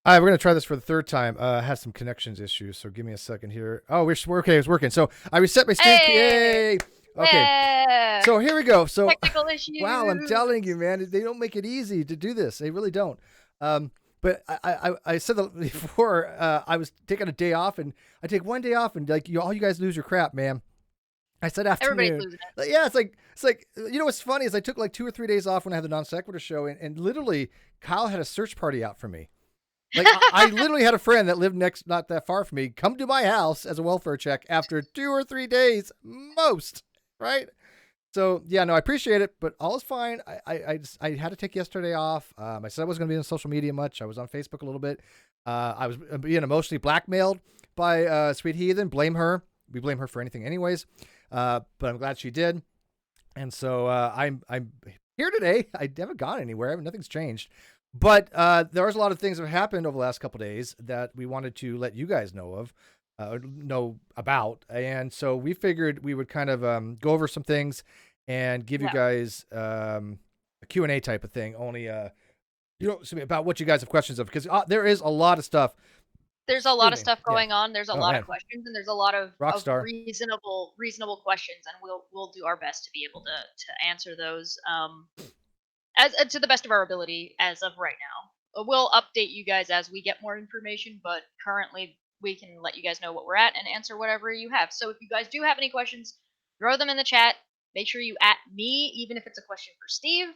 All right, we're gonna try this for the third time. I had some connections issues, so give me a second here. Oh, we're okay. It's working. So I reset my stream. Hey! Yay! Okay, Yeah! so here we go. So, Technical issues. wow, I'm telling you, man, they don't make it easy to do this. They really don't. But I said that before. I was taking a day off, and I take one day off, and like all you guys lose your crap, man. I said Everybody's afternoon. losing it. Yeah, it's like you know what's funny is I took like 2 or 3 days off when I had the non sequitur show, and literally Kyle had a search party out for me. Like I literally had a friend that lived not that far from me, come to my house as a welfare check after 2 or 3 days, most, right? So yeah, no, I appreciate it, but all is fine. I had to take yesterday off. I said I wasn't going to be on social media much. I was on Facebook a little bit. I was being emotionally blackmailed by Sweet Heathen. Blame her. We blame her for anything, anyways. But I'm glad she did. And so I'm here today. I haven't gone anywhere. Nothing's changed. But there's a lot of things that have happened over the last couple of days that we wanted to let you guys know about. And so we figured we would kind of go over some things and give you guys a Q&A type of thing, only about what you guys have questions of, because there is a lot of stuff. There's a lot of stuff going on. There's a lot man. of questions, and there's a lot of reasonable questions, and we'll do our best to be able to answer those as to the best of our ability as of right now. We'll update you guys as we get more information, but currently we can let you guys know what we're at and answer whatever you have. So if you guys do have any questions, throw them in the chat. Make sure you at me, even if it's a question for Steve.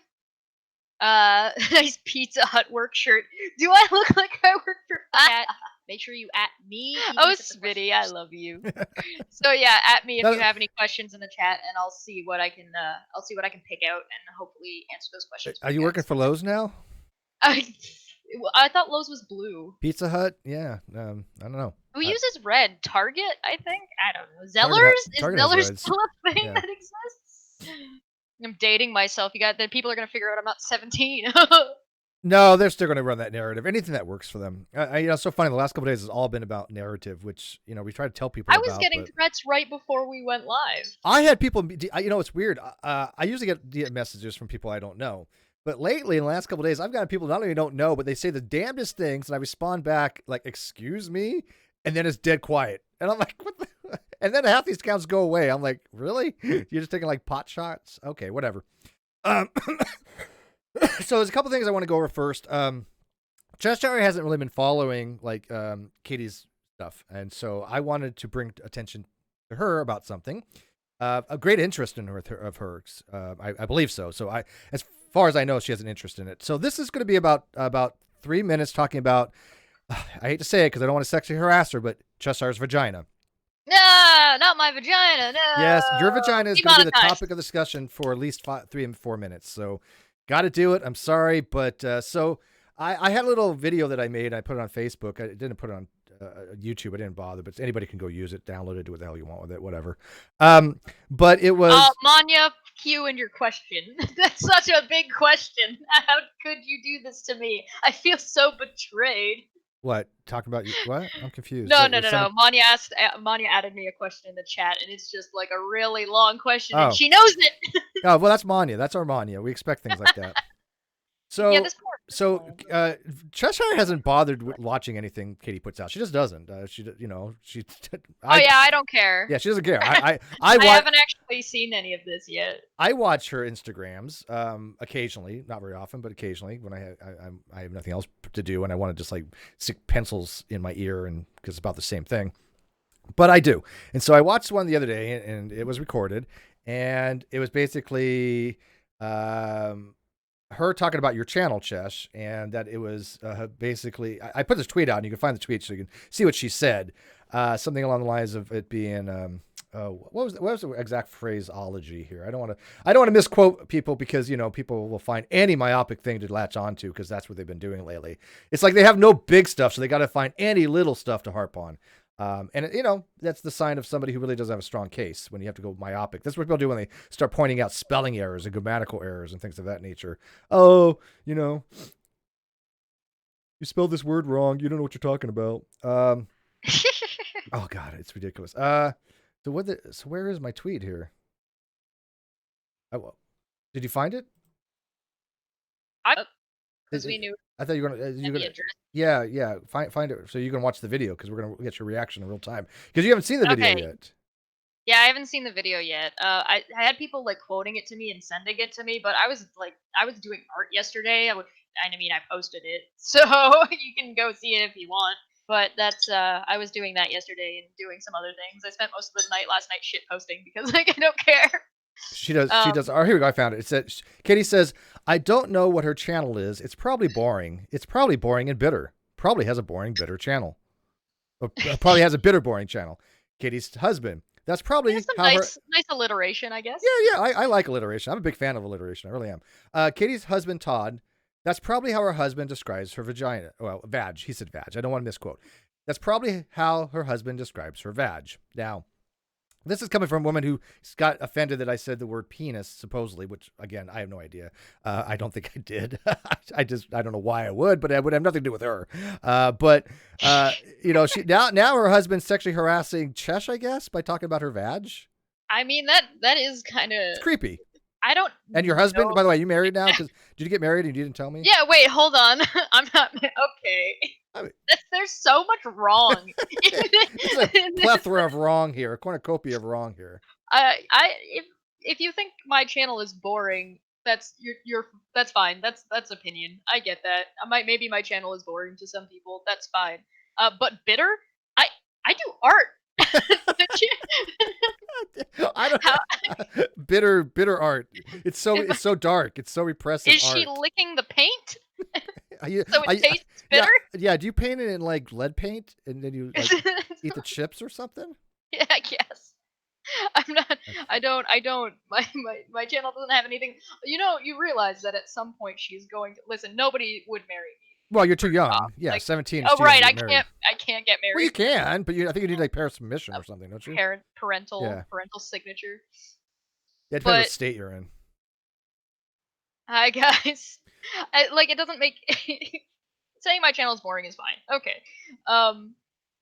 Nice Pizza Hut work shirt. Do I look like I work for chat? Make sure you at me. Oh, Smitty, I love you. So yeah, at me if you have any questions in the chat, and I'll see what I can pick out and hopefully answer those questions. Are you working for Lowe's now? I thought Lowe's was blue. Pizza Hut, yeah. I don't know. Who uses red? Target, I think. I don't know. Zellers? Is Zellers still a thing that exists? I'm dating myself. People are gonna figure out I'm not 17. No, they're still going to run that narrative. Anything that works for them. It's so funny. The last couple of days has all been about narrative, which we try to tell people. I was getting threats right before we went live. I had people. It's weird. I usually get messages from people I don't know, but lately in the last couple of days, I've gotten people not only don't know, but they say the damnedest things, and I respond back like, "Excuse me," and then it's dead quiet, and I'm like, "What the?" And then half these accounts go away. I'm like, "Really? You're just taking like pot shots? Okay, whatever." So there's a couple things I want to go over first. Cheshire hasn't really been following like Katie's stuff, and so I wanted to bring attention to her about something. A great interest in her of hers, I believe so. So as far as I know, she has an interest in it. So this is going to be about 3 minutes talking about. I hate to say it because I don't want to sexually harass her, but Cheshire's vagina. No, not my vagina. No. Yes, your vagina is going to be the topic of discussion for at least 3 and 4 minutes. So. Got to do it. I'm sorry, but so I had a little video that I made. I put it on Facebook. I didn't put it on YouTube. I didn't bother, but anybody can go use it, download it, do what the hell you want with it, whatever. But it was. Manya, Q and your question. That's such a big question. How could you do this to me? I feel so betrayed. What? Talking about you? What? I'm confused. No. Manya added me a question in the chat, and it's just like a really long question, and she knows it. Oh, well, that's Manya. That's our Manya. We expect things like that. So, yeah, Cheshire hasn't bothered watching anything Katie puts out. She just doesn't. She. I don't care. Yeah, she doesn't care. I haven't actually seen any of this yet. I watch her Instagrams occasionally, not very often, but occasionally when I have nothing else to do and I want to just like stick pencils in my ear and because it's about the same thing. But I do, and so I watched one the other day and it was recorded, and it was basically. Her talking about your channel, Chesh, and that it was basically, I put this tweet out, and you can find the tweet so you can see what she said. Something along the lines of it being, what was the exact phraseology here? I don't want to misquote people because people will find any myopic thing to latch onto because that's what they've been doing lately. It's like they have no big stuff, so they got to find any little stuff to harp on. And that's the sign of somebody who really doesn't have a strong case when you have to go myopic. That's what people do when they start pointing out spelling errors and grammatical errors and things of that nature. Oh, you spelled this word wrong. You don't know what you're talking about. Oh God, it's ridiculous. So where is my tweet here? Did you find it? because we knew. I thought you were gonna. Yeah. Find it. So you can watch the video because we're gonna get your reaction in real time because you haven't seen the video yet. Yeah, I haven't seen the video yet. I had people like quoting it to me and sending it to me, but I was doing art yesterday. I mean, I posted it, so you can go see it if you want. But that's I was doing that yesterday and doing some other things. I spent most of the night last night shit posting because like I don't care. She does. She does. Oh, here we go. I found it. It said, Katie says, I don't know what her channel is. It's probably boring. It's probably boring and bitter. Probably has a boring, bitter channel. Or probably has a bitter, boring channel. Katie's husband. That's probably how nice alliteration, I guess. Yeah. I like alliteration. I'm a big fan of alliteration. I really am. Katie's husband, Todd. That's probably how her husband describes her vagina. Well, vag. He said vag. I don't want to misquote. That's probably how her husband describes her vag. Now, this is coming from a woman who got offended that I said the word penis, supposedly, which, again, I have no idea. I don't think I did. I don't know why I would, but it would have nothing to do with her. She now her husband's sexually harassing Chesh, I guess, by talking about her vag. I mean, that is kind of... It's creepy. I don't And your husband, by the way, you married now? Because did you get married and you didn't tell me? Yeah, wait, hold on. I'm not... Okay. I mean, there's so much wrong. It's a plethora of wrong here, a cornucopia of wrong here. If you think my channel is boring, that's that's fine. That's opinion. I get that. Maybe my channel is boring to some people. That's fine. But bitter? I do art. I don't bitter art. It's so dark. It's so repressive. Is she licking the paint? So it tastes bitter? Yeah. Do you paint it in like lead paint and then you like, eat the chips or something? Yeah, I guess. I'm not. I don't. My channel doesn't have anything. You realize that at some point she's going to listen. Nobody would marry me. Well, you're too young. Yeah, 17. Oh, right. I can't get married. Well, you can, but I think you need like parents' permission or something, don't you? Parental signature. Yeah, it depends what state you're in. Hi guys. It doesn't make saying my channel is boring is fine. Okay.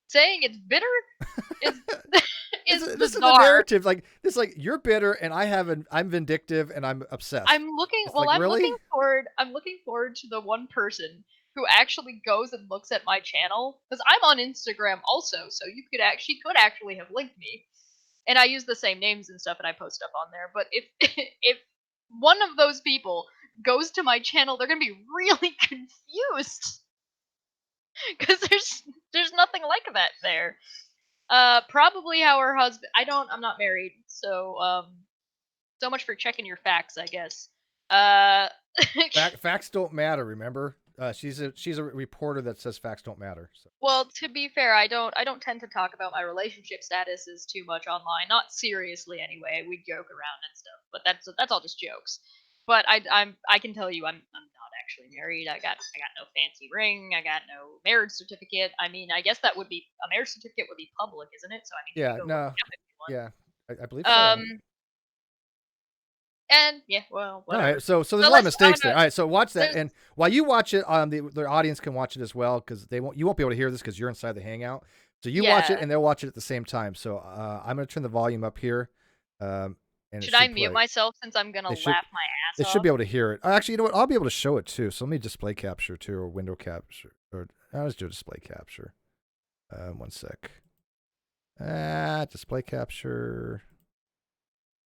Saying it's bitter is this is the narrative. Like this, like you're bitter and I'm vindictive and I'm obsessed. I'm looking forward to the one person who actually goes and looks at my channel, because I'm on Instagram also, so she could actually have linked me, and I use the same names and stuff and I post stuff on there. But if one of those people goes to my channel, they're gonna be really confused because there's nothing like that there. Probably how her husband. I'm not married, so so much for checking your facts, I guess. Facts don't matter. Remember, she's a reporter that says facts don't matter. So. Well, to be fair, I don't tend to talk about my relationship statuses too much online. Not seriously, anyway. We joke around and stuff, but that's all just jokes. But I can tell you, I'm not actually married. I got no fancy ring. I got no marriage certificate. I mean, I guess that would be a marriage certificate would be public, isn't it? So I mean, yeah, I believe so. And yeah, well, whatever. All right, so there's a lot of mistakes there. All right, so watch that, and while you watch it, the audience can watch it as well, because you won't be able to hear this because you're inside the Hangout. So you watch it, and they'll watch it at the same time. So I'm gonna turn the volume up here. And should I mute myself since I'm gonna laugh my ass off? They should be able to hear it. Actually, you know what? I'll be able to show it too. So let me display capture too, or window capture, or I'll just do display capture. 1 sec. Display capture.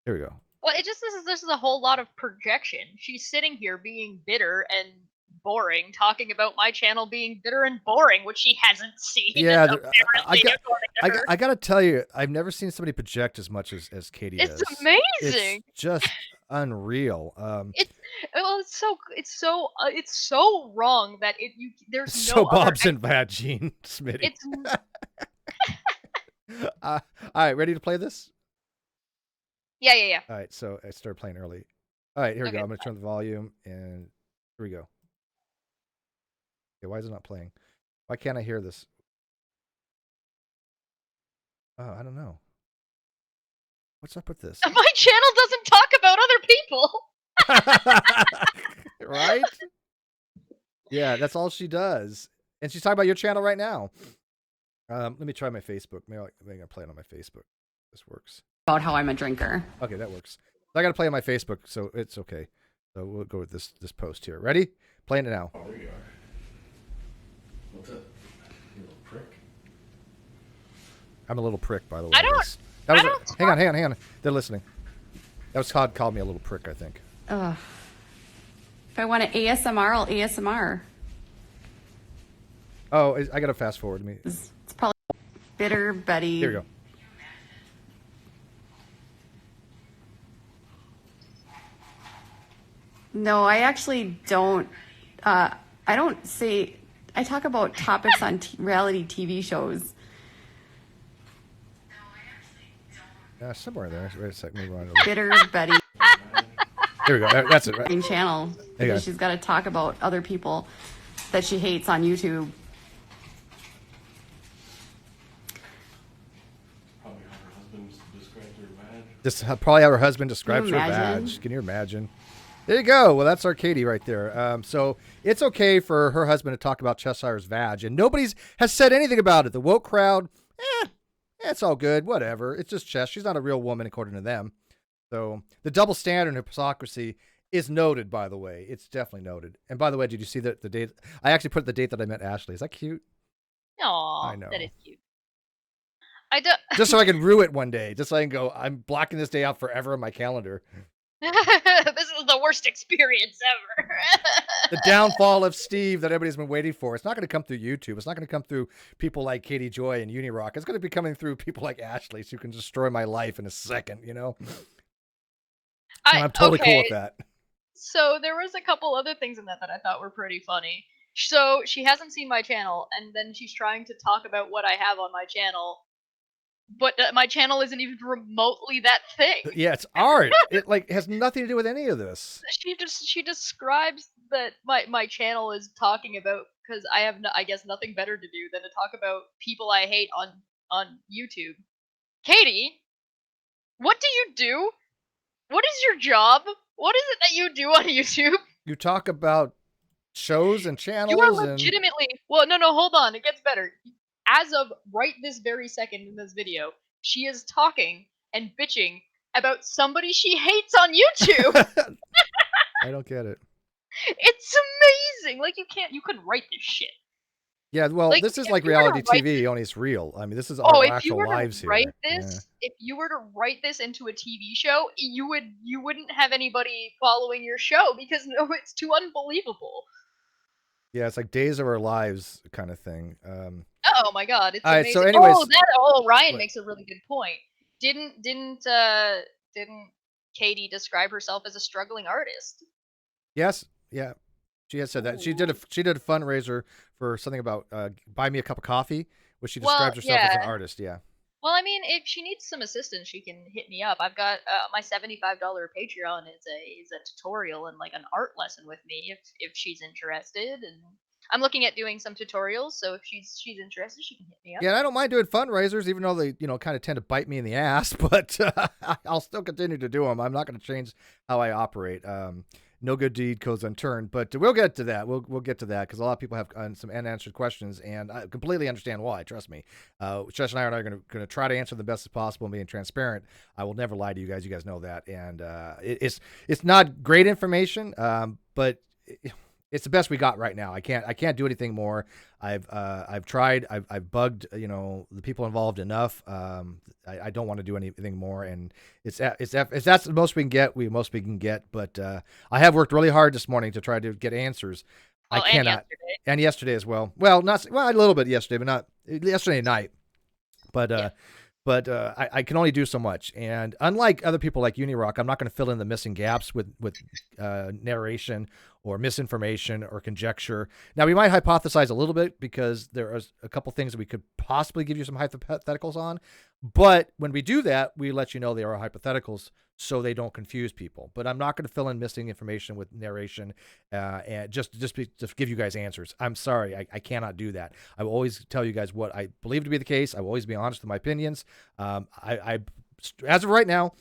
Here we go. Well, this is a whole lot of projection. She's sitting here being bitter and boring, talking about my channel being bitter and boring, which she hasn't seen. Yeah, I gotta tell you, I've never seen somebody project as much as Katie does. It's amazing. It's just unreal. It's so wrong that there's so Bob's and Vagine, Smitty. All right, ready to play this? Yeah. All right, so I started playing early. All right, here we go. I'm going to turn the volume, and here we go. Okay, why is it not playing? Why can't I hear this? Oh, I don't know. What's up with this? My channel doesn't talk about other people. Right? Yeah, that's all she does. And she's talking about your channel right now. Let me try my Facebook. Maybe I'm going to play it on my Facebook. This works. About how I'm a drinker. Okay, that works. I got to play on my Facebook, so it's okay. So we'll go with this post here. Ready? Playing it now. Oh, there you are. What's up? You little prick. I'm a little prick, by the way. I don't. Hang on. They're listening. That was Todd called me a little prick, I think. Ugh. If I want an ASMR, I'll ASMR. Oh, I got to fast forward. It's probably bitter Betty. Here we go. No, I actually don't. I don't say. I talk about topics on reality TV shows. Somewhere there. Wait a sec. Maybe Bitter Betty. Here we go. That's it. Right? Channel. Because she's got to talk about other people that she hates on YouTube. Probably how her husband describes her badge. Probably how her husband describes Can her you imagine? badge. Can you imagine? There you go. Well, that's our Katie right there. So it's okay for her husband to talk about Cheshire's vag, and nobody's has said anything about it. The woke crowd, it's all good. Whatever. It's just Chess. She's not a real woman according to them. So the double standard and hypocrisy is noted, by the way. It's definitely noted. And by the way, did you see the date? I actually put the date that I met Ashley. Is that cute? Aw, I know. that is cute. I don't. Just so I can rue it one day. Just so I can go, I'm blocking this day out forever on my calendar. This is the worst experience ever. The downfall of Steve that everybody's been waiting for. It's not going to come through YouTube. It's not going to come through people like Katie Joy and Uni Rock. It's going to be coming through people like Ashley, so you can destroy my life in a second, you know? I'm totally cool with that. So there was a couple other things in that I thought were pretty funny. So she hasn't seen my channel, and then she's trying to talk about what I have on my channel, but my channel isn't even remotely that thing. Yeah, it's art. It has nothing to do with any of this. She describes that my channel is talking about, because I have I guess nothing better to do than to talk about people I hate on YouTube. Katie, what do you do? What is your job? What is it that you do on YouTube? You talk about shows and channels. You are legitimately well. No, hold on. It gets better. As of right this very second in this video, she is talking and bitching about somebody she hates on YouTube. I don't get it. It's amazing. Like you couldn't write this shit. Yeah, well, this is like reality TV, only it's real. I mean, this is our actual lives here. If you were to write this into a TV show, you wouldn't have anybody following your show because it's too unbelievable. Yeah, it's like Days of Our Lives kind of thing. Oh my god, it's amazing. So anyways, Ryan makes a really good point. Didn't Katie describe herself as a struggling artist? Yes, yeah. She had said that. She did a fundraiser for something about buy me a cup of coffee, which she describes herself as an artist. Yeah. Well, I mean, if she needs some assistance, she can hit me up. I've got my $75 Patreon is a tutorial and like an art lesson with me if she's interested, and I'm looking at doing some tutorials. So if she's interested, she can hit me up. Yeah, and I don't mind doing fundraisers, even though they kind of tend to bite me in the ass. But I'll still continue to do them. I'm not going to change how I operate. No good deed goes unturned, but we'll get to that. We'll get to that because a lot of people have some unanswered questions, and I completely understand why. Trust me. Shesh and I are going to try to answer the best as possible and being transparent. I will never lie to you guys. You guys know that, and it's not great information, but it's the best we got right now. I can't do anything more. I've tried. I've bugged the people involved enough. I don't want to do anything more, and if that's the most we can get, we can get. But I have worked really hard this morning to try to get answers. Well, I cannot. And yesterday as well. Well, a little bit yesterday, but not yesterday night. But I can only do so much. And unlike other people like Uni Rock, I'm not going to fill in the missing gaps with narration or misinformation or conjecture. Now, we might hypothesize a little bit because there are a couple things that we could possibly give you some hypotheticals on. But when we do that, we let you know they are hypotheticals so they don't confuse people. But I'm not going to fill in missing information with narration and just give you guys answers. I'm sorry. I cannot do that. I will always tell you guys what I believe to be the case. I will always be honest with my opinions. As of right now,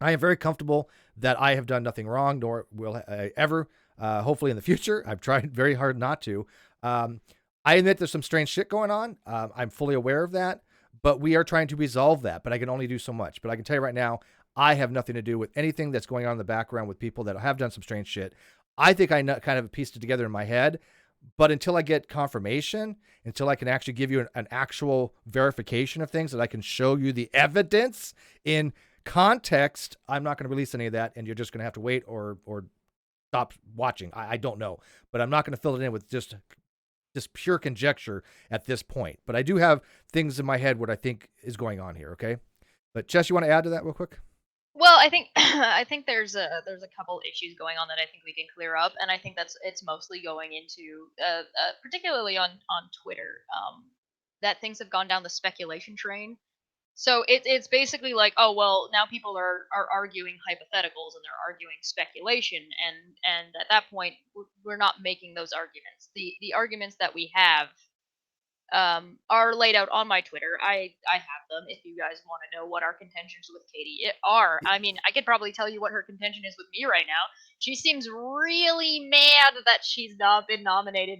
I am very comfortable that I have done nothing wrong, nor will I ever, hopefully in the future. I've tried very hard not to. I admit there's some strange shit going on. I'm fully aware of that. But we are trying to resolve that. But I can only do so much. But I can tell you right now, I have nothing to do with anything that's going on in the background with people that have done some strange shit. I think I kind of pieced it together in my head, but until I get confirmation, until I can actually give you an actual verification of things that I can show you the evidence in context, I'm not going to release any of that, and you're just going to have to wait or stop watching. I don't know, but I'm not going to fill it in with just pure conjecture at this point. But I do have things in my head what I think is going on here. Okay, but Jess, you want to add to that real quick? Well, I think I think there's a couple issues going on that I think we can clear up, and I think it's mostly going into particularly on Twitter, that things have gone down the speculation train. So it's basically like, oh well, now people are arguing hypotheticals and they're arguing speculation, and at that point we're not making those arguments. The arguments that we have are laid out on my Twitter. I have them if you guys want to know what our contentions with Katie are. I mean, I could probably tell you what her contention is with me right now. She seems really mad that she's not been nominated,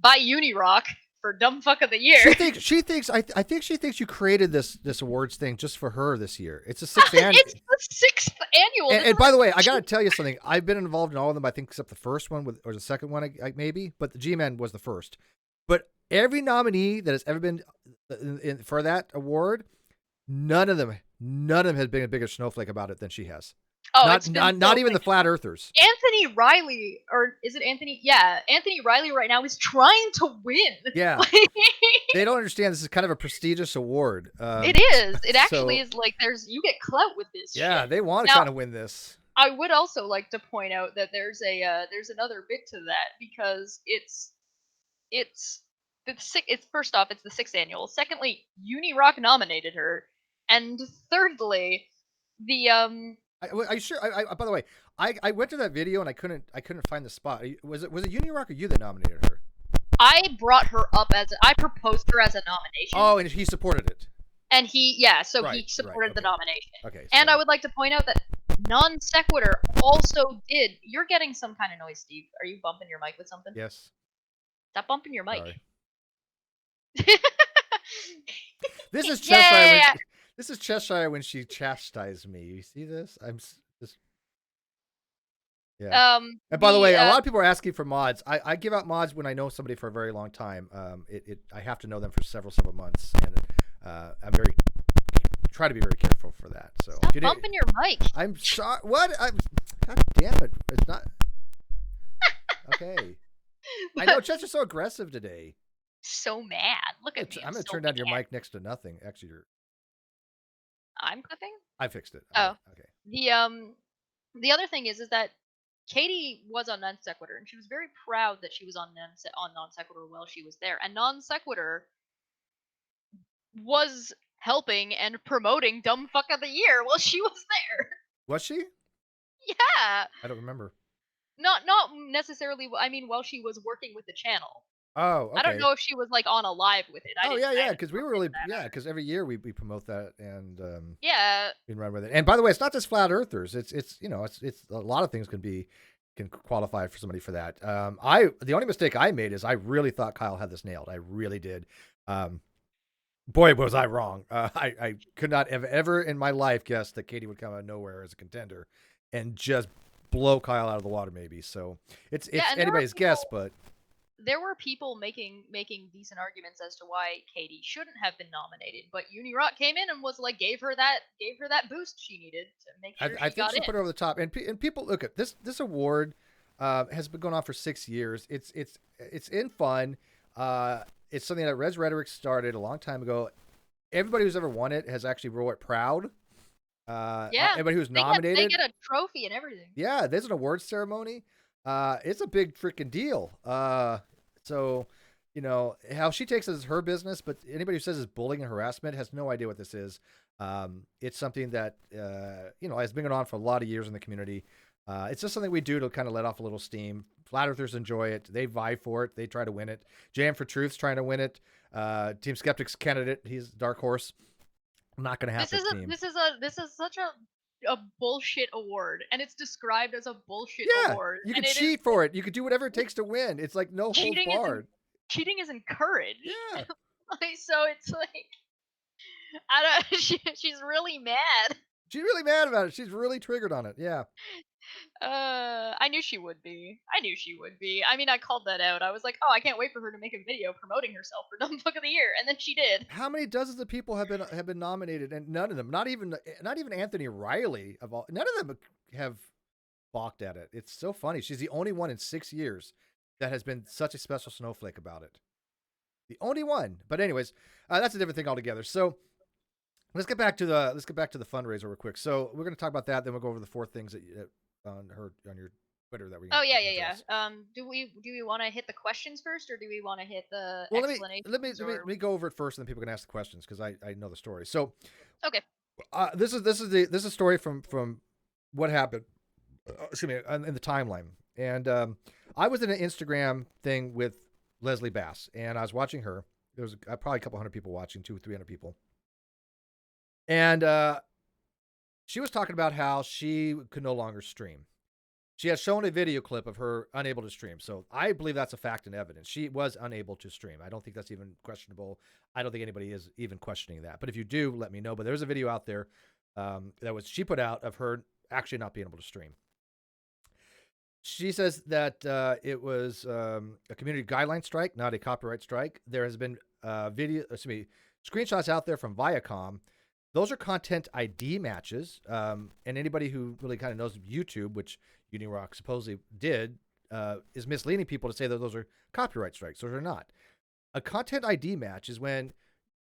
by Uni Rock for Dumb Fuck of the Year. She thinks I think she thinks you created this awards thing just for her this year. It's the sixth annual. It's the 6th annual. And by the way, I gotta tell you something. I've been involved in all of them, I think, except the first one or the second one, maybe. But the GMN was the first. But every nominee that has ever been for that award, none of them has been a bigger snowflake about it than she has. Oh, not even the flat earthers. Anthony Riley, or is it Anthony? Yeah, Anthony Riley right now is trying to win. Yeah, they don't understand this is kind of a prestigious award. It is. It actually is like you get clout with this. Yeah, shit. They want to kind of win this. I would also like to point out that there's another bit to that, because it's first off, it's the 6th annual. Secondly, Uni Rock nominated her, and thirdly, the Are you sure? By the way, I went to that video and I couldn't find the spot. Was it Uni Rock or you that nominated her? I brought her up I proposed her as a nomination. Oh, and he supported it. And he supported the nomination. Okay. And I would like to point out that Non Sequitur also did. You're getting some kind of noise, Steve. Are you bumping your mic with something? Yes. Stop bumping your mic. Sorry. This is Cheshire. This is Cheshire when she chastised me. You see this? I'm just. Yeah. And by the way, a lot of people are asking for mods. I give out mods when I know somebody for a very long time. I have to know them for several months, and I'm try to be very careful for that. So stop bumping your mic. I'm sorry. What? God damn it! It's not. Okay. I know Chester's so aggressive today. So mad. Look at me. I'm gonna turn down your mic next to nothing. Actually, I'm clipping. I fixed it. Oh, okay. The other thing is that Katie was on Non Sequitur, and she was very proud that she was on Non Sequitur while she was there. And Non Sequitur was helping and promoting Dumb Fuck of the Year while she was there. Was she? Yeah. I don't remember. Not necessarily. I mean, while she was working with the channel. Oh, okay. I don't know if she was like on a live with it. Yeah, because we were really because every year we promote that and we run with it. And by the way, it's not just flat earthers. It's a lot of things can qualify for somebody for that. The only mistake I made is I really thought Kyle had this nailed. I really did. Boy, was I wrong. I could not have ever in my life guessed that Katie would come out of nowhere as a contender and just blow Kyle out of the water. Maybe so. It's anybody's guess, but. There were people making decent arguments as to why Katie shouldn't have been nominated, but Uni Rock came in and was like gave her that boost she needed to make sure I think she put her over the top. And people look at this award has been going on for 6 years. It's in fun. It's something that Res Rhetoric started a long time ago. Everybody who's ever won it has actually wrote it proud. Everybody who's nominated, they get a trophy and everything. Yeah, there's an awards ceremony. It's a big freaking deal. So, how she takes it as her business, but anybody who says it's bullying and harassment has no idea what this is. It's something that, has been going on for a lot of years in the community. It's just something we do to kind of let off a little steam. Flat Earthers enjoy it. They vie for it. They try to win it. Jam for Truth's trying to win it. Team Skeptic's candidate. He's dark horse. I'm not going to have This is such a bullshit award, and it's described as a bullshit award. You can cheat for it. You could do whatever it takes to win. It's like no holds barred. Cheating is encouraged. Yeah. So it's like, she's really mad. She's really mad about it. She's really triggered on it. Yeah. I knew she would be. I mean, I called that out. I was like, oh, I can't wait for her to make a video promoting herself for Dumb Book of the Year, and then she did. How many dozens of people have been nominated, and none of them, not even Anthony Riley of all, none of them have balked at it. It's so funny. She's the only one in 6 years that has been such a special snowflake about it. The only one. But anyways, that's a different thing altogether. So let's get back to the fundraiser real quick. So we're going to talk about that. Then we'll go over the 4 things that on your Twitter that we. Oh yeah. Do we want to hit the questions first, or do we want to hit the explanations? Let me go over it first, and then people can ask the questions because I know the story. So okay. This is a story from what happened. Excuse me, in the timeline. And I was in an Instagram thing with Leslie Bass, and I was watching her. There was probably a couple hundred people watching, 200-300 people. And she was talking about how she could no longer stream. She had shown a video clip of her unable to stream. So I believe that's a fact and evidence. She was unable to stream. I don't think that's even questionable. I don't think anybody is even questioning that. But if you do, let me know. But there's a video out there she put out of her actually not being able to stream. She says that it was a community guideline strike, not a copyright strike. There has been screenshots out there from Viacom. Those are content ID matches. And anybody who really kind of knows YouTube, which Uni Rock supposedly did, is misleading people to say that those are copyright strikes. Those are not. A content ID match is when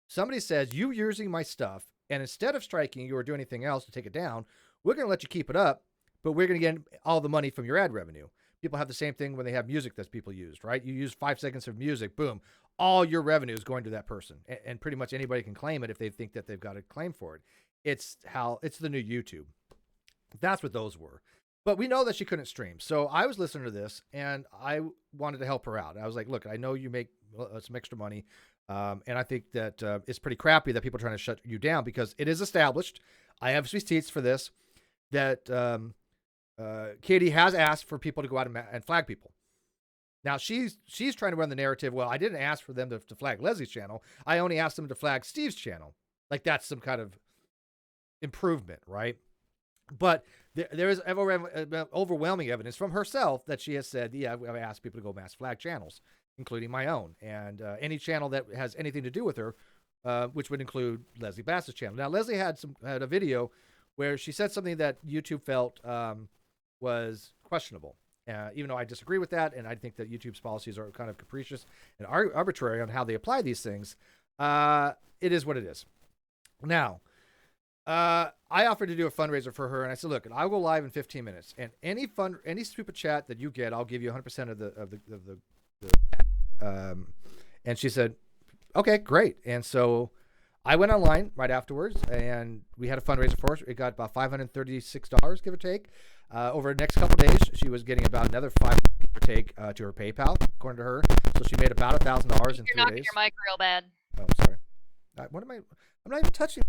somebody says, you're using my stuff, and instead of striking you or doing anything else to take it down, we're going to let you keep it up, but we're going to get all the money from your ad revenue. People have the same thing when they have music that people used, right? You use 5 seconds of music, boom, all your revenue is going to that person. And pretty much anybody can claim it if they think that they've got a claim for it. It's the new YouTube. That's what those were. But we know that she couldn't stream. So I was listening to this, and I wanted to help her out. I was like, look, I know you make some extra money, and I think that it's pretty crappy that people are trying to shut you down because it is established. I have receipts for this, that Katie has asked for people to go out and flag people. Now, she's trying to run the narrative, well, I didn't ask for them to flag Leslie's channel. I only asked them to flag Steve's channel. Like, that's some kind of improvement, right? But there is overwhelming evidence from herself that she has said, yeah, I've asked people to go mass flag channels, including my own, and any channel that has anything to do with her, which would include Leslie Bass's channel. Now, Leslie had a video where she said something that YouTube felt was questionable, even though I disagree with that, and I think that YouTube's policies are kind of capricious and arbitrary on how they apply these things. It is what it is. Now, I offered to do a fundraiser for her, and I said, look, I'll go live in 15 minutes, and any super chat that you get, I'll give you 100% of the and she said, okay, great. And so I went online right afterwards, and we had a fundraiser for her. It got about $536, give or take. Over the next couple of days, she was getting about another $500, give or take, to her PayPal, according to her. So she made about $1,000 in 3 days. You're knocking your mic real bad. Oh, sorry. What am I? I'm not even touching.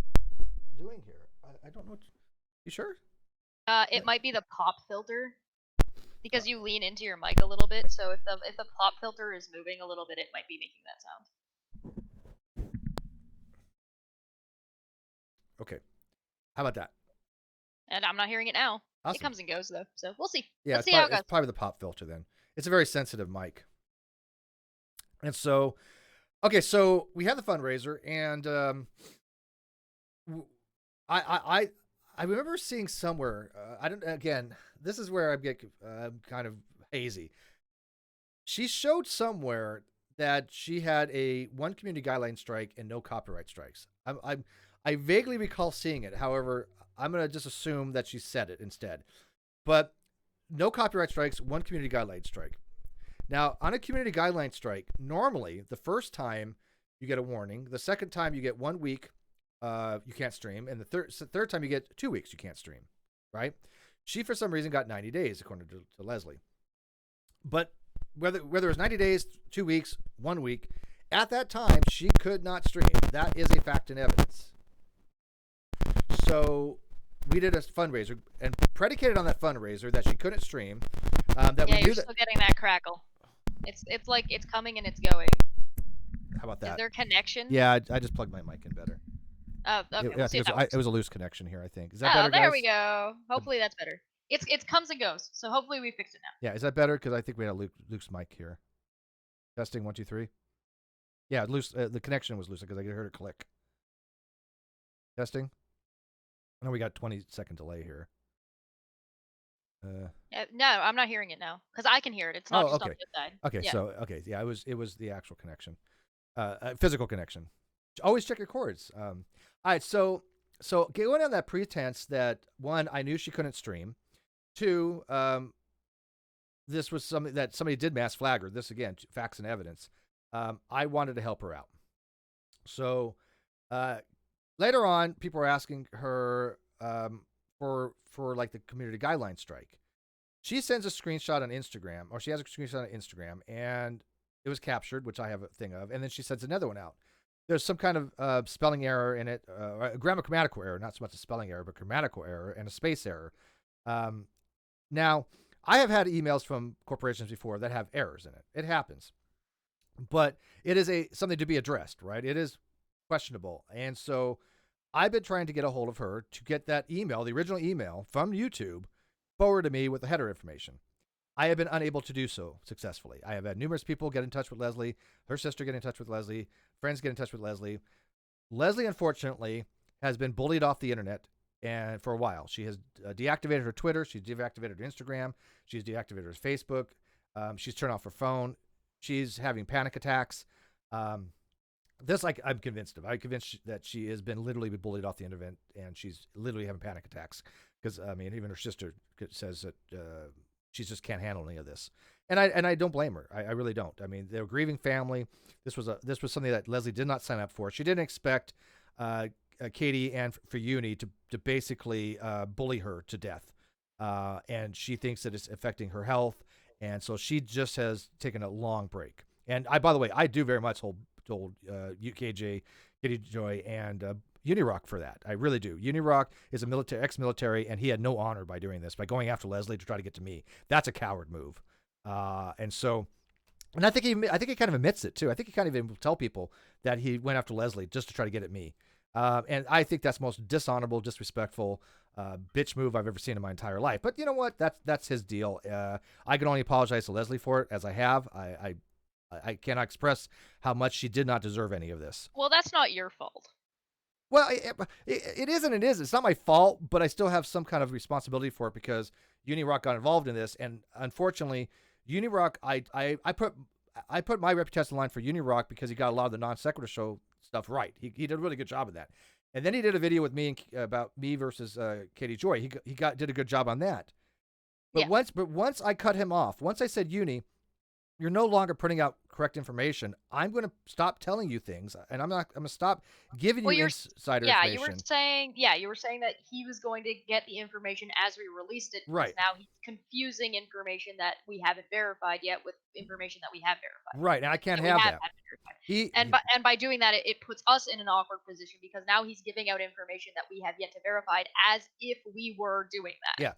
Doing here? I don't know. You sure? It might be the pop filter, because you lean into your mic a little bit. So if the pop filter is moving a little bit, it might be making that sound. Okay. How about that? And I'm not hearing it now. Awesome. It comes and goes though, so we'll see. Yeah, Let's see how it goes. It's probably the pop filter then. It's a very sensitive mic. And so, okay, so we had the fundraiser, and I remember seeing somewhere. This is where I get kind of hazy. She showed somewhere that she had one community guideline strike and no copyright strikes. I vaguely recall seeing it. However, I'm going to just assume that she said it instead. But no copyright strikes, 1 community guideline strike. Now, on a community guideline strike, normally the first time you get a warning, the second time you get 1 week, you can't stream, and the third time you get 2 weeks you can't stream, right? She, for some reason, got 90 days, according to Leslie. But whether it was 90 days, 2 weeks, 1 week, at that time, she could not stream. That is a fact and evidence. So we did a fundraiser, and predicated on that fundraiser that she couldn't stream. You're still getting that crackle. It's like it's coming and it's going. How about that? Is there connection? Yeah, I just plugged my mic in better. Okay, I we'll think see if that works. it was a loose connection here, I think. Is that better, there guys? we go. Hopefully that's better. It comes and goes, so hopefully we fix it now. Yeah, is that better? Because I think we had a loose mic here. Testing 1, 2, 3. Yeah, loose. The connection was loose because I heard it click. Testing. I know we got 20-second delay here. No, I'm not hearing it now because I can hear it. It's not just on the side. Okay, yeah. so yeah, it was the actual connection, physical connection. Always check your cords. All right, so going on that pretense that, one, I knew she couldn't stream. Two, this was something that somebody did mass flag her. This, again, facts and evidence. I wanted to help her out. So later on, people were asking her for like the community guideline strike. She sends a screenshot on Instagram, or she has a screenshot on Instagram, and it was captured, which I have a thing of, and then she sends another one out. There's some kind of spelling error in it, a grammatical error, not so much a spelling error, but grammatical error and a space error. Now, I have had emails from corporations before that have errors in it. It happens. But it is something to be addressed, right? It is questionable. And so I've been trying to get a hold of her to get that email, the original email from YouTube, forward to me with the header information. I have been unable to do so successfully. I have had numerous people get in touch with Leslie, her sister get in touch with Leslie, friends get in touch with Leslie. Leslie, unfortunately, has been bullied off the internet and for a while. She has deactivated her Twitter. She's deactivated her Instagram. She's deactivated her Facebook. She's turned off her phone. She's having panic attacks. This, like, I'm convinced of. I'm convinced that she has been literally bullied off the internet, and she's literally having panic attacks. Because, I mean, even her sister says that she just can't handle any of this. And I don't blame her. I really don't. I mean, they're a grieving family. This was something that Leslie did not sign up for. She didn't expect Katie and for Uni to basically bully her to death. And she thinks that it's affecting her health. And so she just has taken a long break. And by the way, I do very much hold UKJ, Katie Joy, and Uni Rock for that. I really do. Uni Rock is a ex-military, and he had no honor by doing this, by going after Leslie to try to get to me. That's a coward move. And I think he kind of admits it too. I think he kind of even will tell people that he went after Leslie just to try to get at me. And I think that's the most dishonorable, disrespectful, bitch move I've ever seen in my entire life. But you know what? That's his deal. I can only apologize to Leslie for it, as I have. I cannot express how much she did not deserve any of this. Well, that's not your fault. Well, it is and it is. It's not my fault, but I still have some kind of responsibility for it because Uni Rock got involved in this, and unfortunately, Uni Rock, I put my reputation on the line for Uni Rock because he got a lot of the non sequitur show stuff right. He did a really good job of that, and then he did a video with me about me versus Katie Joy. He did a good job on that. But once I cut him off, once I said, Uni, you're no longer putting out correct information, I'm going to stop telling you things, and I'm going to stop giving you insider information. You were saying that he was going to get the information as we released it. Right. Now he's confusing information that we haven't verified yet with information that we have verified. Right, and I can't have that. By doing that, it puts us in an awkward position because now he's giving out information that we have yet to verify as if we were doing that. Yeah.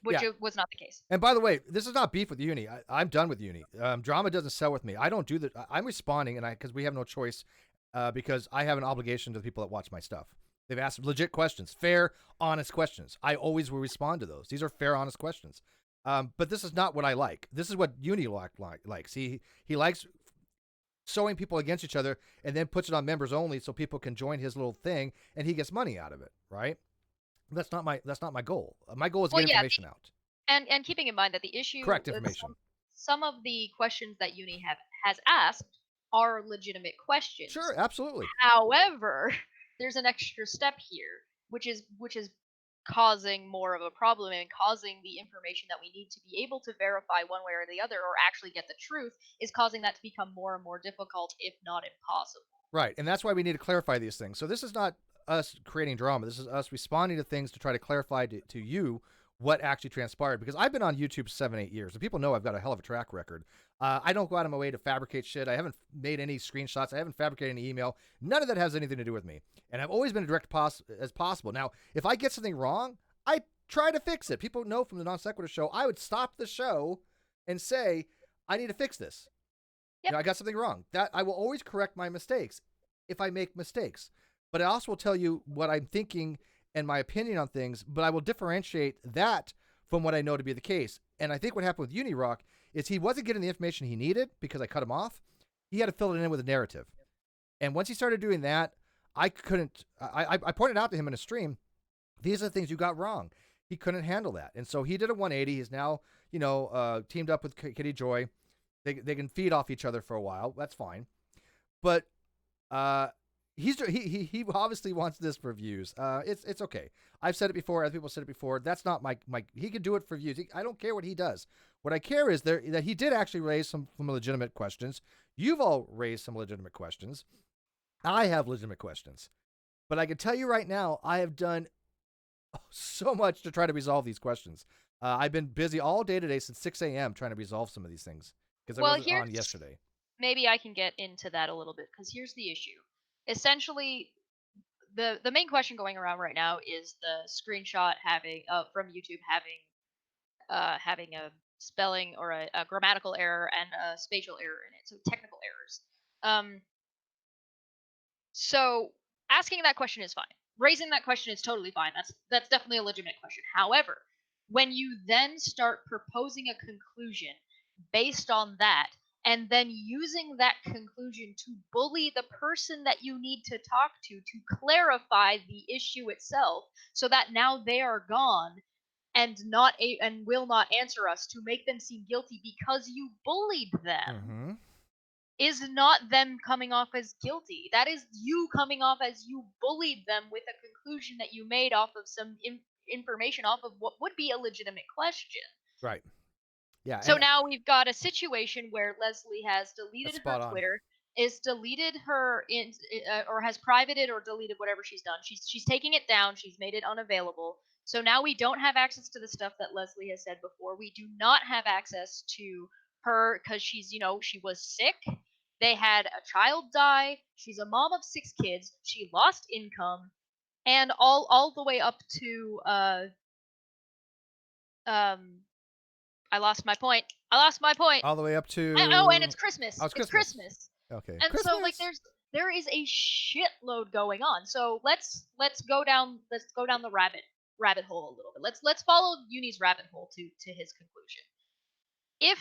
Which was not the case. And by the way, this is not beef with Uni. I'm done with Uni. Drama doesn't sell with me. I don't do that. I'm responding, and because we have no choice, because I have an obligation to the people that watch my stuff. They've asked legit questions, fair, honest questions. I always will respond to those. These are fair, honest questions. But this is not what I like. This is what Uni likes. He likes sewing people against each other and then puts it on members only so people can join his little thing, and he gets money out of it, right? That's not my goal. My goal is to get information out. And keeping in mind that the issue, correct information. Some of the questions that Uni has asked are legitimate questions. Sure, absolutely. However, there's an extra step here, which is causing more of a problem and causing the information that we need to be able to verify one way or the other, or actually get the truth, is causing that to become more and more difficult, if not impossible. Right, and that's why we need to clarify these things. So this is not us creating drama. This is us responding to things to try to clarify to you what actually transpired. Because I've been on YouTube 7-8 years, and people know I've got a hell of a track record. I don't go out of my way to fabricate shit. I haven't made any screenshots. I haven't fabricated any email. None of that has anything to do with me. And I've always been as direct as possible. Now, if I get something wrong, I try to fix it. People know from the Non Sequitur show, I would stop the show and say, I need to fix this. Yep. I got something wrong. That I will always correct my mistakes if I make mistakes. but I also will tell you what I'm thinking and my opinion on things, but I will differentiate that from what I know to be the case. And I think what happened with Uni Rock is he wasn't getting the information he needed because I cut him off. He had to fill it in with a narrative. And once he started doing that, I couldn't, I pointed out to him in a stream, these are the things you got wrong. He couldn't handle that. And so he did a 180. He's now, teamed up with Kitty Joy. They can feed off each other for a while. That's fine. But he obviously wants this for views. It's okay. I've said it before. Other people said it before. That's not my. He can do it for views. I don't care what he does. What I care is that he did actually raise some legitimate questions. You've all raised some legitimate questions. I have legitimate questions, but I can tell you right now, I have done so much to try to resolve these questions. I've been busy all day today since 6 a.m. trying to resolve some of these things because I wasn't on yesterday. Maybe I can get into that a little bit because here's the issue. Essentially, the main question going around right now is the screenshot having from YouTube having a spelling or a grammatical error and a spatial error in it, so technical errors. So asking that question is fine. Raising that question is totally fine. That's definitely a legitimate question. However, when you then start proposing a conclusion based on that, and then using that conclusion to bully the person that you need to talk to clarify the issue itself, so that now they are gone and and will not answer us, to make them seem guilty because you bullied them, is not them coming off as guilty. That is you coming off as you bullied them with a conclusion that you made off of some information off of what would be a legitimate question. Right. Yeah. So now we've got a situation where Leslie has deleted her Twitter, is deleted her or has privated or deleted whatever she's done. She's taking it down. She's made it unavailable. So now we don't have access to the stuff that Leslie has said before. We do not have access to her because she's, she was sick. They had a child die. She's a mom of 6 kids. She lost income, and all the way up to I lost my point. All the way up to and it's Christmas. Oh, it's Christmas. Okay. And Christmas? so there is a shitload going on. So let's go down the rabbit hole a little bit. Let's follow Uni's rabbit hole to his conclusion. If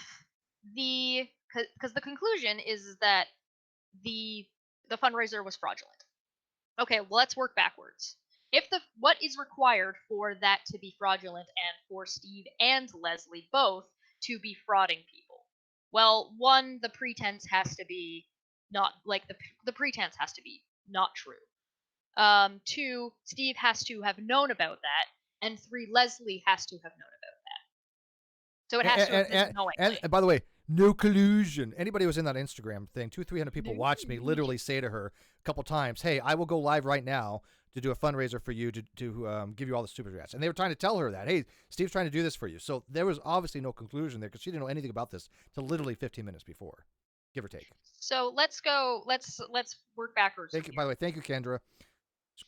because the conclusion is that the fundraiser was fraudulent. Okay, well, let's work backwards. If what is required for that to be fraudulent and for Steve and Leslie both to be frauding people? Well, one, the pretense has to be not the pretense has to be not true. 2, Steve has to have known about that, and 3, Leslie has to have known about that. So it has to have been knowingly. And by the way, no collusion. Anybody who was in that Instagram thing, 200-300 people watched me literally say to her a couple times, "Hey, I will go live right now to do a fundraiser for you to give you all the super chats." And they were trying to tell her that, "Hey, Steve's trying to do this for you." So there was obviously no conclusion there because she didn't know anything about this till literally 15 minutes before, give or take. So let's work backwards. Thank you. By the way, thank you, Kendra.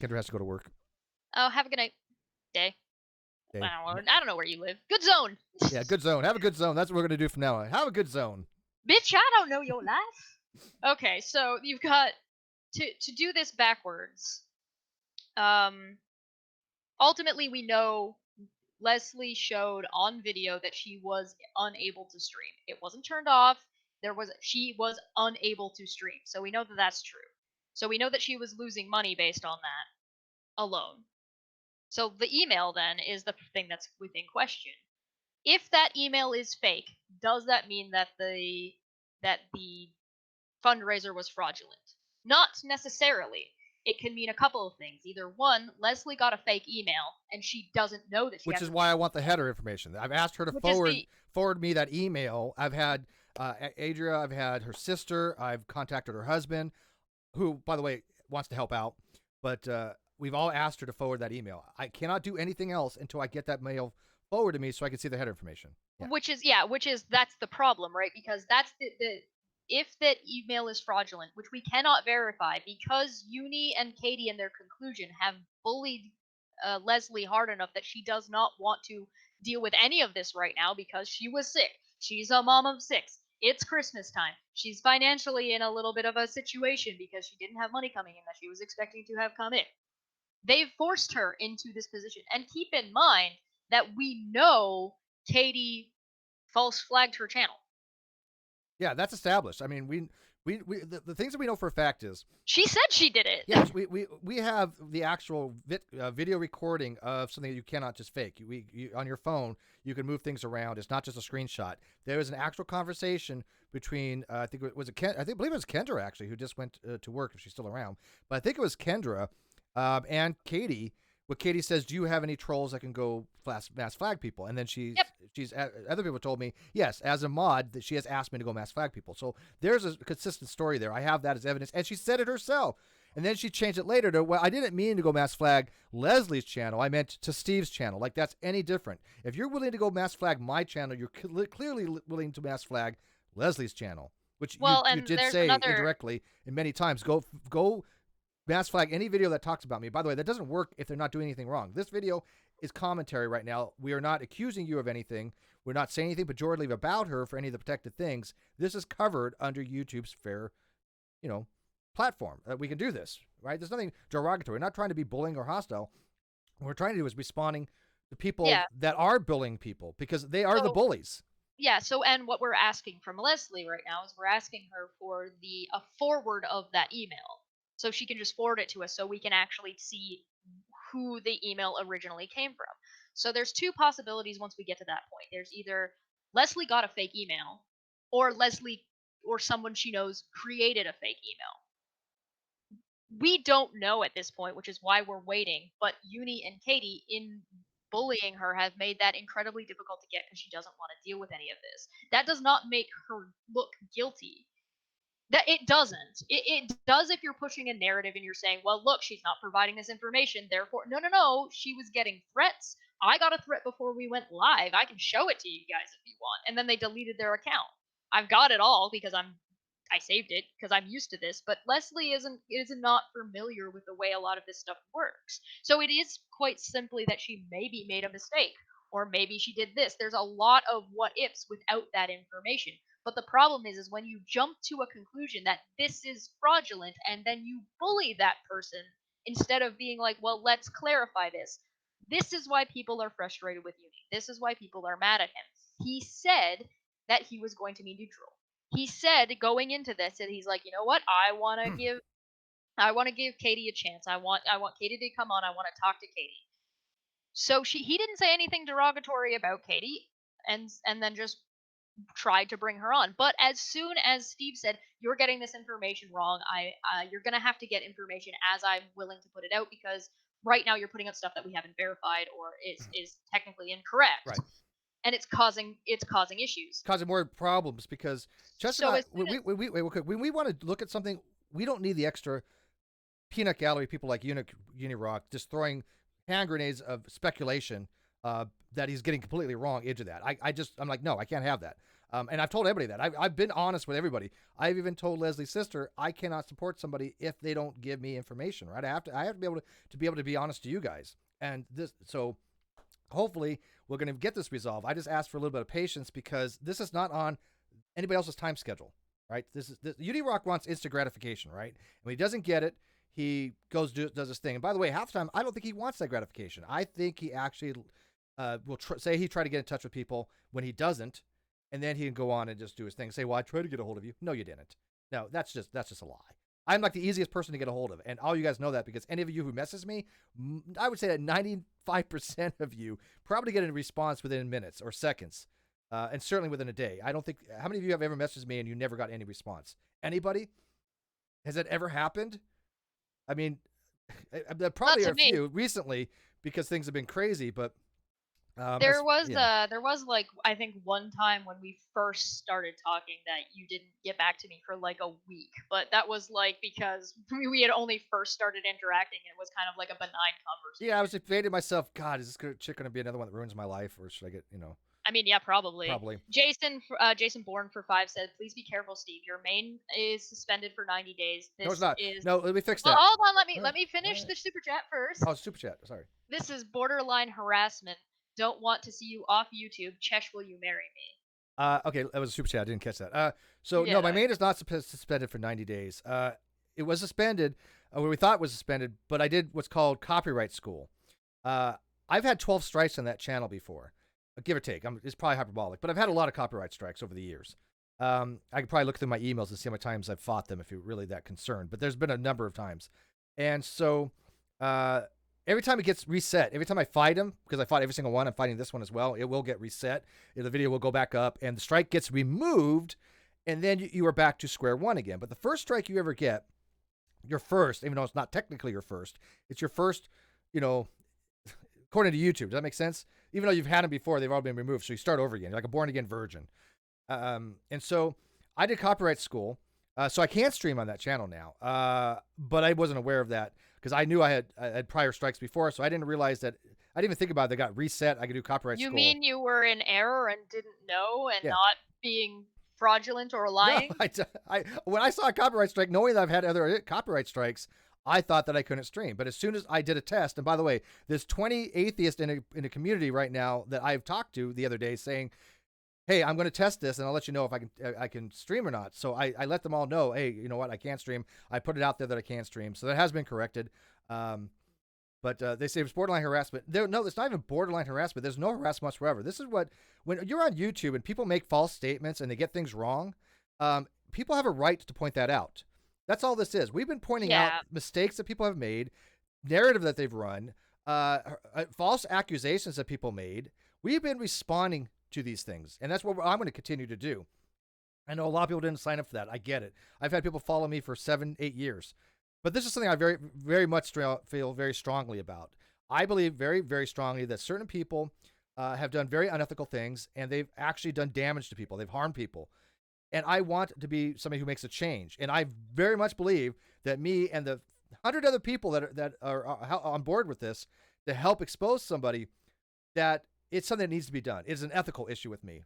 Kendra has to go to work. Oh, have a good night. Day. I don't know where you live. Good zone. Yeah, good zone. Have a good zone. That's what we're going to do from now on. Have a good zone. Bitch, I don't know your life. Okay, so you've got to do this backwards. Ultimately, we know Leslie showed on video that she was unable to stream. It wasn't turned off. She was unable to stream. So we know that that's true. So we know that she was losing money based on that alone. So the email then is the thing that's within question. If that email is fake, does that mean that the fundraiser was fraudulent? Not necessarily. It can mean a couple of things. Either one, Leslie got a fake email and she doesn't know that she Which is why I want the header information. I've asked her to forward me that email. I've had Adria, I've had her sister, I've contacted her husband, who, by the way, wants to help out, but we've all asked her to forward that email. I cannot do anything else until I get that mail forwarded to me so I can see the header information. Yeah. Which is that's the problem, right? Because that's the if that email is fraudulent, which we cannot verify because Uni and Katie in their conclusion have bullied Leslie hard enough that she does not want to deal with any of this right now because she was sick. She's a mom of 6. It's Christmas time. She's financially in a little bit of a situation because she didn't have money coming in that she was expecting to have come in. They've forced her into this position. And keep in mind that we know Katie false flagged her channel. Yeah, that's established. I mean, the things that we know for a fact is she said she did it. Yes, we have the actual video recording of something that you cannot just fake. You on your phone, you can move things around. It's not just a screenshot. There was an actual conversation between I think it was I believe it was Kendra actually who just went to work if she's still around. But I think it was Kendra and Katie. What Katie says, do you have any trolls that can go mass flag people? And then she's other people told me, yes, as a mod, that she has asked me to go mass flag people. So there's a consistent story there. I have that as evidence. And she said it herself. And then she changed it later to, well, I didn't mean to go mass flag Leslie's channel. I meant to Steve's channel. Like, that's any different. If you're willing to go mass flag my channel, you're clearly willing to mass flag Leslie's channel, which you did say indirectly and many times. Go mass flag any video that talks about me. By the way, that doesn't work if they're not doing anything wrong. This video is commentary right now. We are not accusing you of anything. We're not saying anything pejorative about her for any of the protected things. This is covered under YouTube's fair, platform. We can do this, right? There's nothing derogatory. We're not trying to be bullying or hostile. What we're trying to do is responding to people that are bullying people because they are the bullies. Yeah, and what we're asking from Leslie right now is we're asking her for a forward of that email. So she can just forward it to us so we can actually see who the email originally came from. So there's two possibilities once we get to that point. There's either Leslie got a fake email, or Leslie or someone she knows created a fake email. We don't know at this point, which is why we're waiting. But Uni and Katie, in bullying her, have made that incredibly difficult to get because she doesn't want to deal with any of this. That does not make her look guilty. That it doesn't. It does if you're pushing a narrative and you're saying, well, look, she's not providing this information, therefore, no. She was getting threats. I got a threat before we went live. I can show it to you guys if you want. And then they deleted their account. I've got it all because I saved it because I'm used to this. But Leslie is not familiar with the way a lot of this stuff works. So it is quite simply that she maybe made a mistake, or maybe she did this. There's a lot of what ifs without that information. But the problem is when you jump to a conclusion that this is fraudulent and then you bully that person instead of being like, well, let's clarify this. This is why people are frustrated with Uni. This is why people are mad at him. He said that he was going to be neutral. He said going into this that he's like, you know what? I want to give Katie a chance. I want Katie to come on. I want to talk to Katie. So he didn't say anything derogatory about Katie and then just tried to bring her on. But as soon as Steve said, you're getting this information wrong, you're going to have to get information as I'm willing to put it out, because right now you're putting out stuff that we haven't verified or is technically incorrect. Right. And it's causing issues. Causing more problems because when we want to look at something, we don't need the extra peanut gallery people like Uni Rock just throwing hand grenades of speculation that he's getting completely wrong into that. I'm like, no, I can't have that. And I've told everybody that. I've been honest with everybody. I've even told Leslie's sister I cannot support somebody if they don't give me information. Right? I have to be able to be honest to you guys. And so hopefully we're going to get this resolved. I just asked for a little bit of patience because this is not on anybody else's time schedule. Right? Uni Rock wants instant gratification. Right? And when he doesn't get it, he does his thing. And by the way, half the time I don't think he wants that gratification. I think he actually will say he tried to get in touch with people when he doesn't, and then he can go on and just do his thing. Say, well, I tried to get a hold of you. No, you didn't. No, that's just a lie. I'm like the easiest person to get a hold of, and all you guys know that because any of you who messes me, I would say that 95% of you probably get a response within minutes or seconds, and certainly within a day. I don't think, how many of you have ever messaged me and you never got any response? Anybody? Has that ever happened? I mean, there probably are a few recently because things have been crazy, but there was like, I think one time when we first started talking that you didn't get back to me for like a week, but that was like because we had only first started interacting and it was kind of like a benign conversation. Yeah, I was debating myself, God, is this chick going to be another one that ruins my life, or should I get, I mean, yeah, probably. Jason Bourne for 5 said, please be careful, Steve. Your main is suspended for 90 days. No, it's not. No, let me fix that. Hold on, let me finish the super chat first. Oh, super chat. Sorry. This is borderline harassment. Don't want to see you off YouTube. Chesh, will you marry me? Okay, that was a super chat. I didn't catch that. So Yeah, no, my no. main is not suspended for 90 days. It was suspended, where we thought it was suspended, but I did what's called copyright school. I've had 12 strikes on that channel before, give or take. It's probably hyperbolic, but I've had a lot of copyright strikes over the years. I could probably look through my emails and see how many times I've fought them if you're really that concerned, but there's been a number of times. And so every time it gets reset, every time I fight him, because I fought every single one, I'm fighting this one as well, it will get reset. The video will go back up, and the strike gets removed, and then you are back to square one again. But the first strike you ever get, your first, even though it's not technically your first, it's your first, according to YouTube. Does that make sense? Even though you've had them before, they've all been removed. So you start over again. You're like a born-again virgin. And so I did copyright school, so I can stream on that channel now. But I wasn't aware of that because I knew I had prior strikes before, so I didn't realize that. I didn't even think about it. They got reset. I could do copyright school. You mean you were in error and didn't know and Yeah. not being fraudulent or lying? No, when I saw a copyright strike, knowing that I've had other copyright strikes, I thought that I couldn't stream. But as soon as I did a test, and by the way, there's 20 atheists in a community right now that I've talked to the other day saying, hey, I'm going to test this, and I'll let you know if I can stream or not. So I let them all know, hey, you know what, I can't stream. I put it out there that I can't stream. So that has been corrected. But they say it's borderline harassment. No, it's not even borderline harassment. There's no harassment whatsoever. This is when you're on YouTube and people make false statements and they get things wrong, people have a right to point that out. That's all this is. We've been pointing out mistakes that people have made, narrative that they've run, false accusations that people made. We've been responding to these things, and that's what I'm going to continue to do. I know a lot of people didn't sign up for that. I get it. I've had people follow me for 7-8 years. But this is something I very, very much feel very strongly about. I believe very, very strongly that certain people have done very unethical things, and they've actually done damage to people. They've harmed people. And I want to be somebody who makes a change. And I very much believe that me and the 100 other people that are on board with this to help expose somebody, that it's something that needs to be done. It's an ethical issue with me.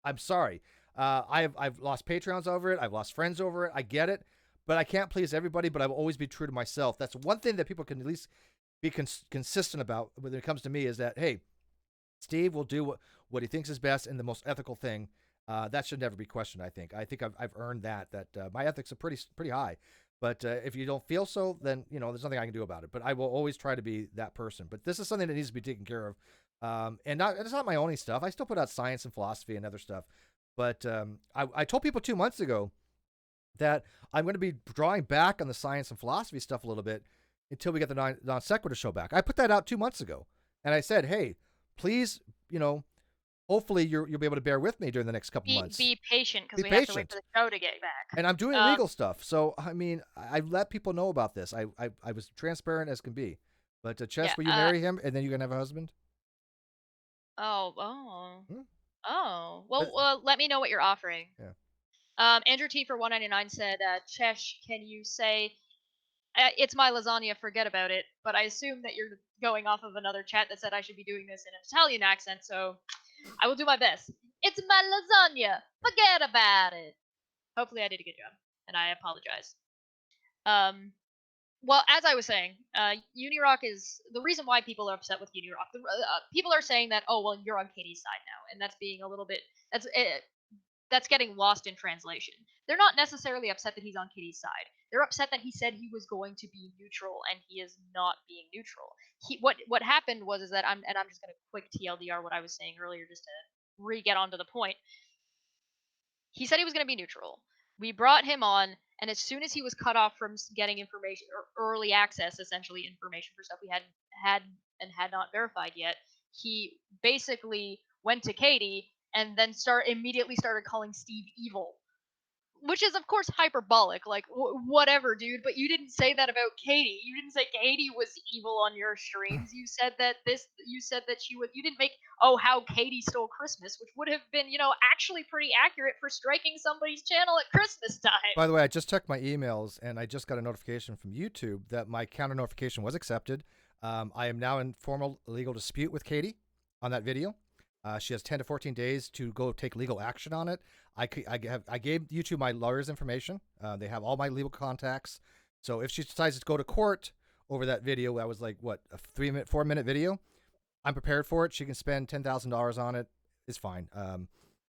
I'm sorry. I've lost Patreons over it. I've lost friends over it. I get it. But I can't please everybody, but I will always be true to myself. That's one thing that people can at least be consistent about when it comes to me, is that, hey, Steve will do what he thinks is best and the most ethical thing. That should never be questioned, I think. I think I've earned that my ethics are pretty high. But if you don't feel so, then, there's nothing I can do about it. But I will always try to be that person. But this is something that needs to be taken care of. And it's not my only stuff. I still put out science and philosophy and other stuff. But I told people 2 months ago that I'm going to be drawing back on the science and philosophy stuff a little bit until we get the non sequitur show back. I put that out 2 months ago, and I said, hey, please, hopefully you'll be able to bear with me during the next couple months. Be patient, because we have to wait for the show to get back. And I'm doing legal stuff, so I mean, I let people know about this. I was transparent as can be. But Chess, will you marry him, and then you can have a husband? Oh. Well, let me know what you're offering. Yeah. Andrew T for 199 said, Chesh, can you say, it's my lasagna, forget about it, but I assume that you're going off of another chat that said I should be doing this in an Italian accent, so I will do my best. It's my lasagna, forget about it. Hopefully I did a good job, and I apologize. Well, as I was saying, Uni Rock is the reason why people are upset with Uni Rock. People are saying that, oh, well, you're on Katie's side now, and that's being a little bit, that's getting lost in translation. They're not necessarily upset that he's on Kitty's side. They're upset that he said he was going to be neutral, and he is not being neutral. What happened was that I'm just going to quick TLDR what I was saying earlier just to re-get onto the point. He said he was going to be neutral. We brought him on, and as soon as he was cut off from getting information, or early access, essentially information for stuff we had not verified yet, he basically went to Katie and then immediately started calling Steve evil, which is of course hyperbolic. Like whatever, dude. But you didn't say that about Katie. You didn't say Katie was evil on your streams. You said that she was. You didn't make how Katie stole Christmas, which would have been actually pretty accurate for striking somebody's channel at Christmas time. By the way, I just checked my emails and I just got a notification from YouTube that my counter notification was accepted. I am now in formal legal dispute with Katie on that video. She has 10 to 14 days to go take legal action on it. I gave YouTube my lawyer's information. They have all my legal contacts. So if she decides to go to court over that video, that was like, what, a 4-minute video? I'm prepared for it. She can spend $10,000 on it. It's fine.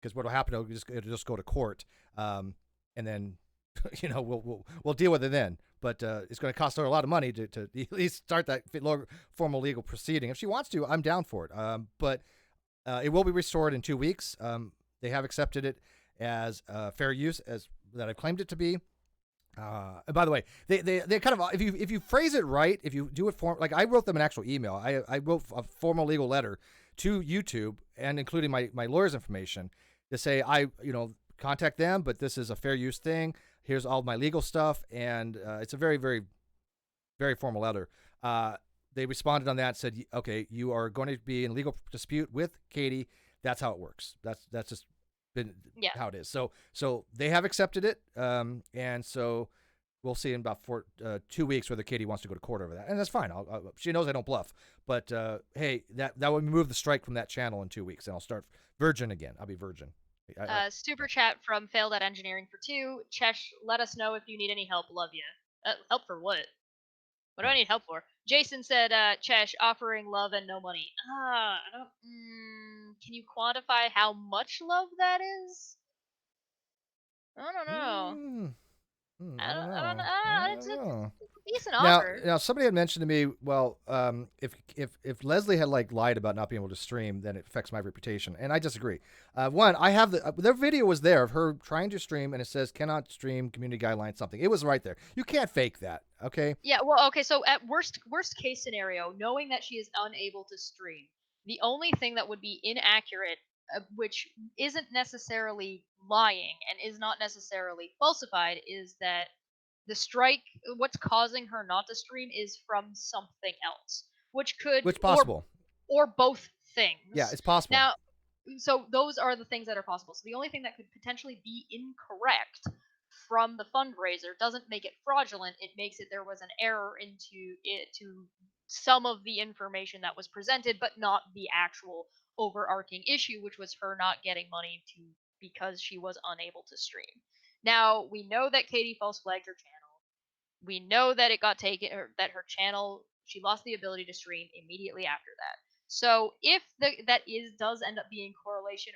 because what'll happen, it'll just go to court, and then we'll deal with it then. But it's going to cost her a lot of money to at least start that formal legal proceeding. If she wants to, I'm down for it. But it will be restored in 2 weeks. They have accepted it as fair use, as that I've claimed it to be. And by the way, they kind of, if you phrase it right, if you do it like I wrote them an actual email. I wrote a formal legal letter to YouTube and including my lawyer's information to say contact them, but this is a fair use thing. Here's all my legal stuff, and it's a very, very, very formal letter. They responded on that, said, okay, you are going to be in legal dispute with Katie. That's how it works. That's just been how it is. So they have accepted it, and so we'll see in about 2 weeks whether Katie wants to go to court over that, and that's fine. She knows I don't bluff, but hey, that would remove the strike from that channel in 2 weeks, and I'll start virgin again. I'll be virgin. Super chat from Failed at Engineering for 2. Chesh, let us know if you need any help. Love you. Help for what? What do I need help for? Jason said, Chesh, offering love and no money. I don't. Can you quantify how much love that is? I don't know. I don't know. It's a decent offer. Now, somebody had mentioned to me, well, if Leslie had lied about not being able to stream, then it affects my reputation, and I disagree. One, I have their video was there of her trying to stream, and it says cannot stream, community guidelines, something. It was right there. You can't fake that, okay? Yeah, well, okay. So at worst case scenario, knowing that she is unable to stream, the only thing that would be inaccurate, which isn't necessarily lying and is not necessarily falsified, is that the strike, what's causing her not to stream, is from something else, which possible, or both things. Yeah, it's possible. Now, so those are the things that are possible. So the only thing that could potentially be incorrect from the fundraiser doesn't make it fraudulent. It makes it there was an error to some of the information that was presented, but not the actual overarching issue, which was her not getting money because she was unable to stream. Now, we know that Katie false flagged her channel. We know that it got taken, or that her channel, she lost the ability to stream immediately after that. So if does end up being correlation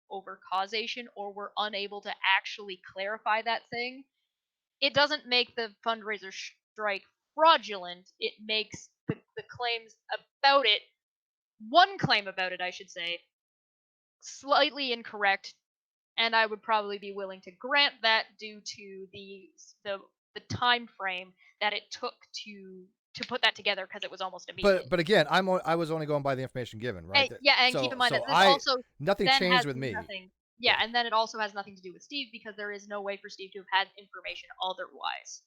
over causation, or we're unable to actually clarify that thing, it doesn't make the fundraiser strike fraudulent. It makes the claims about it, one claim about it, I should say, slightly incorrect, and I would probably be willing to grant that due to the time frame that it took to put that together, because it was almost immediate. But again, I was only going by the information given, right? And keep in mind that this also nothing changed with me. And then it also has nothing to do with Steve, because there is no way for Steve to have had information otherwise.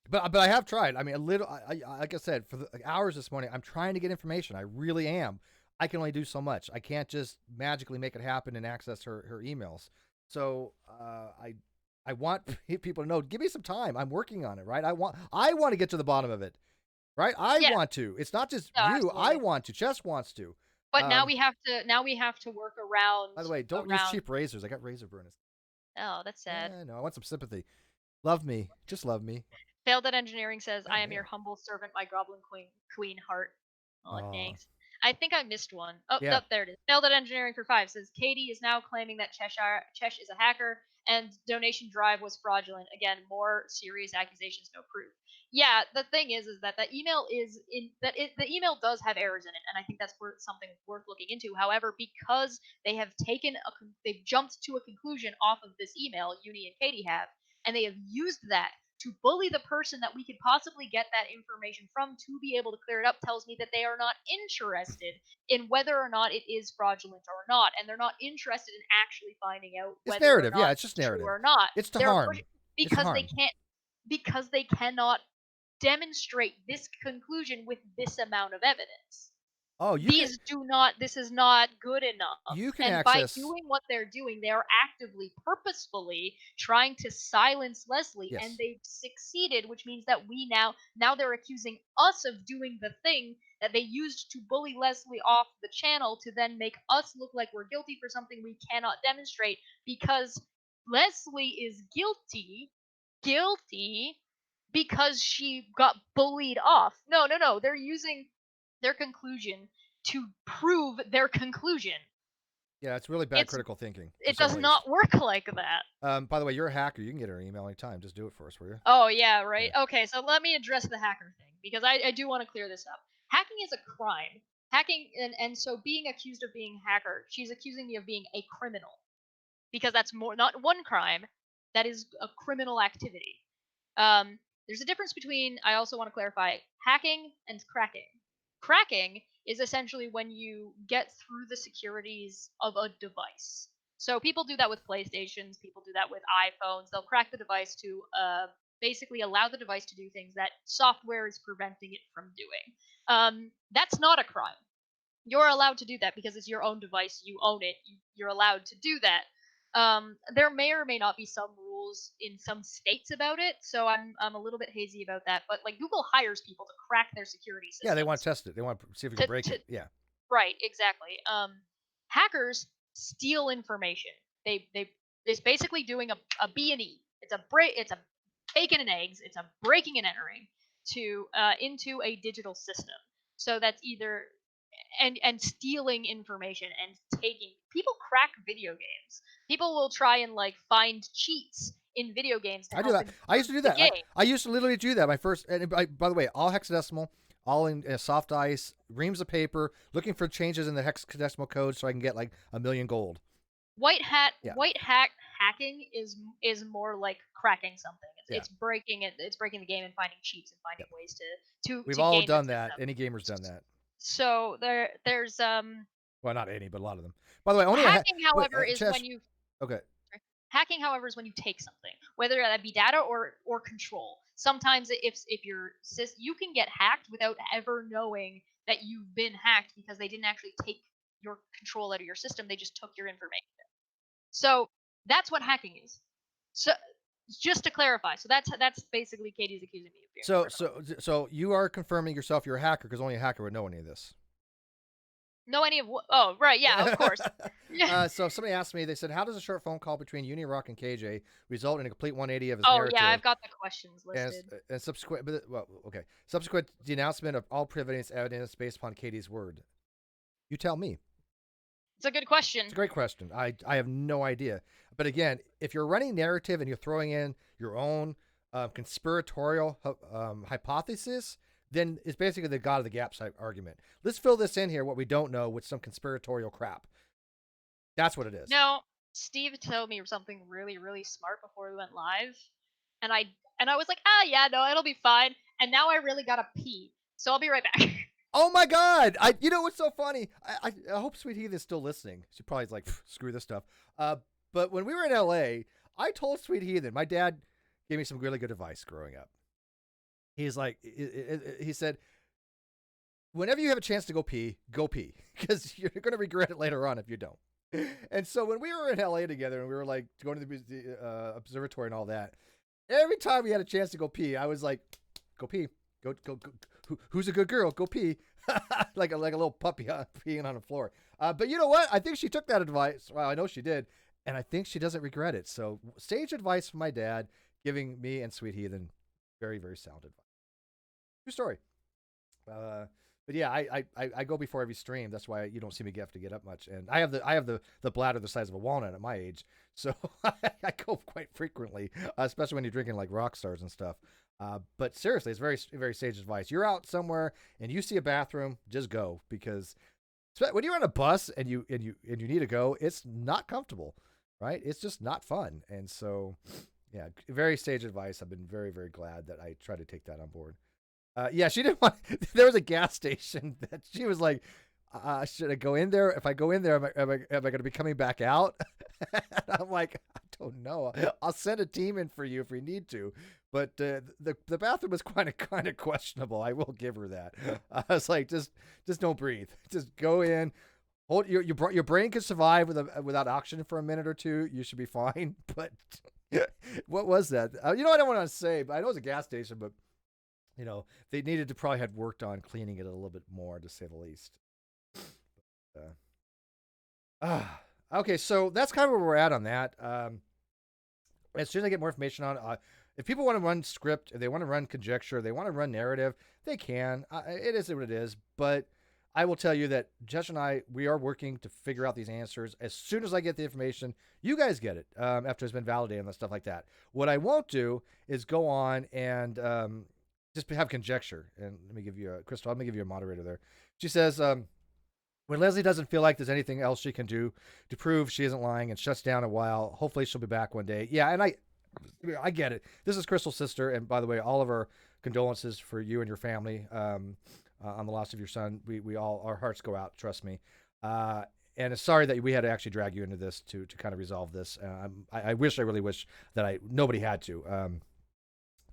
But I have tried. I mean, like I said, for hours this morning, I'm trying to get information. I really am. I can only do so much. I can't just magically make it happen and access her emails. So I want people to know. Give me some time. I'm working on it. Right. I want to get to the bottom of it. Right. I want to. It's not just you. Absolutely. I want to. Chess wants to. But now we have to work around. By the way, don't use cheap razors. I got razor burners. Oh, that's sad. Yeah, no, I want some sympathy. Love me. Just love me. Failed at Engineering says, I am your humble servant, my Goblin Queen heart. Oh, thanks. I think I missed one. Oh, there it is. Failed at Engineering for 5 says, Katie is now claiming that Chesh is a hacker and donation drive was fraudulent. Again, more serious accusations, no proof. Yeah, the thing is that the email the email does have errors in it, and I think that's something worth looking into. However, because they've jumped to a conclusion off of this email, Uni and Katie have, and they have used that to bully the person that we could possibly get that information from to be able to clear it up, tells me that they are not interested in whether or not it is fraudulent or not, and they're not interested in actually finding out whether it's narrative. Or not It's just narrative or not. It's to harm because they cannot demonstrate this conclusion with this amount of evidence. Oh, this is not good enough. You can and access... by doing what they're doing, they are actively, purposefully trying to silence Leslie, yes. And they've succeeded, which means that we now they're accusing us of doing the thing that they used to bully Leslie off the channel, to then make us look like we're guilty for something we cannot demonstrate, because Leslie is guilty because she got bullied off. No, they're using their conclusion to prove their conclusion. Yeah, it's really bad critical thinking. It does not work like that. By the way, you're a hacker. You can get her email anytime. Just do it for us, will you? Oh, yeah, right. Yeah. Okay, so let me address the hacker thing, because I do want to clear this up. Hacking is a crime. Hacking, and so being accused of being a hacker, she's accusing me of being a criminal, because that's not one crime, that is a criminal activity. There's a difference between, I also want to clarify, hacking and cracking. Cracking is essentially when you get through the securities of a device. So people do that with PlayStations, people do that with iPhones. They'll crack the device to basically allow the device to do things that software is preventing it from doing. That's not a crime. You're allowed to do that because it's your own device, you own it, you're allowed to do that. There may or may not be some rules in some states about it, so I'm a little bit hazy about that. But like Google hires people to crack their security systems. Yeah, they want to test it. They want to see if we can break it. Yeah. Right, exactly. Hackers steal information. It's basically doing a B&E. It's a bacon and eggs. It's a breaking and entering into a digital system. So that's either and stealing information and taking. People crack video games. People will try and like find cheats in video games. I do that. I used to do that. I used to literally do that. My first, and by the way, all hexadecimal, all in soft ice, reams of paper, looking for changes in the hexadecimal code so I can get like 1,000,000 gold. White hacking is more like cracking something. It's breaking it. It's breaking the game and finding cheats and finding ways to. We've all done that. Any gamer's done that. So there's Well, not any, but a lot of them. By the way, only hacking, however, is Chesh, when you. Okay. Hacking, however, is when you take something, whether that be data or control. Sometimes if you're you can get hacked without ever knowing that you've been hacked, because they didn't actually take your control out of your system. They just took your information. So that's what hacking is. So just to clarify, so that's basically Katie's accusing me of being. So you are confirming yourself you're a hacker, because only a hacker would know any of this. Know any of what? Oh, right, yeah, of course. So somebody asked me, they said, how does a short phone call between Uni Rock and KJ result in a complete 180 of his narrative? Oh, yeah, I've got the questions listed. And subsequent denouncement of all previous evidence based upon Katie's word. You tell me. It's a good question. It's a great question. I have no idea. But again, if you're running narrative and you're throwing in your own conspiratorial hypothesis, then it's basically the God of the Gaps type argument. Let's fill this in here, what we don't know, with some conspiratorial crap. That's what it is. No, Steve told me something really, really smart before we went live, and I was like, yeah, no, it'll be fine. And now I really gotta pee, so I'll be right back. Oh my God! You know what's so funny? I hope Sweet Heath is still listening. She probably is like, screw this stuff. But when we were in LA, I told Sweet Heathen, my dad gave me some really good advice growing up. He's like, he said, whenever you have a chance to go pee, because you're going to regret it later on if you don't. And so when we were in LA together and we were like going to the observatory and all that, every time we had a chance to go pee, I was like, go pee, go. Who's a good girl? Go pee. like a little puppy peeing on the floor. But you know what? I think she took that advice. Well, I know she did. And I think she doesn't regret it. So sage advice from my dad, giving me and Sweet Heathen very, very sound advice. True story. But yeah, I go before every stream. That's why you don't see me have to get up much. And I have the bladder the size of a walnut at my age. So I go quite frequently, especially when you're drinking like rock stars and stuff. But seriously, it's very, very sage advice. You're out somewhere and you see a bathroom, just go, because when you're on a bus and you need to go, it's not comfortable, right? It's just not fun. And so, yeah, very sage advice. I've been very, very glad that I tried to take that on board. Yeah, she didn't want. There was a gas station that she was like, "Should I go in there? If I go in there, am I going to be coming back out?" And I'm like, "I don't know. I'll send a team in for you if we need to." But the bathroom was kind of questionable. I will give her that. I was like, just don't breathe. Just go in. Hold your brain can survive without oxygen for a minute or two. You should be fine. But what was that? I don't want to say, but I know it's a gas station, but. They needed to probably had worked on cleaning it a little bit more, to say the least. Okay, so that's kind of where we're at on that. As soon as I get more information on if people want to run script, if they want to run conjecture, they want to run narrative, they can. It is what it is. But I will tell you that Jess and we are working to figure out these answers. As soon as I get the information, you guys get it after it's been validated and stuff like that. What I won't do is go on and just have conjecture. And let me give you Crystal, let me give you a moderator there. She says, when Leslie doesn't feel like there's anything else she can do to prove she isn't lying and shuts down a while, hopefully she'll be back one day. Yeah, and I get it. This is Crystal's sister. And by the way, all of our condolences for you and your family. On the loss of your son. We all, our hearts go out, trust me. And it's sorry that we had to actually drag you into this to kind of resolve this. I really wish that nobody had to.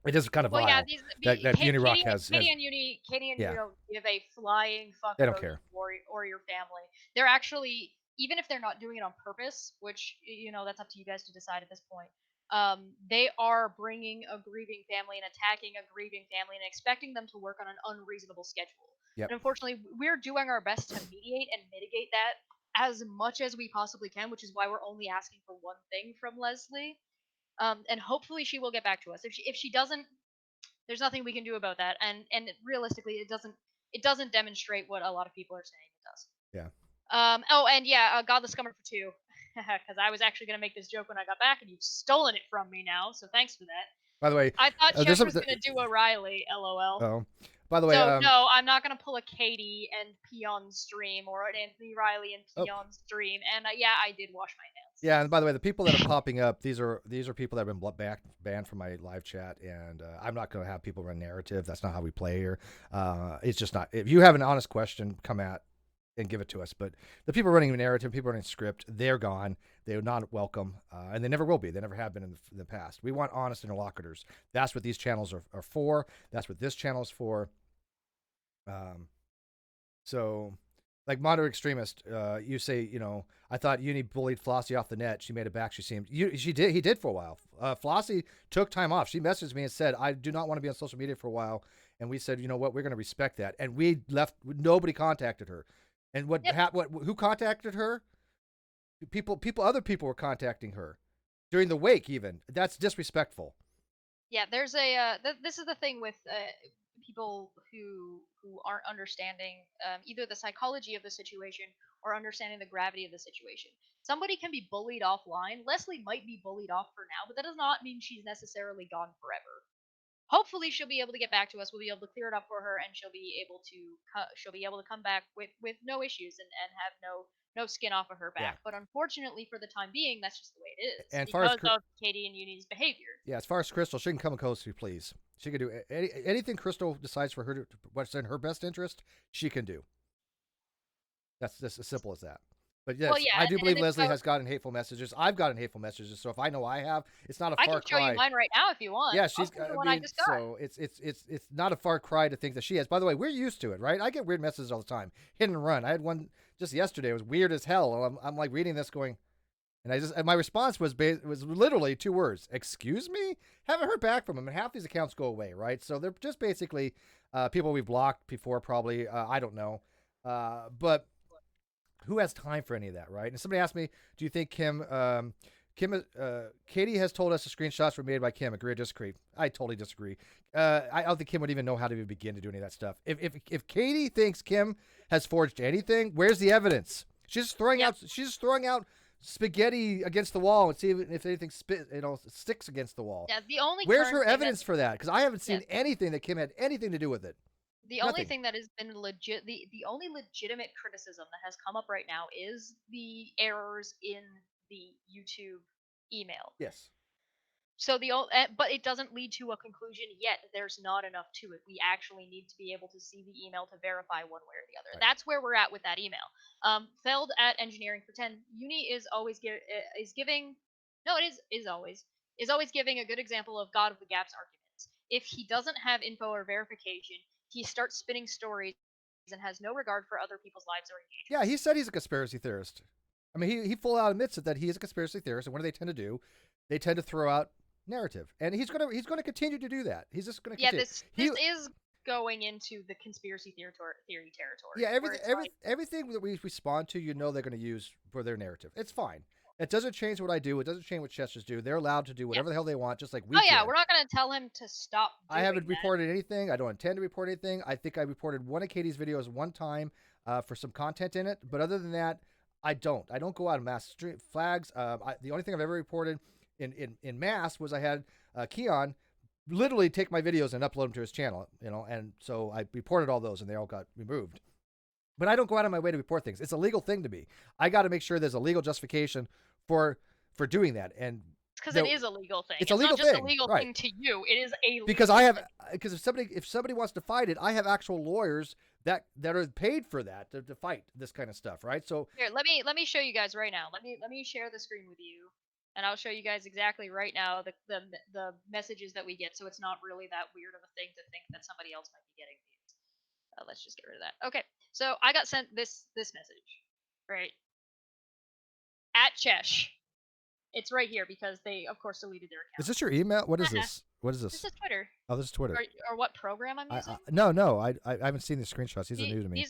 It is kind of well, vile that Uni Rock has. Katie and Uni give a flying fuck they don't care. or your family. They're actually, even if they're not doing it on purpose, which that's up to you guys to decide at this point. They are bringing a grieving family and attacking a grieving family and expecting them to work on an unreasonable schedule. Yep. And unfortunately, we're doing our best to mediate and mitigate that as much as we possibly can, which is why we're only asking for one thing from Leslie. And hopefully she will get back to us. If she doesn't, there's nothing we can do about that. And realistically, it doesn't demonstrate what a lot of people are saying it does. Yeah. Oh, and yeah, Godless Scummer for 2. Because I was actually going to make this joke when I got back, and you've stolen it from me now, so thanks for that. By the way, I thought Jeff was going to do a Riley, lol. Oh, by the way, so no, I'm not going to pull a Katie and Peon stream or an Anthony Riley and Peon stream. And yeah, I did wash my hands. Yeah, and by the way, the people that are popping up, these are people that have been banned from my live chat, and I'm not going to have people run narrative. That's not how we play here. It's just not. If you have an honest question, come at and give it to us. But the people running the narrative, people running script, they're gone. They're not welcome, and they never will be. They never have been in the past. We want honest interlocutors. That's what these channels are for. That's what this channel is for. So, like Moderate Extremist, you say, I thought Uni bullied Flossie off the net. She made it back. He did for a while. Flossie took time off. She messaged me and said, I do not want to be on social media for a while. And we said, you know what, we're going to respect that. And we left. Nobody contacted her. And who contacted her? Other people were contacting her during the wake. Even that's disrespectful. Yeah, there's this is the thing with people who aren't understanding either the psychology of the situation or understanding the gravity of the situation. Somebody can be bullied offline. Leslie might be bullied off for now, but that does not mean she's necessarily gone forever. Hopefully she'll be able to get back to us. We'll be able to clear it up for her, and she'll be able to come back with no issues and have no skin off of her back. Yeah. But unfortunately, for the time being, that's just the way it is. And because of Katie and Uni's behavior. Yeah, as far as Crystal, she can come close to you, please. She can do anything Crystal decides for her what's in her best interest. She can do. That's just as simple as that. But yes, I do believe Leslie has gotten hateful messages. I've gotten hateful messages. So if I know I have, it's not a far cry. I can show you mine right now if you want. Yeah, she's got. So it's not a far cry to think that she has. By the way, we're used to it, right? I get weird messages all the time. Hit and run. I had one just yesterday. It was weird as hell. I'm like reading this, going, and my response was literally 2 words: "Excuse me." Haven't heard back from them, and half these accounts go away, right? So they're just basically people we've blocked before, probably. I don't know, but. Who has time for any of that, right? And somebody asked me, do you think Katie has told us the screenshots were made by Kim. Agree or disagree? I totally disagree. I don't think Kim would even know how to begin to do any of that stuff. If Katie thinks Kim has forged anything, where's the evidence? She's just throwing out spaghetti against the wall and see if anything sticks against the wall. Yeah, the only where's her evidence for that? Because I haven't seen anything that Kim had anything to do with it. The only thing that has been the only legitimate criticism that has come up right now is the errors in the YouTube email. Yes. So but it doesn't lead to a conclusion yet. There's not enough to it. We actually need to be able to see the email to verify one way or the other. Right. That's where we're at with that email. Failed at engineering pretend. Uni is always giving a good example of God of the Gaps arguments. If he doesn't have info or verification, he starts spinning stories and has no regard for other people's lives or engagements. Yeah, he said he's a conspiracy theorist. I mean, he full out admits it, that he is a conspiracy theorist. And what do they tend to do? They tend to throw out narrative, and he's gonna continue to do that. He's just gonna continue. Yeah, this is going into the conspiracy theory territory. Yeah, everything that we respond to, they're gonna use for their narrative. It's fine. It doesn't change what I do. It doesn't change what Chesters do. They're allowed to do whatever the hell they want, just like we can. We're not going to tell him to stop doing I haven't reported anything. I don't intend to report anything. I think I reported one of Katie's videos one time. for some content in it. But other than that, I don't go out and mass flags. The only thing I've ever reported in mass was I had Keon literally take my videos and upload them to his channel, and so I reported all those and they all got removed. But I don't go out of my way to report things. It's a legal thing to me. I got to make sure there's a legal justification for doing that. And because it is a legal thing. It's a legal not just thing, a legal right. thing to you. It is a legal because thing. if somebody wants to fight it, I have actual lawyers that are paid for that to fight this kind of stuff, right? So here, let me show you guys right now. Let me share the screen with you, and I'll show you guys exactly right now the messages that we get. So it's not really that weird of a thing to think that somebody else might be getting these. Let's just get rid of that. Okay, so I got sent this message, right? At Chesh. It's right here because they, of course, deleted their account. Is this your email? What is this? What is this? This is Twitter. Oh, this is Twitter. Or what program I'm using? No, I haven't seen these screenshots. These are new to me.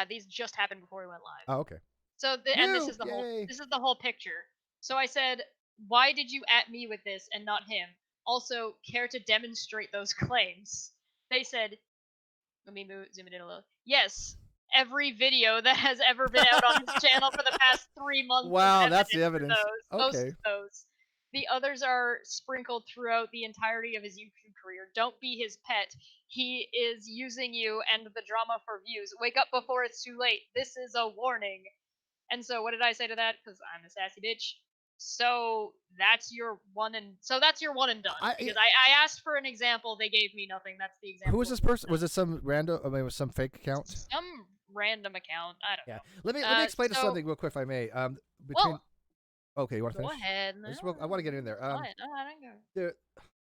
These just happened before we went live. Oh, okay. So and this is the whole picture. So I said, why did you at me with this and not him? Also, care to demonstrate those claims? They said, let me zoom it in a little. Yes, every video that has ever been out on his channel for the past 3 months. Wow, that's the evidence. Most of those. The others are sprinkled throughout the entirety of his YouTube career. Don't be his pet. He is using you and the drama for views. Wake up before it's too late. This is a warning. And so what did I say to that? Because I'm a sassy bitch. So that's your one and done. Because I asked for an example, they gave me nothing. That's the example. Who was this person? Was it some random? I mean, was some fake account? Some random account. I don't know. Let me explain something real quick, if I may. Okay, you want to finish? Go ahead. I want to get in there.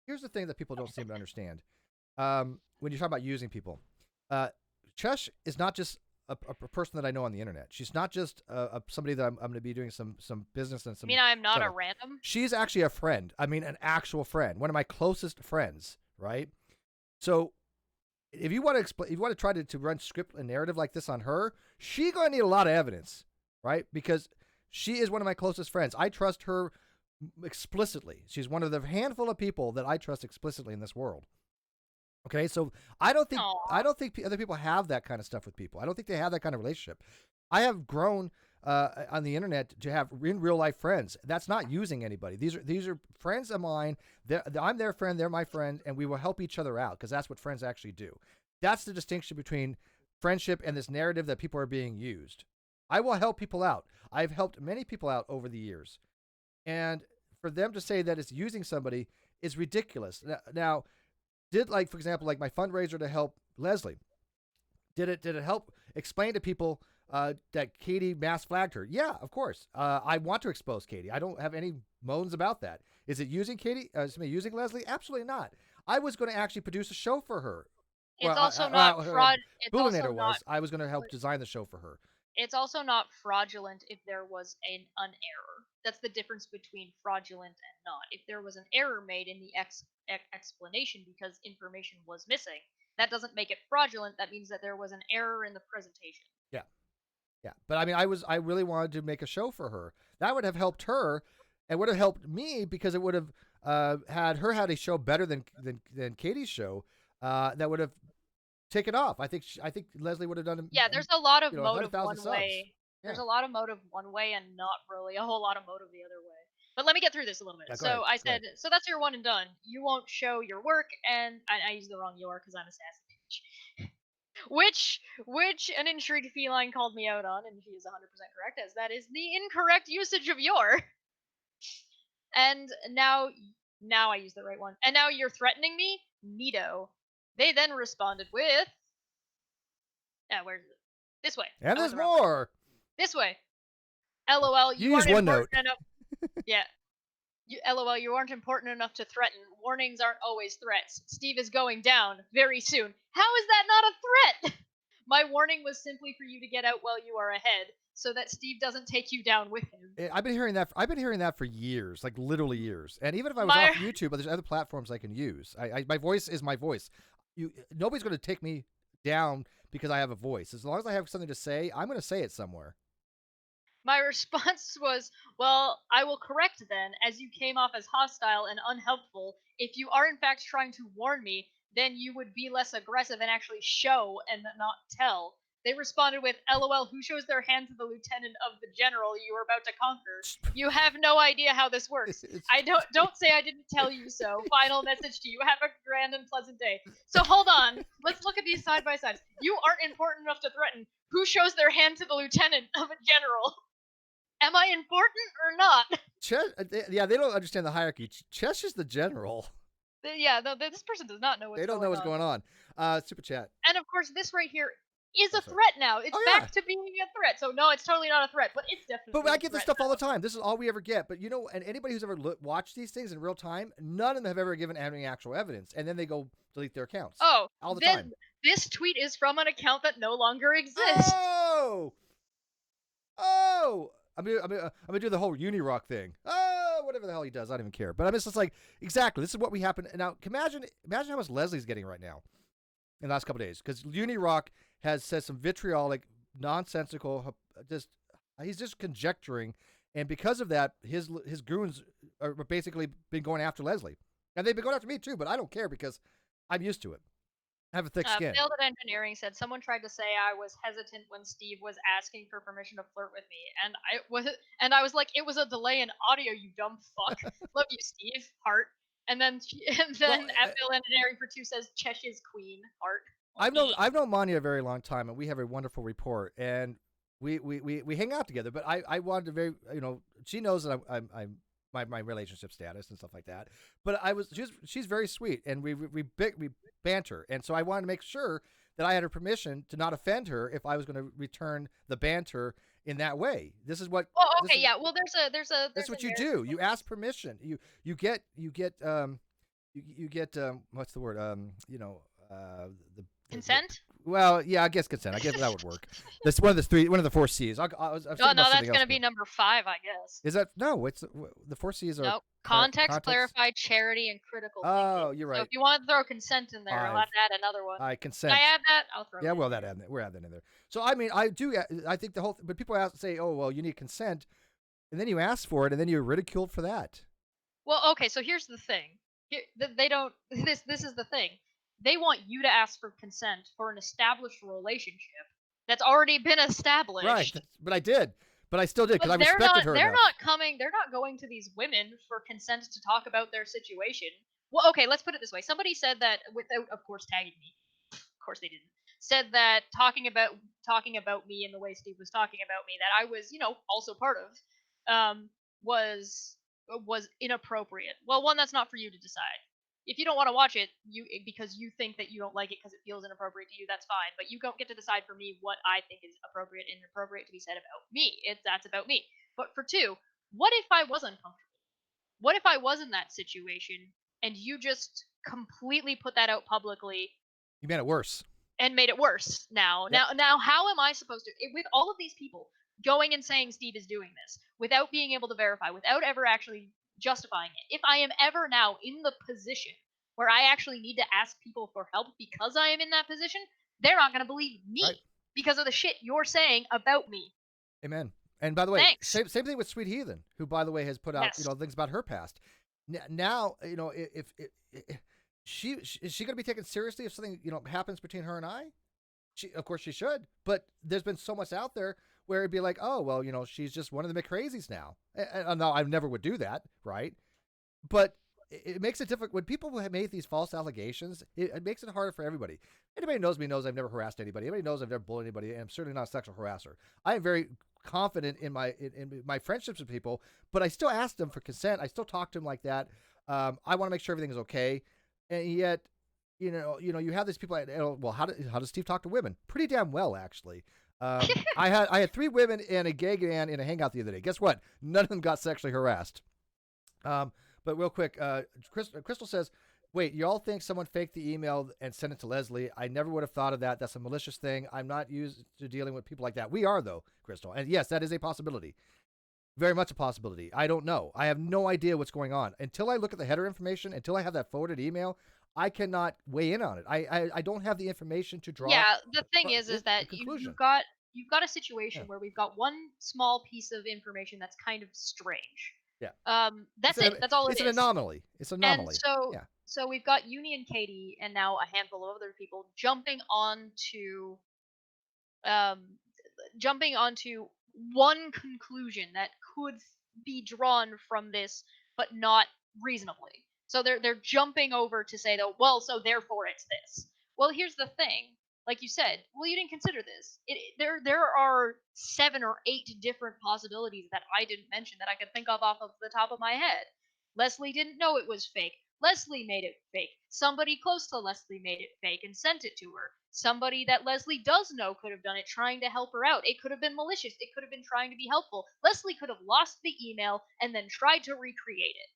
Here's the thing that people don't seem to understand. When you talk about using people, Chesh is not just a person that I know on the internet. She's not just somebody that I'm going to be doing some business and some. You mean I'm not a random? She's actually a friend. I mean, an actual friend, one of my closest friends, right? So, if you want to explain, if you want to try to run script and narrative like this on her, she's going to need a lot of evidence, right? Because she is one of my closest friends. I trust her explicitly. She's one of the handful of people that I trust explicitly in this world. Okay, so I don't think other people have that kind of stuff with people. I don't think they have that kind of relationship. I have grown on the internet to have in real life friends. That's not using anybody. These are friends of mine. I'm their friend. They're my friend, and we will help each other out because that's what friends actually do. That's the distinction between friendship and this narrative that people are being used. I will help people out. I've helped many people out over the years, and for them to say that it's using somebody is ridiculous. Now, for example, like my fundraiser to help Leslie, did it help explain to people that Katie mass flagged her? Yeah, of course. I want to expose Katie. I don't have any moans about that. Is it using Katie? Using Leslie? Absolutely not. I was going to actually produce a show for her. It's also not fraud. I was going to help design the show for her. It's also not fraudulent if there was an error. That's the difference between fraudulent and not. If there was an error made in the explanation because information was missing, that doesn't make it fraudulent. That means that there was an error in the presentation. Yeah. But I mean, I really wanted to make a show for her. That would have helped her, and would have helped me because it would have had a show better than Katie's show. That would have taken off. I think Leslie would have done. Yeah, there's a lot of motive one way. There's a lot of motive one way and not really a whole lot of motive the other way. But let me get through this a little bit. So I said, so that's your one and done. You won't show your work, and I used the wrong your because I'm a sassy bitch. which an intrigued feline called me out on, and she is 100% correct, as that is the incorrect usage of your. And now I use the right one. And now you're threatening me? Neato. They then responded with, where's it? This way. And there's more. This way. LOL, you use OneNote. Yeah. LOL, you aren't important enough to threaten. Warnings aren't always threats. Steve is going down very soon. How is that not a threat? My warning was simply for you to get out while you are ahead, so that Steve doesn't take you down with him. I've been hearing that for years, like literally years. And even if I was off YouTube, there's other platforms I can use. My voice is my voice. Nobody's going to take me down because I have a voice. As long as I have something to say, I'm going to say it somewhere. My response was, well, I will correct then, as you came off as hostile and unhelpful. If you are in fact trying to warn me, then you would be less aggressive and actually show and not tell. They responded with, "LOL, who shows their hand to the lieutenant of the general you are about to conquer? You have no idea how this works. I don't say I didn't tell you so. Final message to you. Have a grand and pleasant day." So hold on. Let's look at these side by sides. You aren't important enough to threaten. Who shows their hand to the lieutenant of a general? Am I important or not? They don't understand the hierarchy. Chesh is the general. Yeah, this person does not know what's going on. They don't know what's going on. Super chat. And of course, this right here is a threat now. It's back to being a threat. So no, it's totally not a threat, but it's definitely. But I get this stuff all the time. This is all we ever get. But and anybody who's ever watched these things in real time, none of them have ever given any actual evidence, and then they go delete their accounts. Oh, all the time. This tweet is from an account that no longer exists. Oh! I'm gonna do the whole Uni Rock thing. Oh, whatever the hell he does, I don't even care. But I'm just like, exactly. This is what we happen. Now, imagine how much Leslie's getting right now in the last couple of days, because Uni Rock has said some vitriolic, nonsensical. He's just conjecturing, and because of that, his goons are basically been going after Leslie, and they've been going after me too. But I don't care because I'm used to it. I have a thick skin. Failed at Engineering said someone tried to say I was hesitant when Steve was asking for permission to flirt with me, and I was like, it was a delay in audio, you dumb fuck. Love you, Steve. Heart. And then at Failed Engineering for 2 says Chesh's queen. Heart. I've known Manya a very long time, and we have a wonderful rapport, and we hang out together. But I wanted to she knows that I'm my relationship status and stuff like that. But she's very sweet, and we banter, and so I wanted to make sure that I had her permission to not offend her if I was going to return the banter in that way. This is what. Oh, okay, yeah. Well, there's that's what you do. You ask permission. You get what's the word? The consent. Well, yeah, I guess consent. I guess that would work. That's one of the 4 C's. No, that's going to be number 5, I guess. Is that no? It's the 4 C's are. No, context, clarify, charity, and critical thinking. Oh, you're right. So if you want to throw consent in there, I'll have to add another one. Consent. Can I add that? I'll throw. Yeah, we'll add that. We're adding that in there. So I mean, I think the whole. But people say, "Oh, well, you need consent," and then you ask for it, and then you're ridiculed for that. Well, okay. So here's the thing. They don't. This is the thing. They want you to ask for consent for an established relationship that's already been established. Right, but I did. But I still did because I respected her. They're not going to these women for consent to talk about their situation. Well, okay, let's put it this way. Somebody said that without, of course, tagging me. Of course they didn't. Said that talking about me in the way Steve was talking about me, that I was, also part of, was inappropriate. Well, one, that's not for you to decide. If you don't want to watch it, because you think that you don't like it because it feels inappropriate to you, that's fine. But you don't get to decide for me what I think is appropriate and inappropriate to be said about me. That's about me. But for 2, what if I was uncomfortable? What if I was in that situation and you just completely put that out publicly? You made it worse. And made it worse. Now, how am I supposed to, with all of these people going and saying Steve is doing this without being able to verify, without ever actually justifying it? If I am ever now in the position where I actually need to ask people for help because I am in that position, they're not going to believe me because of the shit you're saying about me. Amen. And by the way, same thing with Sweet Heathen, who by the way has put out things about her past. Now, if is she going to be taken seriously if something happens between her and I? Of course she should, but there's been so much out there where it'd be like, oh, well, she's just one of the McCrazies now. And no, I never would do that, right? But it makes it difficult. When people have made these false allegations, it makes it harder for everybody. Anybody who knows me knows I've never harassed anybody. Anybody knows I've never bullied anybody, and I'm certainly not a sexual harasser. I am very confident in my friendships with people, but I still ask them for consent. I still talk to them like that. I want to make sure everything is okay. And yet, you have these people. Well, how does Steve talk to women? Pretty damn well, actually. I had 3 women and a gay man in a hangout the other day. Guess what? None of them got sexually harassed. But real quick, Crystal says, wait, you all think someone faked the email and sent it to Leslie? I never would have thought of that. That's a malicious thing. I'm not used to dealing with people like that. We are, though, Crystal. And yes, that is a possibility. Very much a possibility. I don't know. I have no idea what's going on. Until I look at the header information, until I have that forwarded email, I cannot weigh in on it. I don't have the information to draw. Yeah, the thing is that you've got a situation where we've got one small piece of information that's kind of strange. Yeah. That's it. That's all it is. It's an anomaly. It's an anomaly. And so we've got Uni and Katie and now a handful of other people jumping on to um, jumping onto one conclusion that could be drawn from this, but not reasonably. So they're jumping over to say that, well, so therefore it's this. Well, here's the thing. Like you said, well, you didn't consider this. There are 7 or 8 different possibilities that I didn't mention that I could think of off of the top of my head. Leslie didn't know it was fake. Leslie made it fake. Somebody close to Leslie made it fake and sent it to her. Somebody that Leslie does know could have done it, trying to help her out. It could have been malicious. It could have been trying to be helpful. Leslie could have lost the email and then tried to recreate it.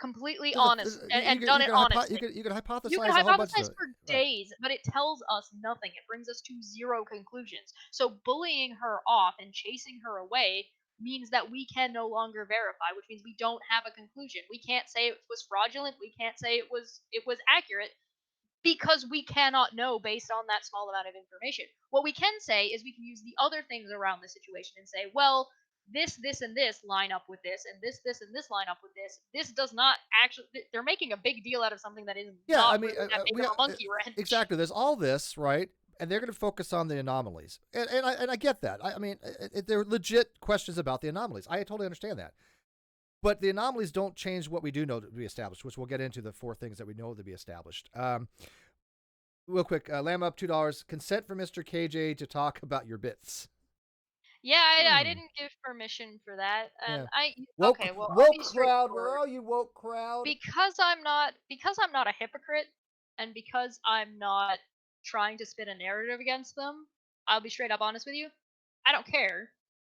Completely honest and done it honestly. You could hypothesize You can a whole bunch hypothesize of for days, but it tells us nothing. It brings us to 0 conclusions. So bullying her off and chasing her away means that we can no longer verify, which means we don't have a conclusion. We can't say it was fraudulent. We can't say it was accurate, because we cannot know based on that small amount of information. What we can say is we can use the other things around the situation and say, well, this, and this line up with this, and this, and this line up with this. This does not actually. They're making a big deal out of something that is not really that big of a monkey wrench. Exactly. There's all this, right? And they're going to focus on the anomalies, and I get that. I mean, they're legit questions about the anomalies. I totally understand that. But the anomalies don't change what we do know to be established, which we'll get into the 4 things that we know to be established. Real quick, Lamb up $2. Consent for Mr. KJ to talk about your bits. Yeah, I didn't give permission for that, and woke I'll be crowd. Where are you, woke crowd? Because I'm not a hypocrite, and because I'm not trying to spin a narrative against them. I'll be straight up honest with you. I don't care.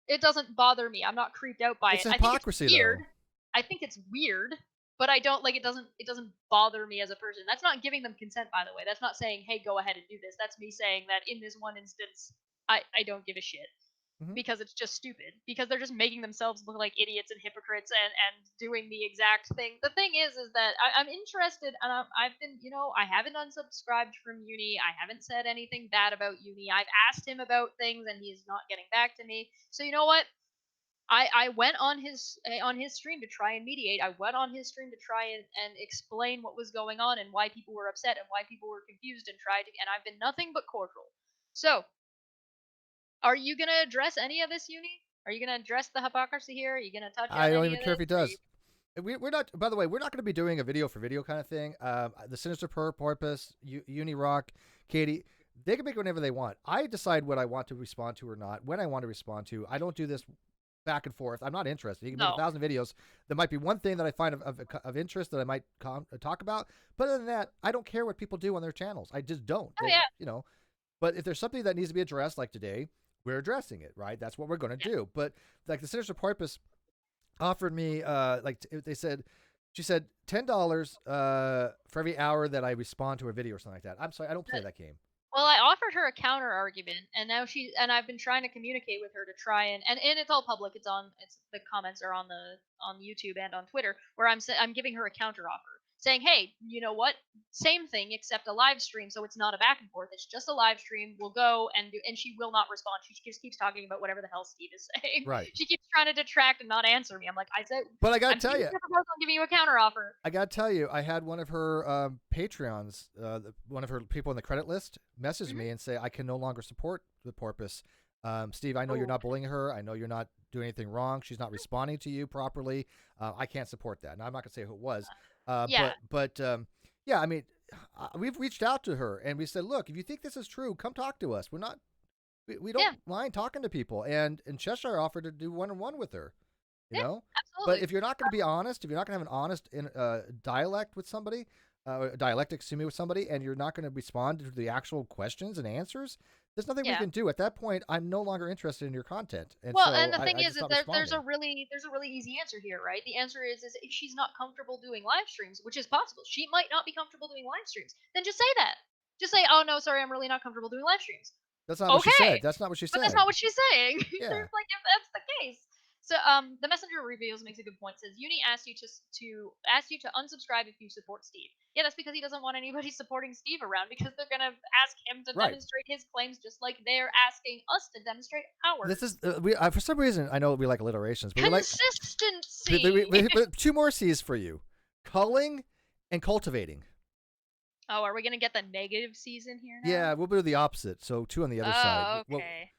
It doesn't bother me. I'm not creeped out by it's it. Hypocrisy, I think it's weird. though. I think it's weird, but I don't like it. Doesn't bother me as a person. That's not giving them consent, by the way. That's not saying, hey, go ahead and do this. That's me saying that in this one instance, I don't give a shit. Because it's just stupid. Because they're just making themselves look like idiots and hypocrites and doing the exact thing. The thing is that I'm interested, and I've been, I haven't unsubscribed from Uni. I haven't said anything bad about Uni. I've asked him about things, and he's not getting back to me. So you know what? I went on his stream to try and mediate. I went on his stream to try and explain what was going on and why people were upset and why people were confused, and and I've been nothing but cordial. So, are you gonna address any of this, Uni? Are you gonna address the hypocrisy here? Are you gonna touch on I don't any even of care if he this? does. We're not. By the way, we're not going to be doing a video for video kind of thing. The Sinister Porpoise, Uni Rock, Katie, they can make whatever they want. I decide what I want to respond to or not, when I want to respond to. I don't do this back and forth. I'm not interested. You can make 1,000 videos. There might be one thing that I find of interest that I might talk about, but other than that, I don't care what people do on their channels. I just don't. Yeah. But if there's something that needs to be addressed, like today, we're addressing it, right? That's what we're going to do. But like the Sinister Porpoise offered me, she said $10 for every hour that I respond to a video or something like that. I'm sorry, I don't play that game. Well, I offered her a counter argument, and now I've been trying to communicate with her to try and it's all public. It's the comments are on YouTube and on Twitter, where I'm giving her a counter offer, saying, hey, you know what? Same thing except a live stream, so it's not a back and forth. It's just a live stream. We'll go and she will not respond. She just keeps talking about whatever the hell Steve is saying. Right. She keeps trying to detract and not answer me. I'm like, but I gotta tell you, I'm giving you a counter offer. I gotta tell you, I had one of her Patreons, one of her people on the credit list, message me and say, I can no longer support the Porpoise. Steve, I know you're not bullying her. I know you're not doing anything wrong. She's not responding to you properly. I can't support that. Now, I'm not gonna say who it was. But I mean, we've reached out to her and we said, look, if you think this is true, come talk to us. We're not, we don't mind talking to people. And Cheshire offered to do one-on-one with her, you know? Absolutely. But if you're not going to be honest, if you're not going to have an honest dialect with somebody, with somebody, and you're not going to respond to the actual questions and answers, there's nothing we can do. At that point, I'm no longer interested in your content. And and the thing is there's a really easy answer here, right? The answer is if she's not comfortable doing live streams, which is possible, she might not be comfortable doing live streams, then just say that. Just say, oh no, sorry, I'm really not comfortable doing live streams. That's not what she said. That's not what she said. But that's not what she's saying. Yeah. Like, if that's the case. So the messenger reveals makes a good point. Says Uni asked you to unsubscribe if you support Steve. Yeah, that's because he doesn't want anybody supporting Steve around, because they're gonna ask him to demonstrate his claims just like they're asking us to demonstrate ours. This is for some reason I know we like alliterations, but consistency. But 2 more C's for you: culling and cultivating. Oh, are we gonna get the negative season here now? Yeah, we'll do the opposite. So 2 on the other side. Oh, okay.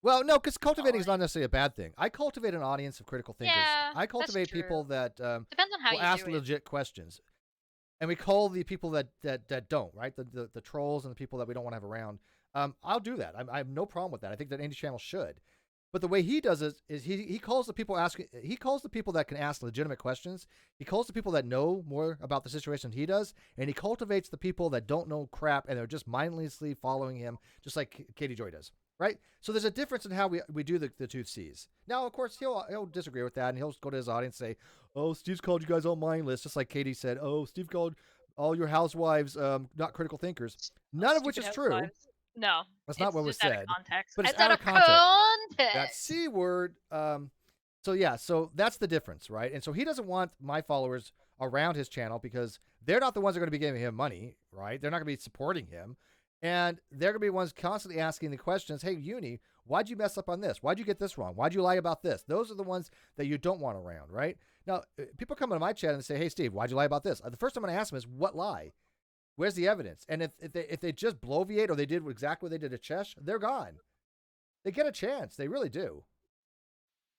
Well, no, because cultivating is not necessarily a bad thing. I cultivate an audience of critical thinkers. Yeah, I cultivate people that depends on how will you ask do it. legit questions. And we call the people that don't, right? The trolls and the people that we don't want to have around. I'll do that. I have no problem with that. I think that any channel should. But the way he does it is he calls the people that can ask legitimate questions. He calls the people that know more about the situation than he does, and he cultivates the people that don't know crap and they're just mindlessly following him, just like Katie Joy does, right? So there's a difference in how we do the two C's. Now, of course, he'll disagree with that, and he'll go to his audience and say, "Oh, Steve's called you guys all mindless," just like Katie said, "Oh, Steve called all your housewives not critical thinkers," none of which is true. No, that's not what was said. But it's out of context. That C word. So yeah, so that's the difference, right? And so he doesn't want my followers around his channel because they're not the ones that are going to be giving him money, right? They're not going to be supporting him, and they're going to be ones constantly asking the questions. Hey, Uni, why'd you mess up on this? Why'd you get this wrong? Why'd you lie about this? Those are the ones that you don't want around, right? Now, people come into my chat and say, "Hey, Steve, why'd you lie about this?" The first time I'm going to ask them is, "What lie? Where's the evidence?" And if they just bloviate or they did exactly what they did to Chesh, they're gone. They get a chance. They really do.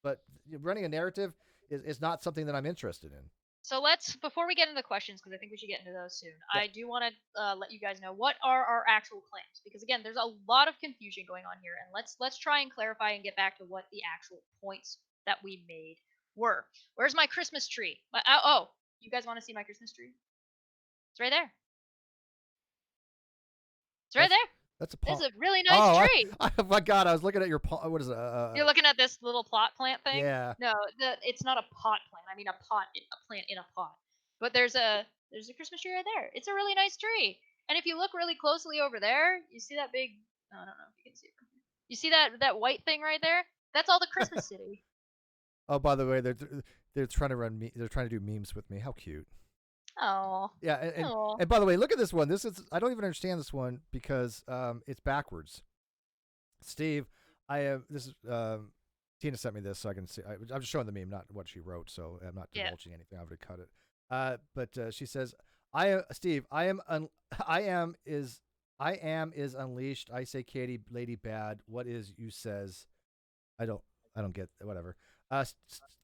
But running a narrative is not something that I'm interested in. So before we get into the questions, because I think we should get into those soon, yeah. I do want to let you guys know what are our actual claims. Because again, there's a lot of confusion going on here, and let's try and clarify and get back to what the actual points that we made were. Where's my Christmas tree? Oh, you guys want to see my Christmas tree? It's right there. It's right there. That's It's a really nice tree. Oh my God, I was looking at your what is it? You're looking at this little pot plant thing? Yeah. No, it's not a pot plant. I mean a plant in a pot. But there's a Christmas tree right there. It's a really nice tree. And if you look really closely over there, you see that big, I don't know if you can see it from here. You see that white thing right there? That's all the Christmas city. Oh, by the way, they're trying to they're trying to do memes with me. How cute. Oh. Yeah, and by the way, look at this one. This is I don't even understand this one because it's backwards. Steve, Tina sent me this so I can see. I'm just showing the meme, not what she wrote, so I'm not divulging anything. I would have cut it. But she says, Steve, I am is unleashed. I say Katie, lady bad. What is you says? I don't get whatever.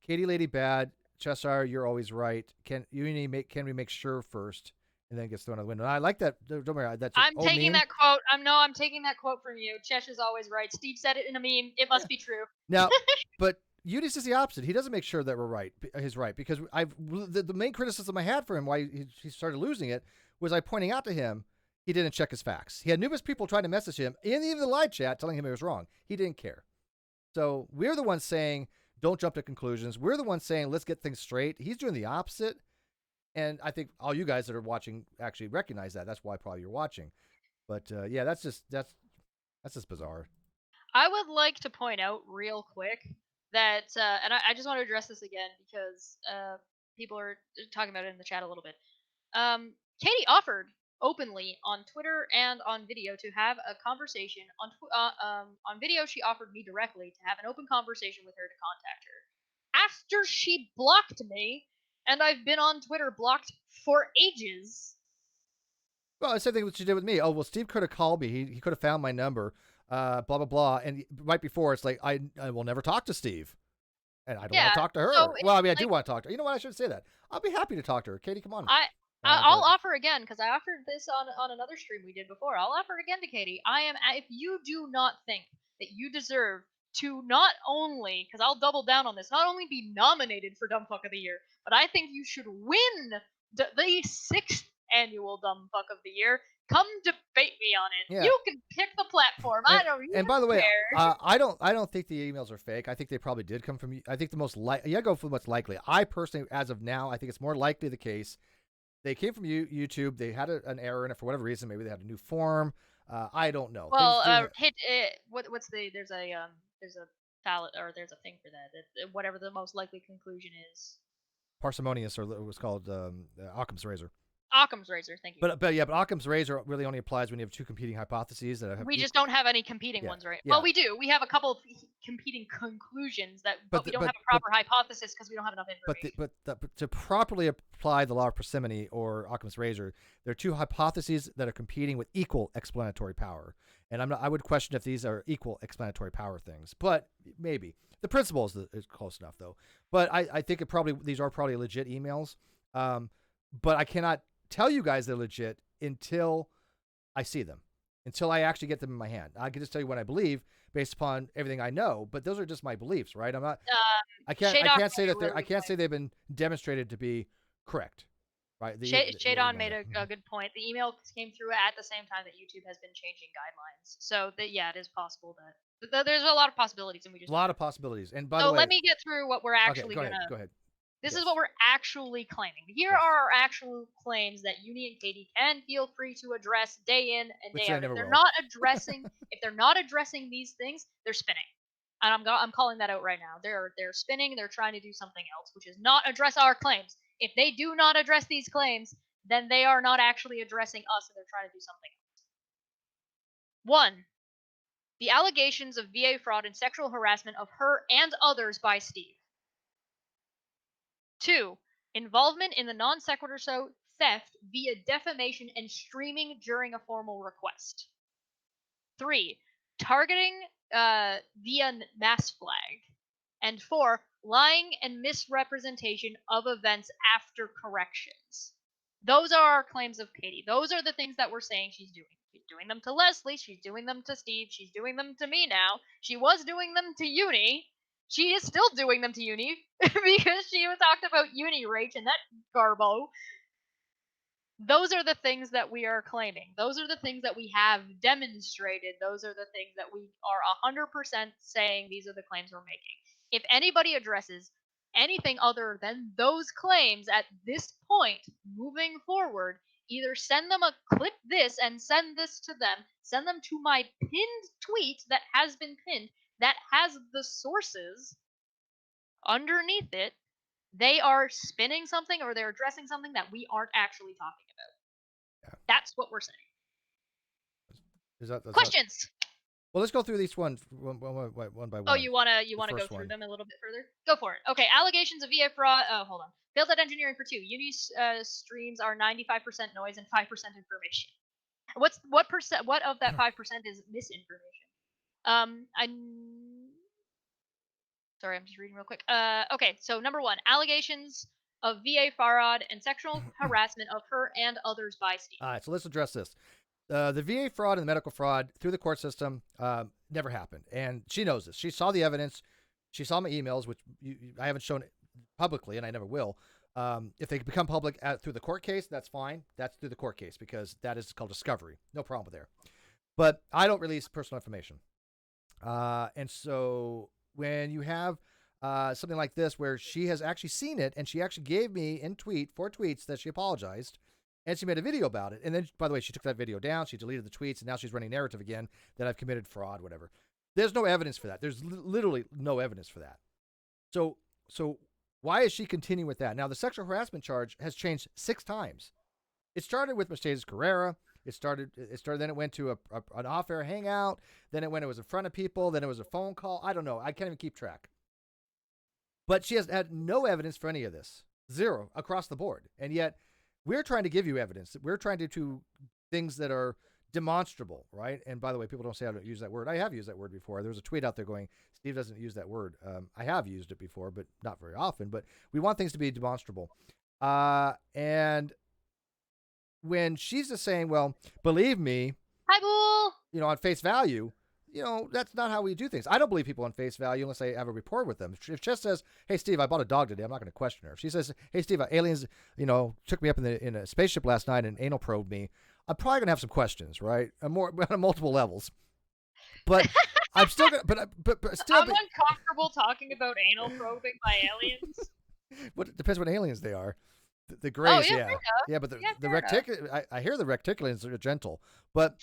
Katie, lady bad. Cheshire, you're always right. Can we make sure first, and then it gets thrown out the window? And I like that. Don't worry, that's. I'm taking that quote. I'm taking that quote from you. Cheshire's always right. Steve said it in a meme. It must be true. Now, but Udis is the opposite. He doesn't make sure that we're right. He's right because the main criticism I had for him why he started losing it was I pointing out to him he didn't check his facts. He had numerous people trying to message him in even the live chat telling him he was wrong. He didn't care. So we're the ones saying, don't jump to conclusions. We're the ones saying, let's get things straight. He's doing the opposite. And I think all you guys that are watching actually recognize that. That's why probably you're watching. But yeah, that's just bizarre. I would like to point out real quick that, and I just want to address this again because people are talking about it in the chat a little bit. Katie offered openly on Twitter and on video to have a conversation on video. She offered me directly to have an open conversation with her to contact her after she blocked me, and I've been on Twitter blocked for ages. Well, the same thing that she did with me. Oh, well, Steve could have called me. He could have found my number, blah blah blah. And right before it's like I will never talk to Steve, and I don't want to talk to her. So well, I mean, I do want to talk to her. You know what? I shouldn't say that. I'll be happy to talk to her. Katie, come on. I'll offer again because I offered this on another stream we did before. I'll offer again to Katie. If you do not think that you deserve to not only, because I'll double down on this, not only be nominated for Dumb Fuck of the Year, but I think you should win the 6th annual Dumb Fuck of the Year. Come debate me on it. Yeah. You can pick the platform. I don't even care. And by the way, I don't think the emails are fake. I think they probably did come from you. I think the most likely, you go for what's likely. I personally, as of now, I think it's more likely the case. They came from YouTube. They had an error in it for whatever reason. Maybe they had a new form. I don't know. Well, there's a ballot or there's a thing for that. Whatever the most likely conclusion is. Parsimonious, or it was called Occam's razor. Occam's razor, thank you. But Occam's razor really only applies when you have two competing hypotheses that have. We just don't have any competing ones, right? Well, we do. We have a couple of competing conclusions but we don't have a proper hypothesis because we don't have enough information. But to properly apply the law of parsimony or Occam's razor, there are two hypotheses that are competing with equal explanatory power. And I would question if these are equal explanatory power things, but maybe the principle is close enough though. But I think these are probably legit emails. But I cannot tell you guys they're legit until I see them, until I actually get them in my hand. I can just tell you what I believe based upon everything I know, but those are just my beliefs, right? I'm not. I can't say that I can't say they've been demonstrated to be correct, right? Shadon made a good point. The email came through at the same time that YouTube has been changing guidelines, so it is possible that there's a lot of possibilities, and we just a lot of possibilities. And by the way, let me get through what we're actually go ahead. This is what we're actually claiming. Here are our actual claims that Uni and Katie can feel free to address day in and day out. If they're not addressing these things, they're spinning. And I'm calling that out right now. They're spinning, they're trying to do something else, which is not address our claims. If they do not address these claims, then they are not actually addressing us and they're trying to do something else. 1. The allegations of VA fraud and sexual harassment of her and others by Steve. 2. Involvement in the non sequitur show theft via defamation and streaming during a formal request. 3. Targeting via mass flag. And 4. Lying and misrepresentation of events after corrections. Those are our claims of Katie. Those are the things that we're saying she's doing. She's doing them to Leslie. She's doing them to Steve. She's doing them to me now. She was doing them to Uni. She is still doing them to Uni because she talked about Uni rage and that garbo. Those are the things that we are claiming. Those are the things that we have demonstrated. Those are the things that we are 100% saying these are the claims we're making. If anybody addresses anything other than those claims at this point, moving forward, either send them clip this and send this to them, send them to my pinned tweet that has been pinned, that has the sources underneath it. They are spinning something or they're addressing something that we aren't actually talking about. Yeah. That's what we're saying. Questions? Well, let's go through these one by one. Oh, you wanna go through them a little bit further? Go for it. Okay, allegations of VA fraud. Oh, hold on. Failed at engineering for 2. Uni's streams are 95% noise and 5% information. What of that 5% is misinformation? Sorry, I'm just reading real quick. Okay, so number 1, allegations of VA fraud and sexual harassment of her and others by Steve. All right, so let's address this. The VA fraud and the medical fraud through the court system never happened, and she knows this. She saw the evidence. She saw my emails, which I haven't shown publicly, and I never will. If they become public through the court case, that's fine. That's through the court case because that is called discovery. No problem there. But I don't release personal information. And so when you have something like this where she has actually seen it and she actually gave me in 4 tweets that she apologized and she made a video about it. And then, by the way, she took that video down. She deleted the tweets and now she's running narrative again that I've committed fraud, whatever. There's no evidence for that. There's literally no evidence for that. So why is she continuing with that? Now, the sexual harassment charge has changed 6 times. It started with Mercedes Carrera. It started. Then it went to an off-air hangout. Then it was in front of people. Then it was a phone call. I don't know. I can't even keep track. But she has had no evidence for any of this. 0 across the board. And yet, we're trying to give you evidence. We're trying to do things that are demonstrable, right? And by the way, people don't say I don't use that word. I have used that word before. There was a tweet out there going, Steve doesn't use that word. I have used it before, but not very often. But we want things to be demonstrable. And when she's just saying, well, believe me, hi, Bull, on face value, that's not how we do things. I don't believe people on face value unless I have a rapport with them. If Jess says, hey, Steve, I bought a dog today, I'm not going to question her. If she says, hey, Steve, aliens, took me up in a spaceship last night and anal probed me, I'm probably going to have some questions, right? On multiple levels. But I'm still going to, but still. I'm uncomfortable talking about anal probing by aliens. But it depends what aliens they are. The grays, yeah, but the reticulans. I hear the reticulans are gentle, but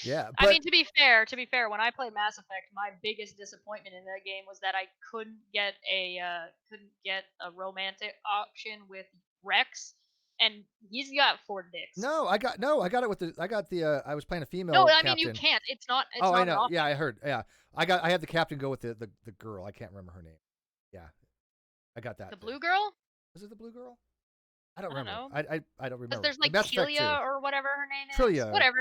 yeah. I mean, to be fair, when I played Mass Effect, my biggest disappointment in that game was that I couldn't get a romantic option with Rex, and he's got 4 dicks. No, I got it with the I was playing a female. No, I captain. mean you can't. It's not. It's oh, not I know. an option. Yeah, I heard. Yeah, I had the captain go with the girl. I can't remember her name. Yeah, I got that. The blue girl? Was it the blue girl? I don't I don't remember. know. I don't remember. Because there's like Mass Effect 2. Telia or whatever her name is. Trillia. Whatever.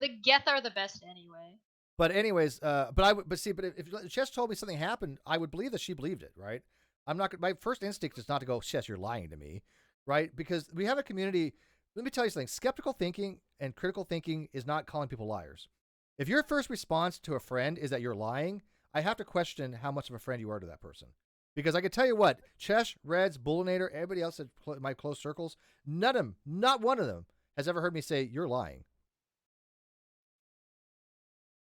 The Geth are the best anyway. But anyways, but if Chess told me something happened, I would believe that she believed it, right? I'm not. My first instinct is not to go, Chess, you're lying to me, right? Because we have a community. Let me tell you something. Skeptical thinking and critical thinking is not calling people liars. If your first response to a friend is that you're lying, I have to question how much of a friend you are to that person. Because I can tell you what, Chesh, Reds, Bullinator, everybody else in my close circles, none of them, not one of them, has ever heard me say, you're lying.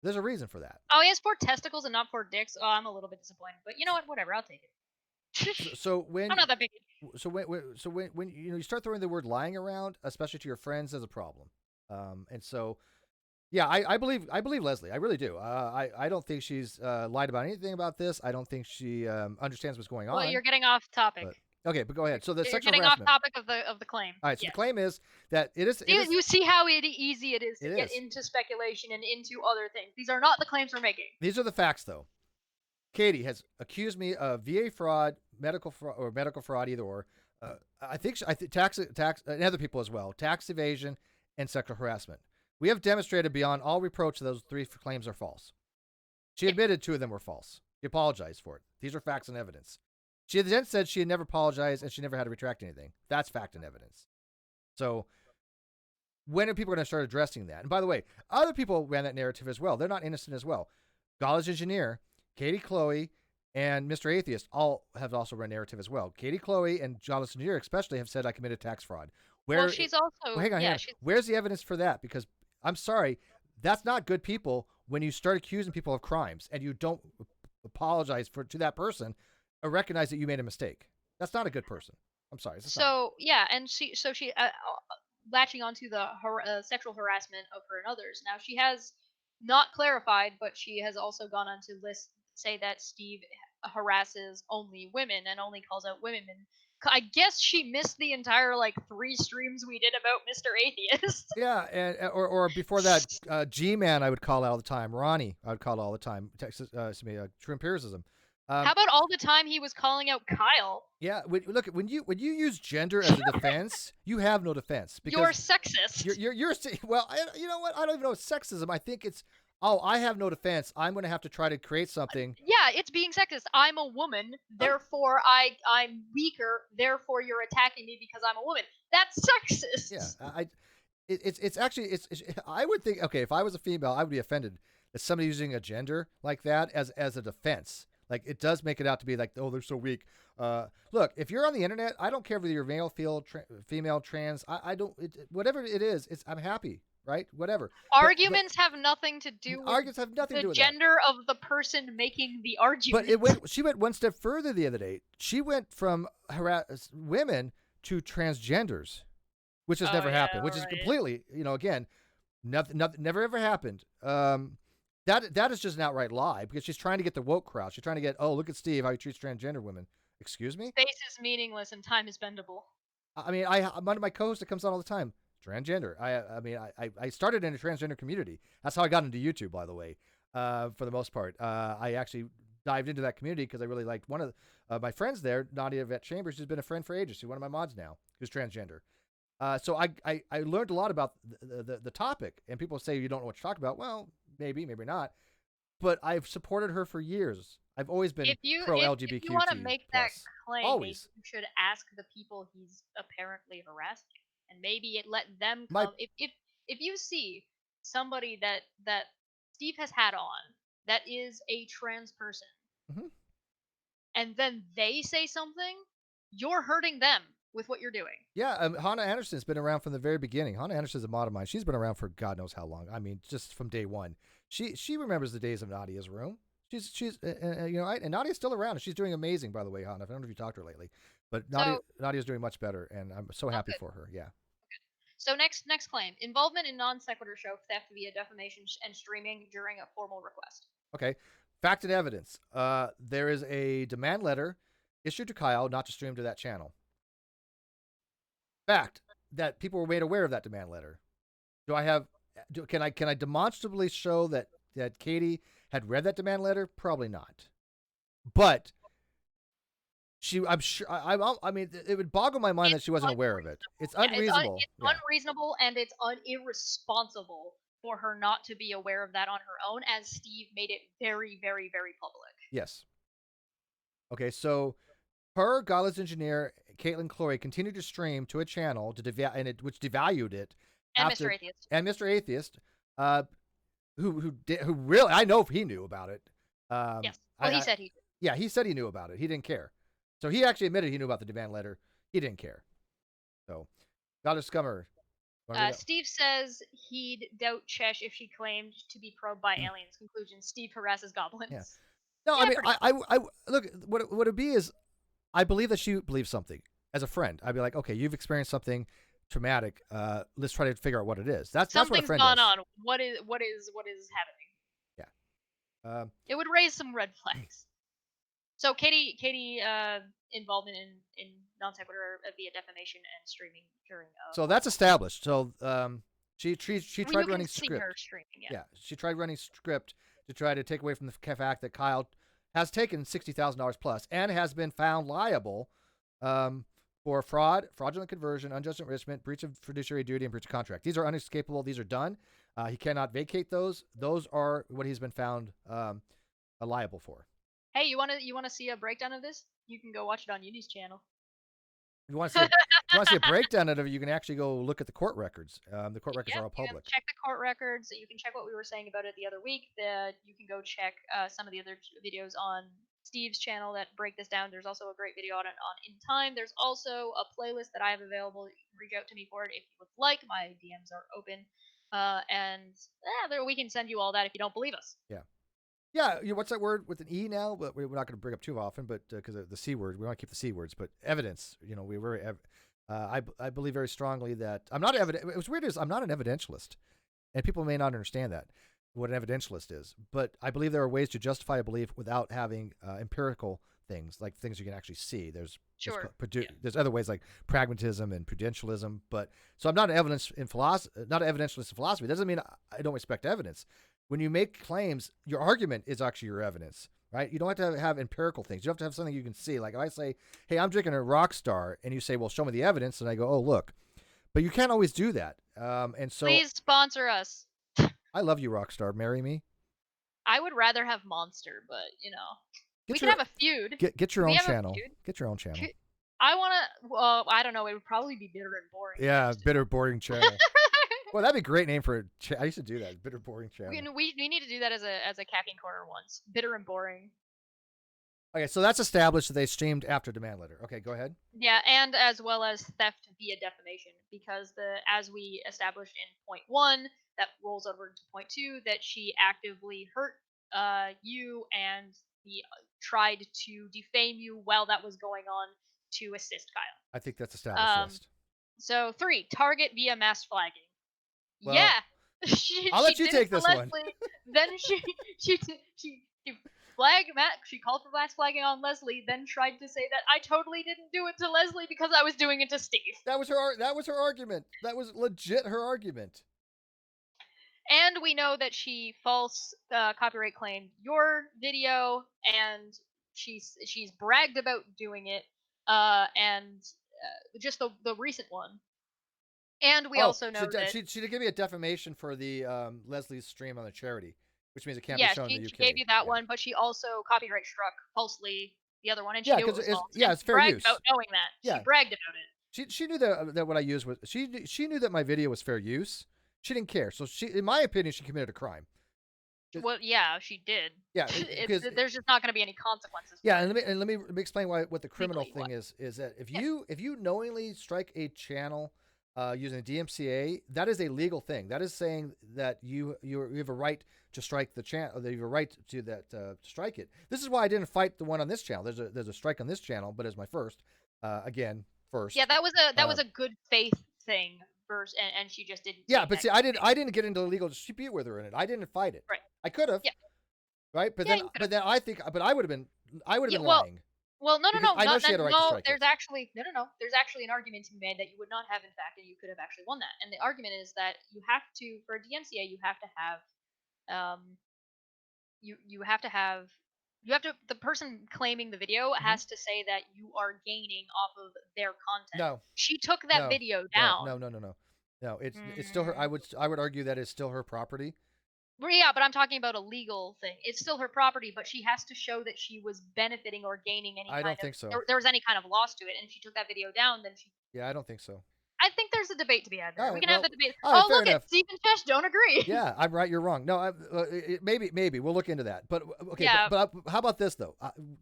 There's a reason for that. Oh, he has 4 testicles and not 4 dicks. Oh, I'm a little bit disappointed. But you know what? Whatever. I'll take it. So when I'm not that big. So when you start throwing the word lying around, especially to your friends, there's a problem. And so, yeah, I believe Leslie. I really do. I don't think she's lied about anything about this. I don't think she understands what's going on. Well, you're getting off topic. But go ahead. So the you're sexual getting harassment. off topic of the claim. All right. So the claim is that it is. You see how easy it is to get into speculation and into other things. These are not the claims we're making. These are the facts, though. Katie has accused me of VA fraud, medical fraud, either or. I think tax, and other people as well, tax evasion and sexual harassment. We have demonstrated beyond all reproach that those 3 claims are false. She admitted 2 of them were false. She apologized for it. These are facts and evidence. She then said she had never apologized and she never had to retract anything. That's fact and evidence. So when are people going to start addressing that? And by the way, other people ran that narrative as well. They're not innocent as well. College engineer, Katie Chloe, and Mr. Atheist all have also run narrative as well. Katie Chloe and Jonathan Deere especially have said I committed tax fraud. Well, she's also... hang on. Where's the evidence for that? Because I'm sorry, that's not good people when you start accusing people of crimes and you don't apologize to that person or recognize that you made a mistake. That's not a good person. I'm sorry. And she latching onto the sexual harassment of her and others. Now, she has not clarified, but she has also gone on to say that Steve harasses only women and only calls out women. I guess she missed the entire 3 streams we did about Mr. Atheist. Yeah, and or before that, G-Man I would call out all the time. Ronnie I would call out all the time. True empiricism. How about all the time he was calling out Kyle? Yeah, look, when you use gender as a defense, you have no defense because you're sexist. You're well. You know what? I don't even know it's sexism. I think it's I have no defense. I'm going to have to try to create something. Yeah, it's being sexist. I'm a woman, therefore I'm weaker. Therefore you're attacking me because I'm a woman. That's sexist. Yeah, it's actually I would think if I was a female, I would be offended that somebody using a gender like that as a defense. Like it does make it out to be like, oh, they're so weak. Look, if you're on the internet, I don't care whether you're male, female, trans. I don't. Whatever it is, I'm happy, right? Whatever. Arguments have nothing to do with the gender of the person making the argument. But she went one step further the other day. She went from women to transgenders, which has never happened. Which is completely, again, nothing, never ever happened. That is just an outright lie because she's trying to get the woke crowd. She's trying to get, look at Steve, how he treats transgender women. Excuse me? Space is meaningless and time is bendable. I mean, I'm one of my co-hosts that comes on all the time. Transgender. I started in a transgender community. That's how I got into YouTube, by the way, for the most part. I actually dived into that community because I really liked one of my friends there, Nadia Vet Chambers, who's been a friend for ages. She's one of my mods now, who's transgender. So I learned a lot about the topic, and people say you don't know what you're talking about. Well, maybe not, but I've supported her for years. I've always been pro LGBTQ+. If you want to make that claim, always. You should ask the people he's apparently harassing, and maybe let them come. If you see somebody that Steve has had on that is a trans person, and then they say something, you're hurting them with what you're doing. Yeah, Hannah Anderson's been around from the very beginning. Hannah Anderson's a mod of mine. She's been around for God knows how long. I mean, just from day one. She remembers the days of Nadia's room. She's and Nadia's still around. She's doing amazing, by the way, Hannah. I don't know if you talked to her lately, but Nadia's doing much better, and I'm so happy for her. Yeah. Okay. So next claim: involvement in non sequitur show theft via defamation and streaming during a formal request. Okay. Fact and evidence. There is a demand letter issued to Kyle not to stream to that channel. Fact. that people were made aware of that demand letter? Can I demonstrably show that Katie had read that demand letter? Probably not. But I'm sure. I mean, it would boggle my mind that she wasn't aware of it. It's unreasonable. It's unreasonable, and it's irresponsible for her not to be aware of that on her own, as Steve made it very, very, very public. Yes. Okay, so her godless engineer, Caitlin Clory, continued to stream to a channel which devalued it. And Mr. Atheist. And Mr. Atheist, who really, I know if he knew about it. Yes. Well, he said he did. Yeah, he said he knew about it. He didn't care. So he actually admitted he knew about the demand letter. He didn't care. So, Goddess Scummer. Steve says he'd doubt Chesh if she claimed to be probed by aliens. Conclusion: Steve harasses goblins. Yeah. No, I mean, I look. What it'd be is, I believe that she believes something. As a friend, I'd be like, okay, you've experienced something traumatic. Let's try to figure out what it is. That's what a friend gone does. on. What is happening? Yeah. It would raise some red flags. So Katie involvement in non sequitur via defamation and streaming during. So that's established. So she tried running script. Her streaming, yeah, she tried running script to try to take away from the fact that Kyle has taken $60,000 plus and has been found liable for fraud, fraudulent conversion, unjust enrichment, breach of fiduciary duty, and breach of contract. These are unescapable. These are done. He cannot vacate those. Those are what he's been found liable for. Hey, you wanna see a breakdown of this? You can go watch it on Uni's channel. If you want to see a breakdown of it, you can actually go look at the court records. The court records are all public. Check the court records. You can check what we were saying about it the other week. You can go check some of the other videos on Steve's channel that break this down. There's also a great video on it on In Time. There's also a playlist that I have available. You can reach out to me for it if you would like. My DMs are open. We can send you all that if you don't believe us. Yeah. Yeah, what's that word with an E now? But we're not going to bring up too often, but because of the C word, we want to keep the C words. But evidence, I believe very strongly that I'm not evident. What's weird is I'm not an evidentialist, and people may not understand that what an evidentialist is. But I believe there are ways to justify a belief without having empirical things, like things you can actually see. There's other ways like pragmatism and prudentialism. But so I'm not an evidentialist in philosophy. That doesn't mean I don't respect evidence. When you make claims, your argument is actually your evidence, right? You don't have to have empirical things. You have to have something you can see. Like if I say, hey, I'm drinking a Rockstar, and you say, well, show me the evidence, and I go, oh, look. But you can't always do that. And so please sponsor us. I love you, Rockstar. Marry me. I would rather have Monster, but we can have a feud. Get your own channel. Get your own channel. I want to. Well, I don't know. It would probably be bitter and boring. Yeah, bitter, boring channel. Well, that'd be a great name for I used to do that. Bitter, boring channel. We need to do that as a caffeine corner once. Bitter and boring. Okay, so that's established that they streamed after demand letter. Okay, go ahead. Yeah, and as well as theft via defamation, because as we established in point 1, that rolls over into point 2, that she actively hurt you and tried to defame you while that was going on to assist Kyle. I think that's established. So 3, target via mass flagging. Well, yeah, I'll let you take this one. Then she flagged Matt. She called for mass flagging on Leslie. Then tried to say that I totally didn't do it to Leslie because I was doing it to Steve. That was her argument. That was legit her argument. And we know that she false copyright claimed your video, and she's bragged about doing it. And just the recent one. And we also know that she did give me a defamation for the Leslie's stream on the charity, which means it can't be shown in the UK. She gave you that one, but she also copyright struck falsely the other one, and she knew it was false. It's fair use. About knowing that, she bragged about it. She knew that what I used was she knew that my video was fair use. She didn't care, so in my opinion, she committed a crime. Well, yeah, she did. Yeah, there's just not going to be any consequences. Yeah, and let me explain what the criminal thing is that if you knowingly strike a channel using a DMCA, that is a legal thing. That is saying that you have a right to strike the channel. That you have a right to strike it. This is why I didn't fight the one on this channel. There's a strike on this channel, but as my first. Yeah, that was a good faith thing. And she just didn't. Yeah, but see, I didn't get into legal dispute with her in it. I didn't fight it. Right. I could have. Yeah. Right, but then I think, I would have been lying. Well, no, no, Because no, I know not, she not had a right to no. strike There's it. actually no. There's actually an argument to be made that you would not have, in fact, and you could have actually won that. And the argument is that you have to, for a DMCA, you have to have, um, you have to have, the person claiming the video Mhm. has to say that you are gaining off of their content. No, She took that no, video no, down. no, no, no, no. No, it's still her. Mm. I would argue that it's still her property. Well, yeah, but I'm talking about a legal thing. It's still her property, but she has to show that she was benefiting or gaining any I kind don't of, think so. there was any kind of loss to it. And if she took that video down, then she. Yeah, I don't think so. I think there's a debate to be had All there. We right, can have well, the debate. all right, Oh, fair look, enough. Steve and Chesh don't agree. Yeah, I'm right. You're wrong. No, maybe we'll look into that. But okay, Yeah. but how about this though?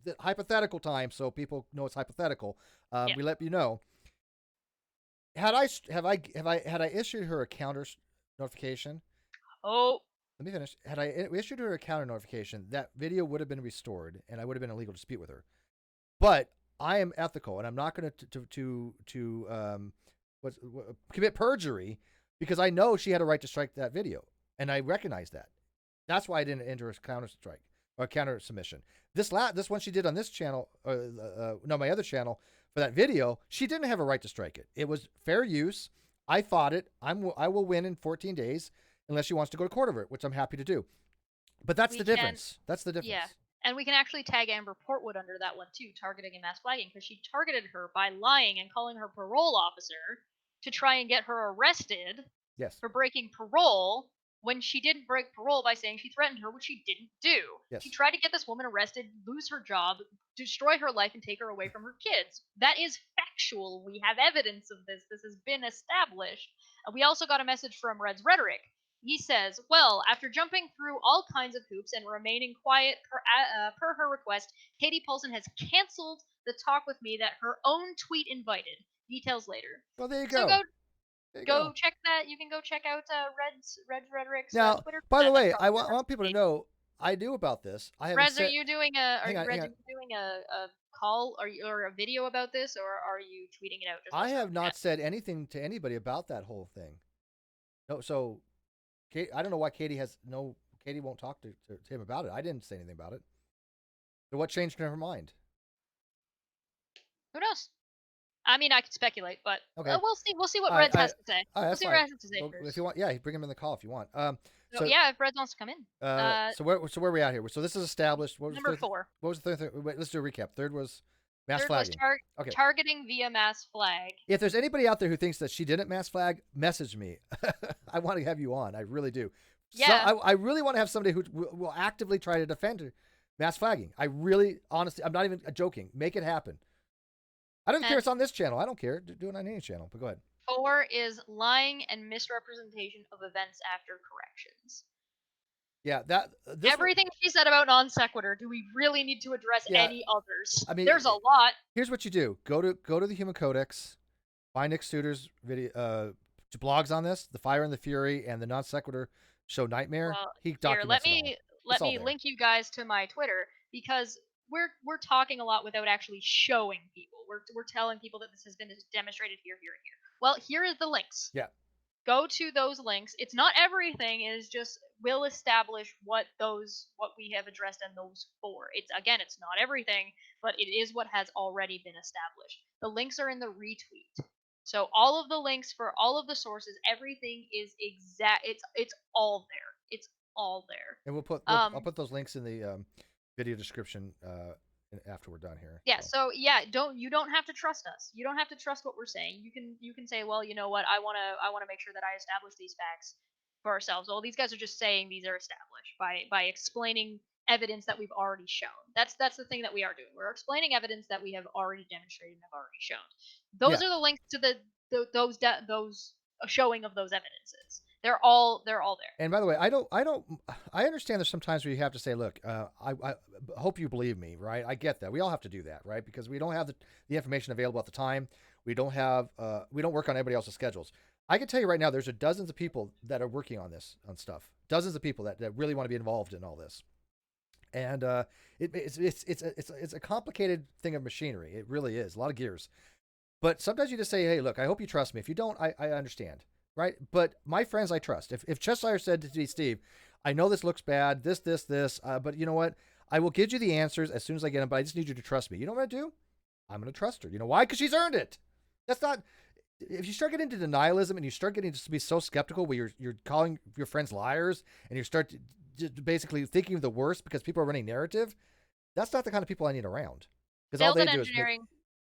The hypothetical time, so people know it's hypothetical. Yeah. We let you know. Had I issued her a counter notification? Oh, Let me finish. Had I issued her a counter notification, that video would have been restored, and I would have been in a legal dispute with her. But I am ethical, and I'm not going to commit perjury because I know she had a right to strike that video, and I recognize that. That's why I didn't enter a counter strike or counter submission. This one she did on this channel, my other channel for that video, she didn't have a right to strike it. It was fair use. I fought it. I will win in 14 days unless she wants to go to court over it, which I'm happy to do. But that's the difference. That's the difference. Yeah. And we can actually tag Amber Portwood under that one too, targeting and mass flagging, because she targeted her by lying and calling her parole officer to try and get her arrested Yes. for breaking parole when she didn't break parole by saying she threatened her, which she didn't do. Yes. She tried to get this woman arrested, lose her job, destroy her life, and take her away from her kids. That is factual. We have evidence of this. This has been established. We also got a message from Red's Rhetoric. He says, well, after jumping through all kinds of hoops and remaining quiet per her request, Katie Paulson has canceled the talk with me that her own tweet invited. Details later. Well, there you go. So There you go check that. You can go check out Red's Rhetoric's now, Twitter. by the way, I want people to know I knew about this. I haven't Reds, said, are you doing a hang on. a call or a video about this, or are you tweeting it out? Just I have not said anything to anybody about that whole thing. No, so I don't know why Katie won't talk to him about it. I didn't say anything about it. So what changed in her mind? Who knows? I mean, I could speculate, but Okay. we'll see. We'll see what Reds has to say. We'll see what Reds has to say well, first. if you want, yeah, bring him in the call if you want. So yeah, if Reds wants to come in. So where are we at here? So this is established. What was Number the third, 4. What was the third thing? Wait, let's do a recap. Third was mass Third flagging. was targeting via mass flag. If there's anybody out there who thinks that she didn't mass flag, message me. I want to have you on. I really do. Yeah. So I really want to have somebody who will actively try to defend her mass flagging. I really, honestly, I'm not even joking. Make it happen. I don't care. It's on this channel. I don't care. Do it on any channel. But go ahead. 4 is lying and misrepresentation of events after corrections. Yeah, everything she said about non sequitur. Do we really need to address any others? I mean, there's a lot. Here's what you do: go to the Human Codex, find Nick Suter's video, blogs on this, the Fire and the Fury, and the non sequitur show Nightmare. Well, he documents let me link you guys to my Twitter, because we're talking a lot without actually showing people. We're telling people that this has been demonstrated here, here, and here. Well, here is the links. Yeah. Go to those links. It's not everything. It is just we'll establish what we have addressed in those 4. It's not everything, but it is what has already been established. The links are in the retweet. So all of the links for all of the sources, everything is exact. It's all there. It's all there. And I'll put those links in the video description after we're done here. Yeah. So you don't have to trust us. You don't have to trust what we're saying. You can say, well, you know what, I wanna make sure that I establish these facts for ourselves. Well, these guys are just saying these are established by explaining evidence that we've already shown. That's the thing that we are doing. We're explaining evidence that we have already demonstrated and have already shown. Those are the links to those showing of those evidences. They're all there. And by the way, I understand there's sometimes where you have to say, look, I hope you believe me, right? I get that. We all have to do that, right? Because we don't have the information available at the time. We don't work on everybody else's schedules. I can tell you right now, there's dozens of people that are working on stuff. Dozens of people that really want to be involved in all this. And it's a complicated thing of machinery. It really is. A lot of gears. But sometimes you just say, hey, look, I hope you trust me. If you don't, I understand. Right. But my friends, I trust. If Cheshire said to me, Steve, I know this looks bad, this, but you know what? I will give you the answers as soon as I get them, but I just need you to trust me. You know what I'm going to do? I'm going to trust her. You know why? Because she's earned it. That's not, if you start getting into denialism and you start getting to be so skeptical where you're calling your friends liars and you start basically thinking of the worst because people are running narrative, that's not the kind of people I need around. Because all Failed they at do is engineering.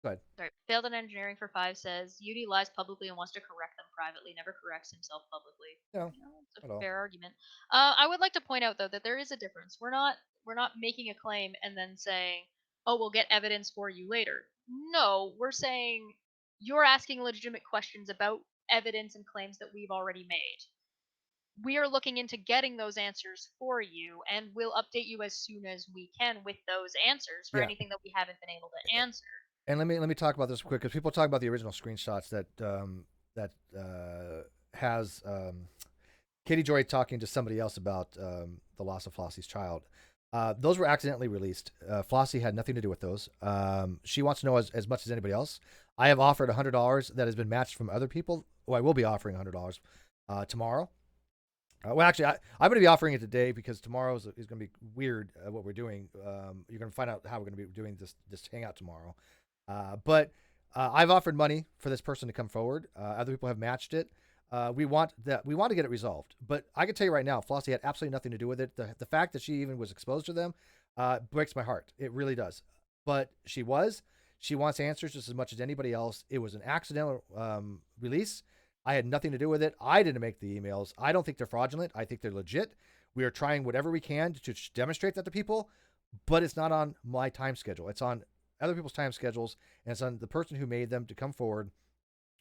Go ahead. Sorry, failed at engineering for 5 says UD lies publicly and wants to correct them privately, never corrects himself publicly. No, You know, it's at a all. fair argument. I would like to point out though that there is a difference. We're not making a claim and then saying, "Oh, we'll get evidence for you later." No, we're saying you're asking legitimate questions about evidence and claims that we've already made. We are looking into getting those answers for you, and we'll update you as soon as we can with those answers for Yeah. anything that we haven't been able to answer. And let me talk about this quick because people talk about the original screenshots that has Katie Joy talking to somebody else about the loss of Flossie's child. Those were accidentally released. Flossie had nothing to do with those. She wants to know as much as anybody else. I have offered $100 that has been matched from other people. Well, I will be offering $100 tomorrow. Well, actually, I'm going to be offering it today because tomorrow is going to be weird what we're doing. You're going to find out how we're going to be doing this hangout tomorrow. But I've offered money for this person to come forward. Other people have matched it. We want to get it resolved. But I can tell you right now, Flossie had absolutely nothing to do with it. The fact that she even was exposed to them breaks my heart. It really does. But she wants answers just as much as anybody else. It was an accidental release. I had nothing to do with it. I didn't make the emails. I don't think they're fraudulent. I think they're legit. We are trying whatever we can to demonstrate that to people, but it's not on my time schedule. It's on other people's time schedules, and it's on the person who made them to come forward.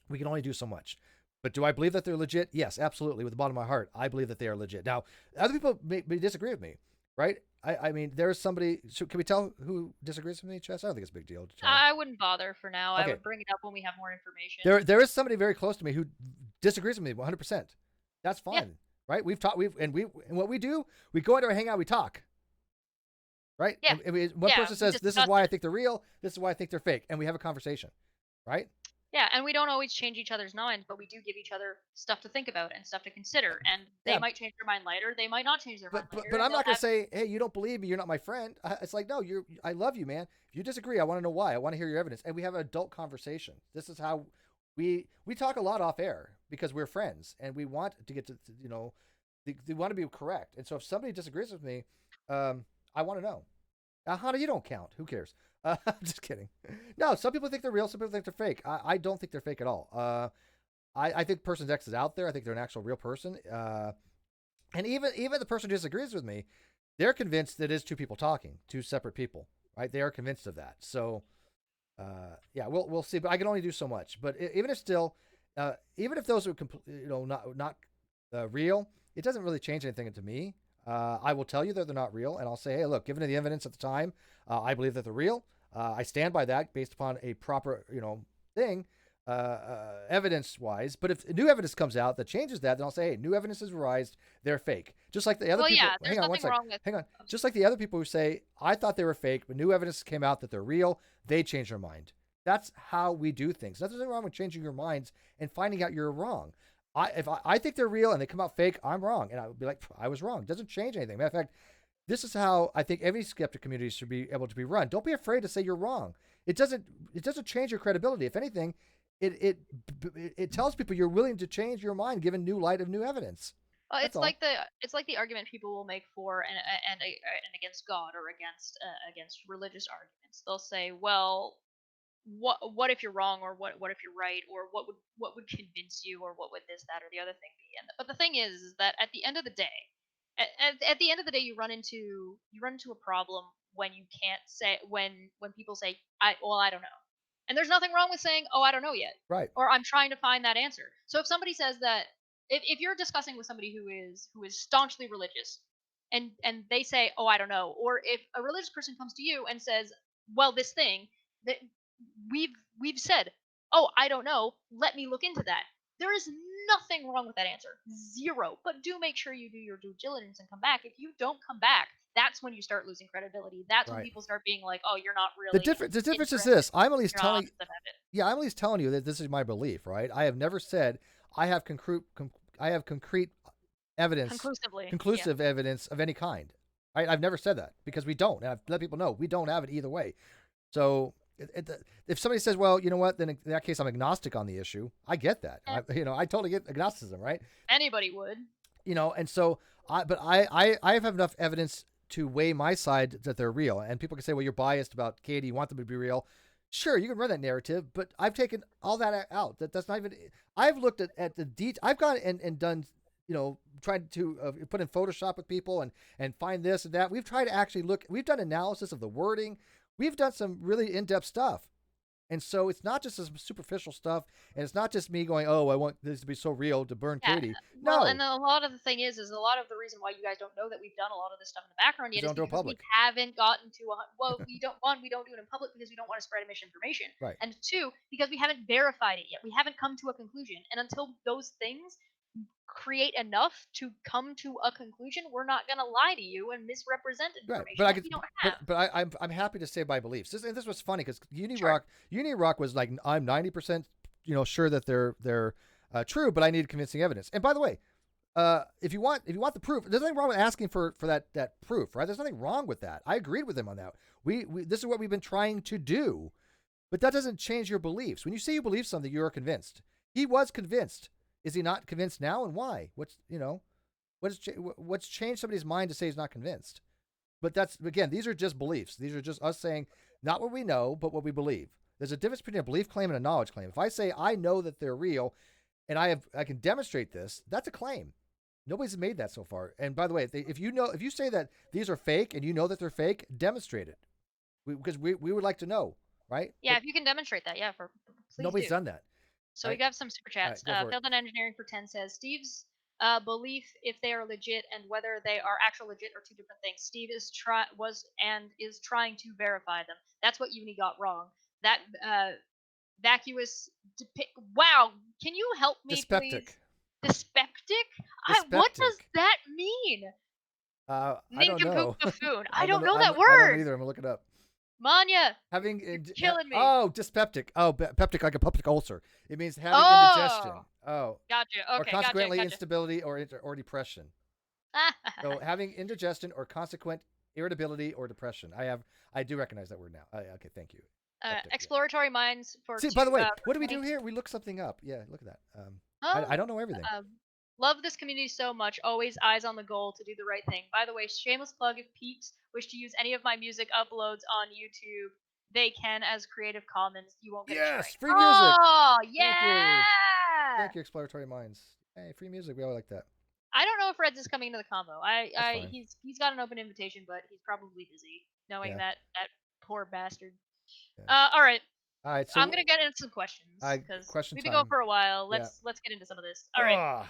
We can only do so much. But do I believe that they're legit? Yes, absolutely. With the bottom of my heart, I believe that they are legit. Now, other people may disagree with me, right? I mean, there's somebody. Can we tell who disagrees with me, Chess? I don't think it's a big deal to tell. I wouldn't bother for now. Okay. I would bring it up when we have more information. There is somebody very close to me who disagrees with me 100%. That's fine, right? And what we do, we go into our hangout, we talk, right? Yeah. And one person says, "This is why I think they're real. This is why I think they're fake," and we have a conversation, right? Yeah, and we don't always change each other's minds, but we do give each other stuff to think about and stuff to consider. And they might change their mind later. They might not change their mind later. But I'm not going to say, "Hey, you don't believe me. You're not my friend." It's like, no, I love you, man. If you disagree, I want to know why. I want to hear your evidence, and we have an adult conversation. This is how we talk a lot off air because we're friends, and we want to get to they want to be correct. And so if somebody disagrees with me, I want to know. Hana, you don't count. Who cares? I'm just kidding. No, some people think they're real. Some people think they're fake. I don't think they're fake at all. I think Person's X is out there. I think they're an actual real person. And even the person who disagrees with me, they're convinced that it is two people talking, two separate people, right? They are convinced of that. So, we'll see. But I can only do so much. But even if those are not real, it doesn't really change anything to me. I will tell you that they're not real, and I'll say, hey, look, given the evidence at the time, I believe that they're real. I stand by that based upon a proper, thing, evidence-wise. But if new evidence comes out that changes that, then I'll say, hey, new evidence is revised. They're fake. Just like the other people. Yeah, there's nothing wrong with. Hang on. Just like the other people who say, I thought they were fake, but new evidence came out that they're real. They change their mind. That's how we do things. Nothing wrong with changing your minds and finding out you're wrong. If I think they're real and they come out fake, I'm wrong. And I would be like, I was wrong. It doesn't change anything. Matter of fact, this is how I think every skeptic community should be able to be run. Don't be afraid to say you're wrong. It doesn't change your credibility. If anything, it tells people you're willing to change your mind given new light of new evidence. It's like the argument people will make for and against God or against religious arguments. They'll say, well, what if you're wrong, or what if you're right, or what would convince you, or what would this, that, or the other thing be? But the thing is that at the end of the day, at the end of the day, you run into a problem when you can't say when people say I don't know, and there's nothing wrong with saying, oh, I don't know yet, right? Or I'm trying to find that answer. So if somebody says that, if you're discussing with somebody who is staunchly religious, and they say, oh, I don't know, or if a religious person comes to you and says, well, this thing that we've said, oh, I don't know, let me look into that. There is nothing wrong with that answer. Zero. But do make sure you do your due diligence and come back. If you don't come back, that's when you start losing credibility. That's when people start being like, oh, you're not really. The difference is this. I'm at least telling you that this is my belief, right? I have never said I have concrete evidence, conclusive evidence of any kind. I've never said that because we don't. And I've let people know we don't have it either way. So if somebody says, well, you know what, then in that case, I'm agnostic on the issue. I get that. I totally get agnosticism, right? Anybody would. And so, I have enough evidence to weigh my side that they're real. And people can say, well, you're biased about Katie. You want them to be real. Sure, you can run that narrative, but I've taken all that out. That's not even. I've looked at the detail. I've gone and done, tried to put in Photoshop with people and find this and that. We've tried to actually look. We've done analysis of the wording. We've done some really in-depth stuff. And so it's not just some superficial stuff, and it's not just me going, oh, I want this to be so real to burn Katie. No. Well, and a lot of the thing is a lot of the reason why you guys don't know that we've done a lot of this stuff in the background yet is because we haven't gotten to we don't do it in public because we don't want to spread misinformation. Right. And 2, because we haven't verified it yet. We haven't come to a conclusion. And until those things create enough to come to a conclusion, we're not going to lie to you and misrepresent information that we don't have. But I'm happy to say my beliefs. This was funny because Uni Rock was like, I'm 90% sure that they're true, but I need convincing evidence. And by the way, if you want the proof, there's nothing wrong with asking for that proof, right? There's nothing wrong with that. I agreed with him on that. We this is what we've been trying to do, but that doesn't change your beliefs. When you say you believe something, you are convinced. He was convinced. Is he not convinced now, and why? What's changed somebody's mind to say he's not convinced? But these are just beliefs. These are just us saying not what we know, but what we believe. There's a difference between a belief claim and a knowledge claim. If I say I know that they're real, and I can demonstrate this, that's a claim. Nobody's made that so far. And by the way, if you say that these are fake and you know that they're fake, demonstrate it, because we would like to know, right? Yeah, if you can demonstrate that, yeah, please nobody's done that. So we have some super chats. Failed on Engineering for 10 says, Steve's belief if they are legit and whether they are actual legit are two different things. Steve is trying to verify them. That's what Uni got wrong. That vacuous wow, can you help me dyspeptic. Please? Dyspeptic? What does that mean? I don't know. Buffoon. I don't know that word. I don't either. I'm gonna look it up. Manya, killing me. Oh, dyspeptic. Oh, peptic, like a peptic ulcer. It means having indigestion. Oh, gotcha. Okay, or consequently instability or depression. So having indigestion or consequent irritability or depression. I do recognize that word now. Okay, thank you. Exploratory minds for. See, by the way, what do we do here? We look something up. Yeah, look at that. I don't know everything. Love this community so much. Always eyes on the goal to do the right thing. By the way, shameless plug, if peeps wish to use any of my music uploads on YouTube, they can as Creative Commons. You won't get a strike. Free music. Oh, yeah. Thank you, Exploratory Minds. Hey, free music. We all like that. I don't know if Reds is coming to the combo. He's got an open invitation, but he's probably busy, knowing that poor bastard. Yeah. All right. All right. So I'm gonna get into some questions because we've been going for a while. Let's get into some of this. All right.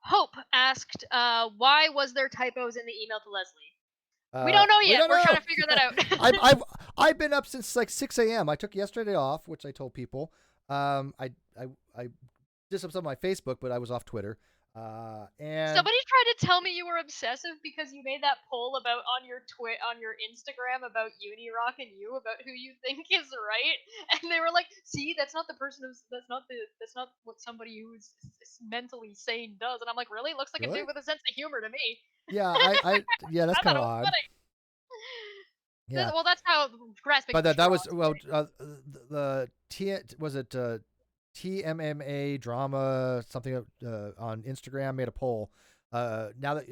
Hope asked, why was there typos in the email to Leslie? We don't know yet. We're trying to figure that out. I've been up since like 6 a.m. I took yesterday off, which I told people. I did some stuff on my Facebook, but I was off Twitter. And somebody tried to tell me you were obsessive because you made that poll about on your Instagram about Uni Rock and you about who you think is right, and they were like, "See, that's not what somebody who's mentally sane does." And I'm like, "Really? Looks like a dude with a sense of humor to me." Yeah, that's kind of odd. Funny. Yeah. Well, that's how grasping. But that was TMMA drama something on Instagram made a poll. Now that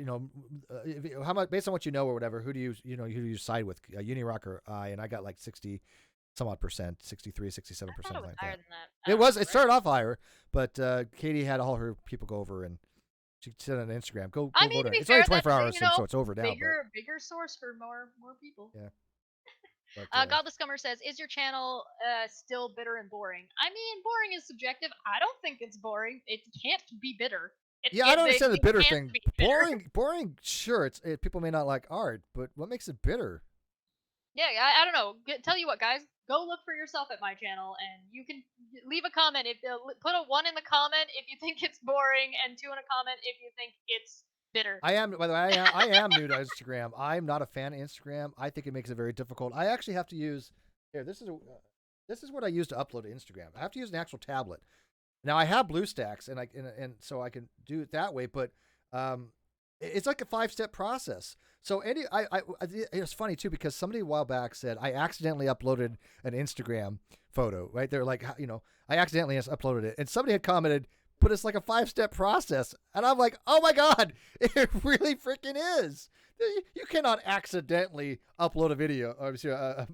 how much based on what you know or whatever, who do you side with, Uni Rock or I? And I got like 60 some odd percent, 63, 67%. I thought it was like higher that. than that. It started off higher, but Katie had all her people go over and she said on Instagram, go vote on it. It's only 24 hours since, so it's over now. Bigger source for more people. Yeah. But, Godless Scummer says, is your channel still bitter and boring? I mean, boring is subjective. I don't think it's boring. It can't be bitter. I don't understand the bitter thing. Boring, sure. People may not like art, but what makes it bitter? Yeah, I don't know. Tell you what, guys. Go look for yourself at my channel, and you can leave a comment. Put a 1 in the comment if you think it's boring, and 2 in a comment if you think it's bitter. By the way, I am new to Instagram. I'm not a fan of Instagram. I think it makes it very difficult. I actually have to use this is what I use to upload to Instagram. I have to use an actual tablet. Now I have BlueStacks and so I can do it that way, but It's like a 5-step process. So it's funny too, because somebody a while back said I accidentally uploaded an Instagram photo, right? They're like, I accidentally uploaded it, and somebody had commented, but it's like a 5-step process. And I'm like, oh my God, it really freaking is. You cannot accidentally upload a video or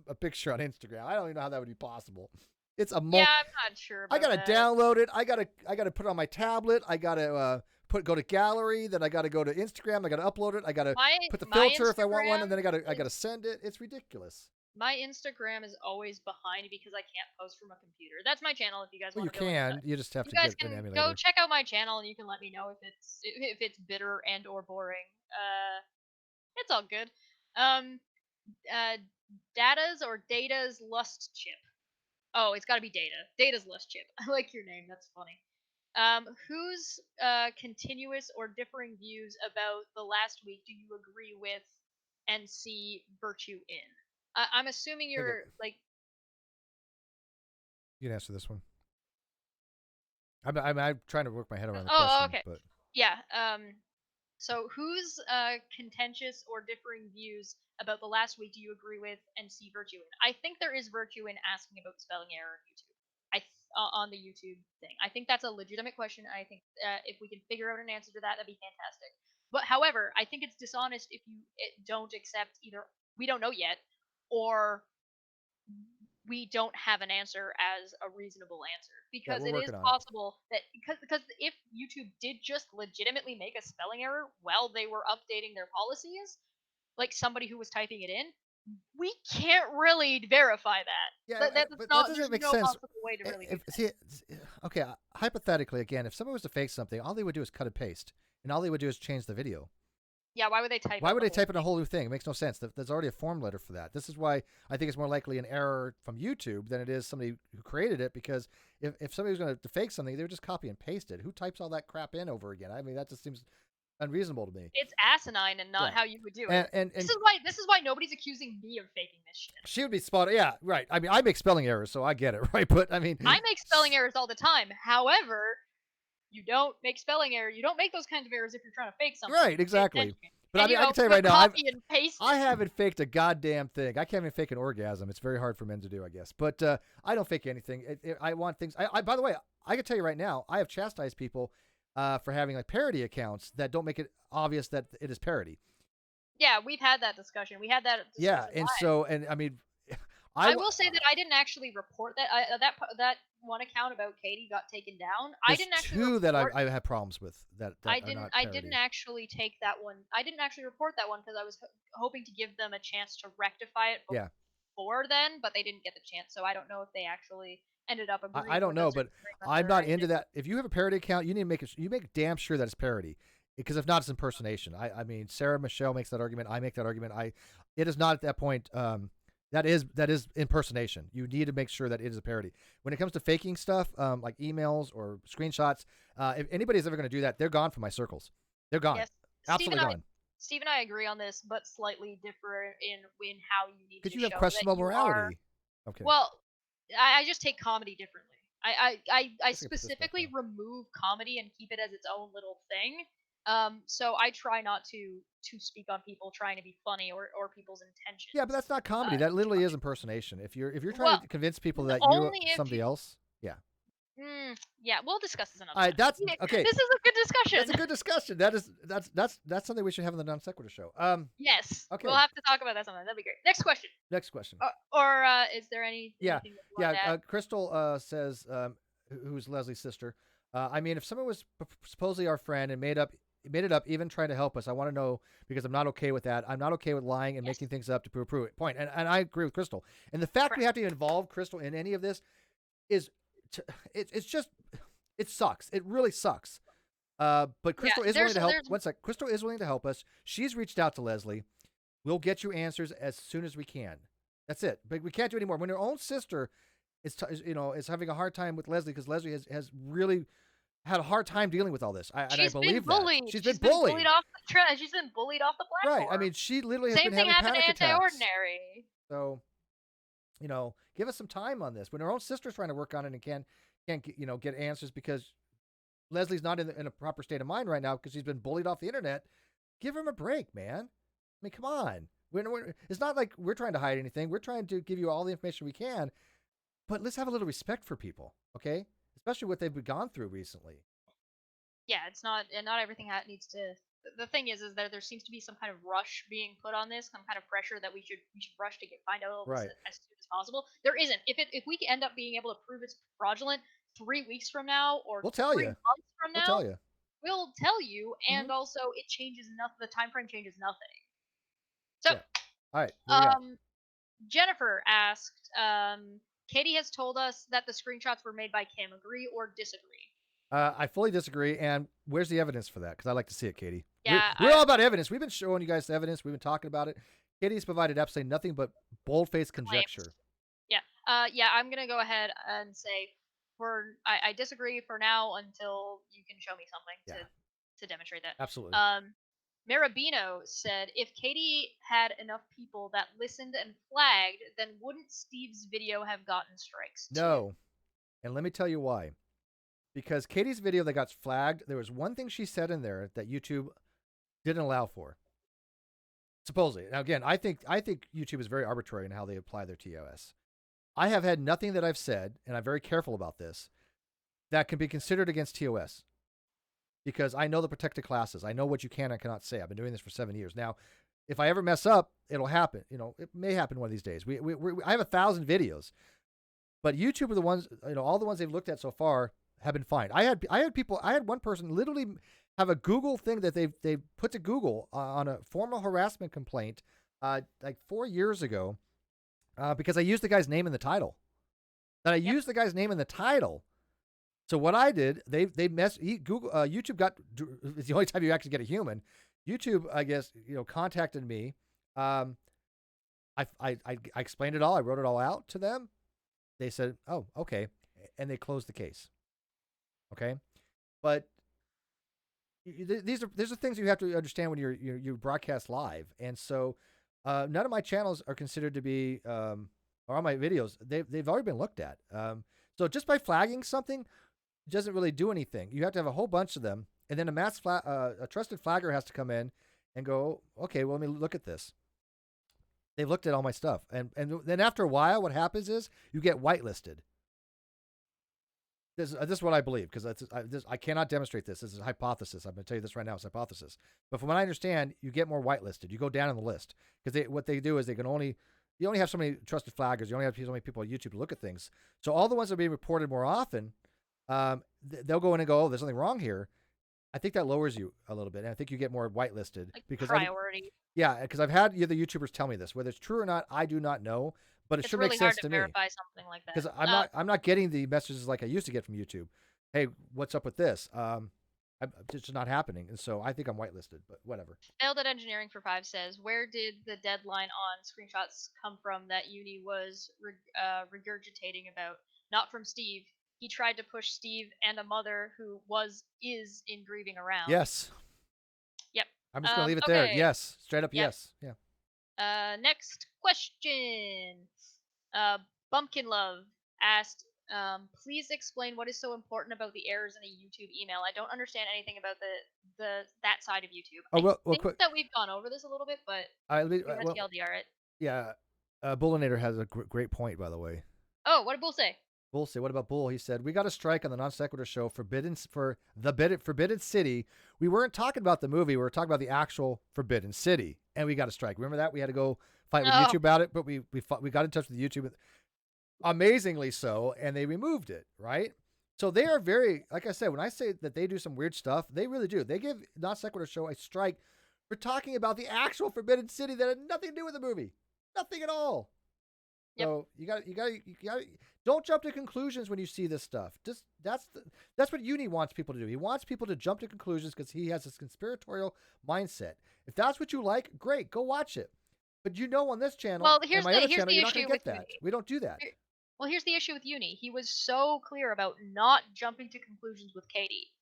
a picture on Instagram. I don't even know how that would be possible. It's a Yeah, I'm not sure about I gotta that. download it. I gotta put it on my tablet. I gotta go to gallery. Then I gotta go to Instagram. I gotta upload it. I gotta put the filter if I want one, and then I gotta send it. It's ridiculous. My Instagram is always behind because I can't post from a computer. That's my channel. If you guys Well, want you to go, can. You just have you to guys get an can emulator. go check out my channel, and you can let me know if it's bitter and or boring. It's all good. Data's lust chip. Oh, it's got to be Data's lust chip. I like your name. That's funny. Whose continuous or differing views about the last week do you agree with and see virtue in? I'm assuming you're like. You can answer this one. I'm trying to work my head around the Oh, question. okay. But Yeah. So whose contentious or differing views about the last week do you agree with and see virtue in? I think there is virtue in asking about the spelling error on YouTube. On the YouTube thing. I think that's a legitimate question. I think if we can figure out an answer to that, that'd be fantastic. But however, I think it's dishonest if you don't accept either we don't know yet, or we don't have an answer as a reasonable answer, because we're it is working on it. possible that because if YouTube did just legitimately make a spelling error while they were updating their policies, like somebody who was typing it in, we can't really verify that. Yeah, That's but not, that there's doesn't make no sense. possible way to really do that. Okay, hypothetically, again, if someone was to fake something, all they would do is cut and paste, and all they would do is change the video. Yeah, why would they type? Why would they type in a whole new thing? It makes no sense. There's already a form letter for that. This is why I think it's more likely an error from YouTube than it is somebody who created it. Because if somebody was going to fake something, they would just copy and paste it. Who types all that crap in over again? I mean, that just seems unreasonable to me. It's asinine and not how you would do it. And this is why nobody's accusing me of faking this shit. She would be spot on. Yeah, right. I mean, I make spelling errors, so I get it, right? But I mean, I make spelling errors all the time. However, you don't make spelling errors. You don't make those kinds of errors if you're trying to fake something. Right, exactly. But and I can tell you right now, I haven't faked a goddamn thing. I can't even fake an orgasm. It's very hard for men to do, I guess. But I don't fake anything. I want things. By the way, I can tell you right now, I have chastised people for having like parody accounts that don't make it obvious that it is parody. Yeah, we've had that discussion. We had that discussion. Yeah, and so, and I mean, I will say that I didn't actually report that. That one account about Katie got taken down. I didn't actually. Two that I have problems with. I didn't actually take that one. I didn't actually report that one because I was hoping to give them a chance to rectify it before then, but they didn't get the chance. So I don't know if they actually ended up agreeing. I don't know, but I'm not into that. If you have a parody account, you need to make damn sure that it's parody. Because if not, it's impersonation. I mean, Sarah Michelle makes that argument. I make that argument. It is not at that point. That is impersonation. You need to make sure that it is a parody. When it comes to faking stuff, like emails or screenshots, if anybody's ever going to do that, they're gone from my circles. They're gone. Yes. Absolutely gone. Steve and I agree on this, but slightly differ in how you need to. Because you have questionable morality. Okay. Well, I just take comedy differently. I specifically remove comedy and keep it as its own little thing. So I try not to speak on people trying to be funny or people's intentions. Yeah, but that's not comedy. That literally is impersonation. If you're trying to convince people that you're somebody else, yeah. Yeah, we'll discuss this another time. That's okay. This is a good discussion. That's a good discussion. That's something we should have in the non sequitur show. Yes. Okay. We'll have to talk about that sometime. That'd be great. Next question. Or is there any? Yeah. Crystal says, who's Leslie's sister. I mean, if someone was supposedly our friend and made it up, even trying to help us, I want to know, because I'm not okay with that. I'm not okay with lying and making things up to prove a point. And I agree with Crystal. And the fact we have to involve Crystal in any of this is, it's just, it sucks. It really sucks. But Crystal is willing to help. One sec. Crystal is willing to help us. She's reached out to Leslie. We'll get you answers as soon as we can. That's it. But we can't do anymore. When your own sister is having a hard time with Leslie, because Leslie has really had a hard time dealing with all this. I believe that. She's been bullied. She's been bullied off the platform. Right. I mean, she literally has Same been thing having happened panic to attacks. Anti-Ordinary. So, give us some time on this. When her own sister's trying to work on it and can't get answers because Leslie's not in a proper state of mind right now because she's been bullied off the internet. Give him a break, man. I mean, come on. It's not like we're trying to hide anything. We're trying to give you all the information we can, but let's have a little respect for people, okay? Especially what they've gone through recently. Yeah, it's not, and not everything needs to. The thing is that there seems to be some kind of rush being put on this, some kind of pressure that we should rush to find out all this Right. as soon as possible. There isn't. If we end up being able to prove it's fraudulent 3 weeks from now or We'll tell 3 you. months from We'll tell now, you. we'll tell you, Mhm. and also it changes nothing. The time frame changes nothing. So, Yeah. All right. What do we got? Jennifer asked, Katie has told us that the screenshots were made by Kim. Agree or disagree? I fully disagree. And where's the evidence for that? Because I like to see it, Katie. Yeah, We're all about evidence. We've been showing you guys the evidence. We've been talking about it. Katie's provided absolutely nothing but bold-faced conjecture. claims. Yeah. Yeah, I'm gonna go ahead and say I disagree for now until you can show me something Yeah. to demonstrate that. Absolutely. Marabino said if Katie had enough people that listened and flagged, then wouldn't Steve's video have gotten strikes too? No. And let me tell you why. Because Katie's video that got flagged, there was one thing she said in there that YouTube didn't allow for. Supposedly. Now again, I think YouTube is very arbitrary in how they apply their TOS. I have had nothing that I've said, and I'm very careful about this, that can be considered against TOS. Because I know the protected classes. I know what you can and cannot say. I've been doing this for 7 years. Now, if I ever mess up, it'll happen. It may happen one of these days. I have 1,000 videos. But YouTube are the ones, all the ones they've looked at so far have been fine. I had one person literally have a Google thing that they put to Google on a formal harassment complaint like 4 years ago because I used the guy's name in the title. Used the guy's name in the title. So what I did, YouTube it's the only time you actually get a human. YouTube, I guess, contacted me. I explained it all. I wrote it all out to them. They said, "Oh, okay," and they closed the case. Okay, but these are things you have to understand when you broadcast live, and so none of my channels are considered to be or all my videos. They've already been looked at. So just by flagging something doesn't really do anything. You have to have a whole bunch of them, and then a trusted flagger has to come in and go, okay, well, let me look at this. They've looked at all my stuff, and then after a while, what happens is you get whitelisted. This is what I believe, because I cannot demonstrate this. This is a hypothesis. I'm going to tell you this right now. It's a hypothesis. But from what I understand, you get more whitelisted. You go down on the list because what they do is you only have so many trusted flaggers. You only have so many people on YouTube to look at things. So all the ones that are being reported more often, they'll go in and go, oh, there's something wrong here. I think that lowers you a little bit, and I think you get more whitelisted. Like because priority. Yeah, because I've had the other YouTubers tell me this. Whether it's true or not, I do not know, but it should really make sense to me. Verify something like that. Because I'm not getting the messages like I used to get from YouTube. Hey, what's up with this? It's just not happening, and so I think I'm whitelisted. But whatever. Failed at Engineering for 5 says, where did the deadline on screenshots come from that Uni was regurgitating about? Not from Steve. He tried to push Steve and a mother who is in grieving around. Yes. Yep. I'm just gonna leave it there. Yes, straight up. Yep. Yes. Yeah. Next question. Bumpkin Love asked, please explain what is so important about the errors in a YouTube email. I don't understand anything about that side of YouTube. Oh, well, I think quick. that we've gone over this a little bit, but let's TLDR it. Yeah, Bullinator has a great point, by the way. Oh, what did Bull say? Bull said, what about Bull? He said, we got a strike on the Non Sequitur show for the Forbidden City. We weren't talking about the movie. We were talking about the actual Forbidden City, and we got a strike. Remember that? We had to go fight with YouTube about it, but we got in touch with YouTube, amazingly so, and they removed it, right? So they are very, like I said, when I say that they do some weird stuff, they really do. They give Non Sequitur show a strike for talking about the actual Forbidden City that had nothing to do with the movie. Nothing at all. Yep. So you got don't jump to conclusions when you see this stuff. Just that's what Uni wants people to do. He wants people to jump to conclusions because he has this conspiratorial mindset. If that's what you like, great, go watch it. But on this channel, and my other channel, you're not going to get that. We don't do that. Well, here's the issue with Uni. He was so clear about not jumping to conclusions with Katie.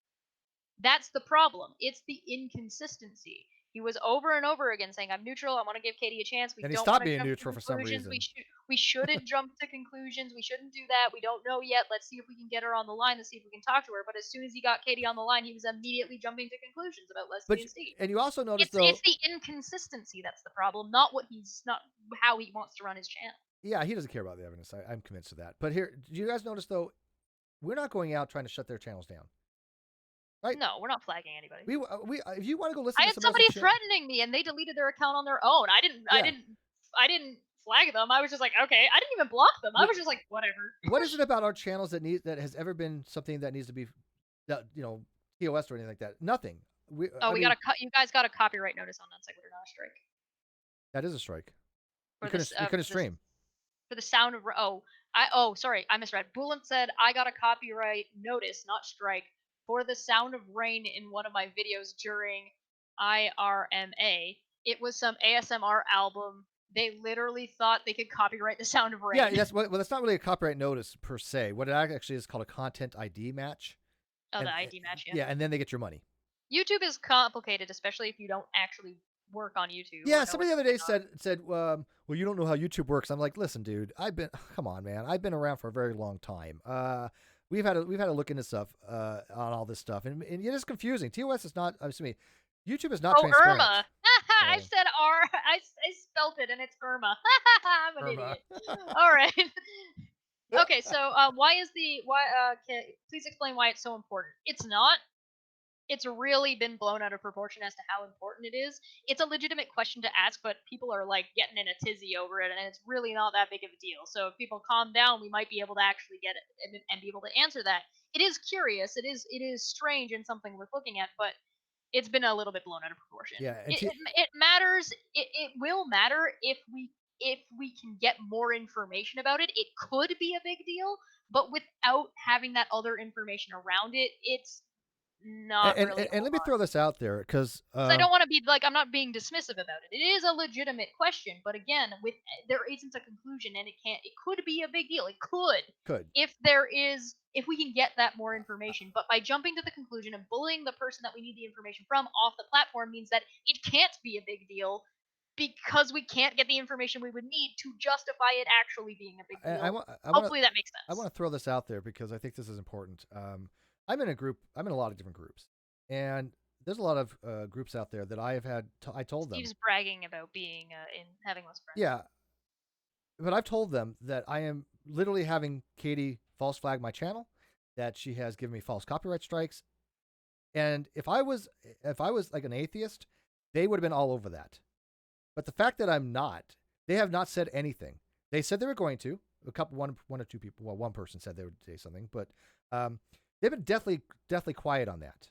That's the problem. It's the inconsistency. He was over and over again saying, "I'm neutral. I want to give Katie a chance. We And he don't stopped want to being jump to neutral for some conclusions. reason. We shouldn't jump to conclusions. We shouldn't do that. We don't know yet. Let's see if we can get her on the line. Let's see if we can talk to her." But as soon as he got Katie on the line, he was immediately jumping to conclusions about Leslie and Steve. And you also notice It's the inconsistency that's the problem, not how he wants to run his channel. Yeah, he doesn't care about the evidence. I'm convinced of that. But here, do you guys notice though? We're not going out trying to shut their channels down. Right? No, we're not flagging anybody. If you want to go listen, I to had somebody threatening me, and they deleted their account on their own. I didn't flag them. I was just like, okay. I didn't even block them. I was just like, whatever. What is it about our channels that has ever been something that needs to be, TOS or anything like that? Nothing. You guys got a copyright notice on Non Sequitur, not a strike. That is a strike. We couldn't stream. For the sound of sorry, I misread. Bullen said I got a copyright notice, not strike, for the sound of rain in one of my videos during IRMA. It was some ASMR album. They literally thought they could copyright the sound of rain. Yeah, that's that's not really a copyright notice per se. What it actually is called a content ID match. Oh, the ID match, yeah. Yeah, and then they get your money. YouTube is complicated, especially if you don't actually work on YouTube. Yeah, somebody the other day said, well, you don't know how YouTube works. I'm like, listen, dude, come on, man. I've been around for a very long time. We've had to look into stuff on all this stuff, and it is confusing. TOS is not. YouTube is not transparent. Irma. I said R. I spelt it, and it's Irma. I'm an idiot. All right. Okay, so please explain why it's so important. It's not. It's really been blown out of proportion as to how important it is. It's a legitimate question to ask, but people are like getting in a tizzy over it, and it's really not that big of a deal. So if people calm down, we might be able to actually get it and be able to answer that. It is curious. It is strange and something worth looking at, but it's been a little bit blown out of proportion. Yeah, it matters. It will matter if we can get more information about it. It could be a big deal, but without having that other information around it, it's not really. And let me throw this out there because I don't want to be like, I'm not being dismissive about it. It is a legitimate question, but again, there isn't a conclusion, and it could be a big deal. It could if we can get that more information. But by jumping to the conclusion and bullying the person that we need the information from off the platform means that it can't be a big deal, because we can't get the information we would need to justify it actually being a big deal. Hopefully that makes sense. I want to throw this out there because I think this is important. I'm in a lot of different groups, and there's a lot of groups out there that I have had. I told them. Steve's bragging about being in having less friends. Yeah, but I've told them that I am literally having Katie false flag my channel, that she has given me false copyright strikes, and if I was like an atheist, they would have been all over that. But the fact that I'm not, they have not said anything. They said they were going to. One or two people. Well, one person said they would say something, but they've been deathly quiet on that.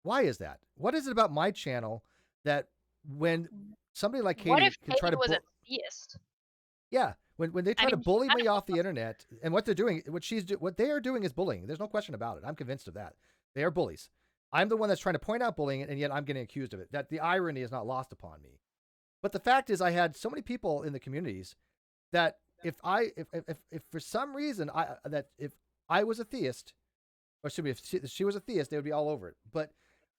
Why is that? What is it about my channel that when somebody like Katie can try to was a theist? Yeah, when they try to bully me off the internet, and what they're doing, what they are doing is bullying. There's no question about it. I'm convinced of that. They are bullies. I'm the one that's trying to point out bullying, and yet I'm getting accused of it. That the irony is not lost upon me. But the fact is, I had so many people in the communities that if for some reason if I was a theist, or excuse me, if she was a theist, they would be all over it. But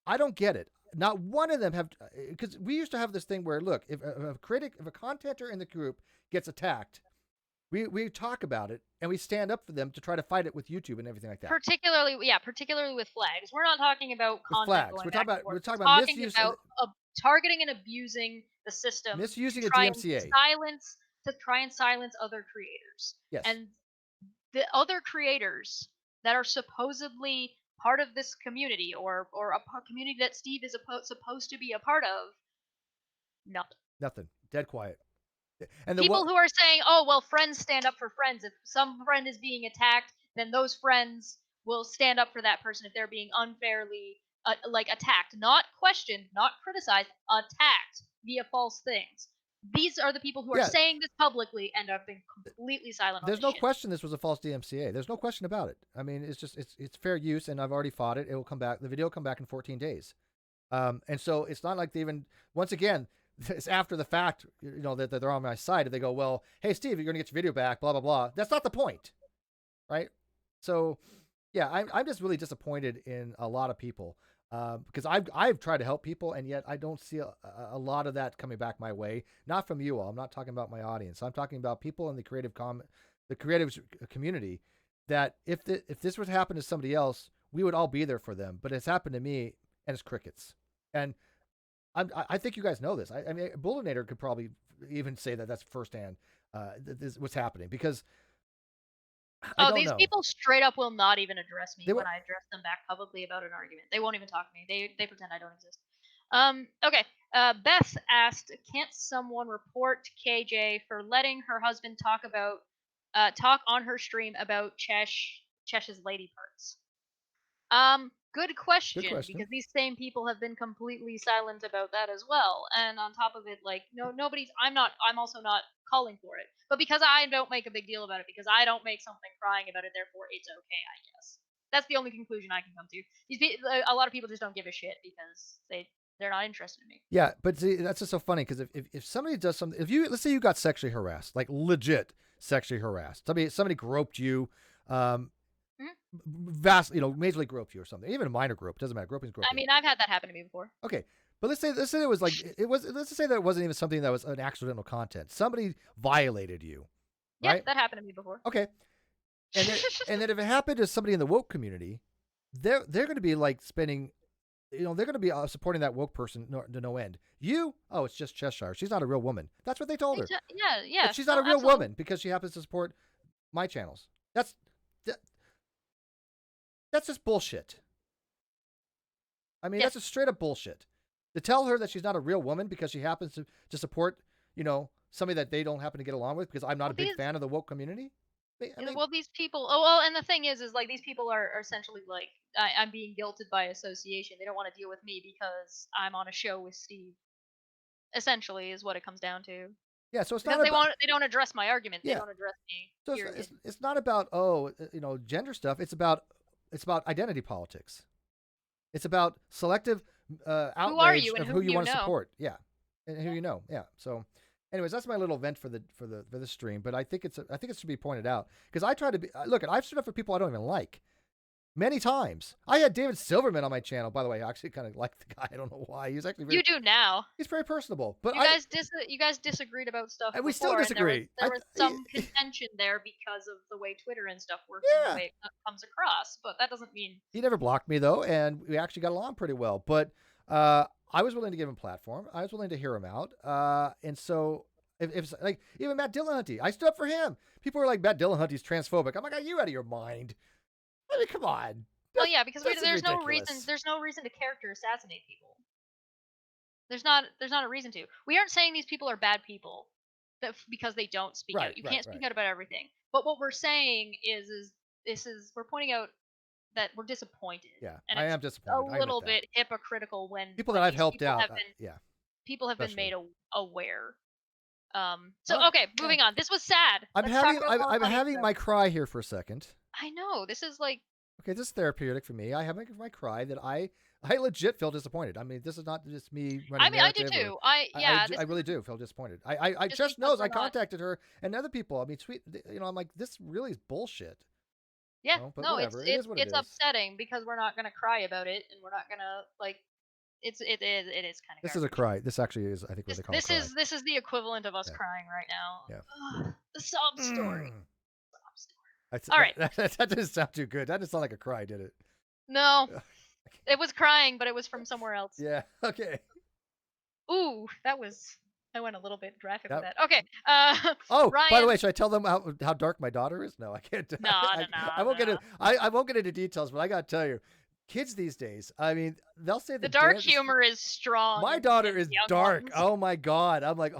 I don't get it. Not one of them have, because we used to have this thing where, look, if a contenter in the group gets attacked, we talk about it and we stand up for them to try to fight it with YouTube and everything like that. Particularly with flags. We're not talking about content flags. We're talking about misuse. Targeting and abusing the system. Misusing a DMCA. To try and silence other creators. Yes. And the other creators that are supposedly part of this community or a community that Steve is supposed to be a part of, nothing. Dead quiet. And people who are saying, oh, well, friends stand up for friends. If some friend is being attacked, then those friends will stand up for that person if they're being unfairly attacked. Not questioned, not criticized, attacked via false things. These are the people who are saying this publicly and have been completely silent. There's no question this was a false DMCA. There's no question about it. I mean, it's just it's fair use, and I've already fought it. It will come back. The video will come back in 14 days. And so it's not like they even, once again, it's after the fact, that they're on my side. If they go, well, hey, Steve, you're going to get your video back, blah, blah, blah. That's not the point, right? So, yeah, I'm just really disappointed in a lot of people. Because I've tried to help people, and yet I don't see a lot of that coming back my way. Not from you all. I'm not talking about my audience. I'm talking about people in the creative community. That if this would happen to somebody else, we would all be there for them. But it's happened to me, and it's crickets. And I think you guys know this. I mean, Bullinator could probably even say that that's firsthand. This what's happening because. I don't these know. people straight up will not even address me They when won't- I address them back publicly about an argument. They won't even talk to me. They pretend I don't exist. Okay. Beth asked, can't someone report KJ for letting her husband talk on her stream about Chesh's lady parts? Good question, Good question. because these same people have been completely silent about that as well. And on top of it, like, nobody's. I'm also not calling for it, but because I don't make a big deal about it, because I don't make something crying about it, therefore it's okay, I guess. That's the only conclusion I can come to. A lot of people just don't give a shit because they're not interested in me. Yeah, but see, that's just so funny because if somebody does something, let's say you got sexually harassed, like legit sexually harassed, somebody groped you, majorly groped you or something, even a minor grope, doesn't matter, groping's groping. I mean, I've had that happen to me before. Okay, but let's say it was like let's just say that it wasn't even something that was an accidental content. Somebody violated you. Yeah, right? that happened to me before. Okay, and then if it happened to somebody in the woke community, they're going to be like spending. They're going to be supporting that woke person to no end. It's just Cheshire. She's not a real woman. That's what they told her. Yeah. But she's not a real woman because she happens to support my channels. That's just bullshit. I mean, that's just straight up bullshit. To tell her that she's not a real woman because she happens to support, somebody that they don't happen to get along with because I'm not a big fan of the woke community. Well, these people. Oh well, and the thing is like these people are essentially like I'm being guilted by association. They don't want to deal with me because I'm on a show with Steve. Essentially, is what it comes down to. Yeah, so it's because not they don't address my argument. Yeah. They don't address me. So it's not about gender stuff. It's about identity politics. It's about selective outrage of who you want to support. Yeah, and who you know. Yeah. So. Anyways, that's my little vent for the stream, but I think it should be pointed out because I try to be. Look, I've stood up for people I don't even like many times. I had David Silverman on my channel, by the way. I actually kind of like the guy. I don't know why. He's actually you do now. He's very personable, but you guys disagreed about stuff. We still disagree. There was some contention there because of the way Twitter and stuff works and the way it comes across, but that doesn't mean he never blocked me though, and we actually got along pretty well. But I was willing to give him a platform. I was willing to hear him out. And so if like even Matt Dillahunty, I stood up for him. People were like, Matt Dillahunty's transphobic. I'm like, are you out of your mind? I mean, come on. Well, yeah, because there's no reason to character assassinate people. There's not a reason to. We aren't saying these people are bad people because they don't speak out. You can't speak out about everything. But what we're saying is we're pointing out that we're disappointed. Yeah, and I am disappointed. A little bit hypocritical when people that I've helped out. People have been made aware. Okay, moving on. This was sad. I'm having my cry here for a second. I know this is like. Okay, this is therapeutic for me. I have my cry that I legit feel disappointed. I mean, this is not just me running. I mean, I do too. I really do feel disappointed. I just knows I contacted her and other people. I mean, sweet. I'm like, this really is bullshit. Yeah, but no, whatever. it's upsetting because we're not gonna cry about it, and we're not gonna like. It is kind of. This is a cry. This actually is. I think what they call this is this is the equivalent of us crying right now. Yeah. The sob story. All right. That didn't sound too good. That didn't sound like a cry, did it? No. It was crying, but it was from somewhere else. Yeah. Okay. Ooh, I went a little bit graphic with that. Okay. Ryan... by the way, should I tell them how dark my daughter is? No, I can't. No. I won't get it. I won't get into details, but I gotta tell you, kids these days. I mean, they'll say the dark humor is strong. My daughter is dark. Ones. Oh my god. I'm like,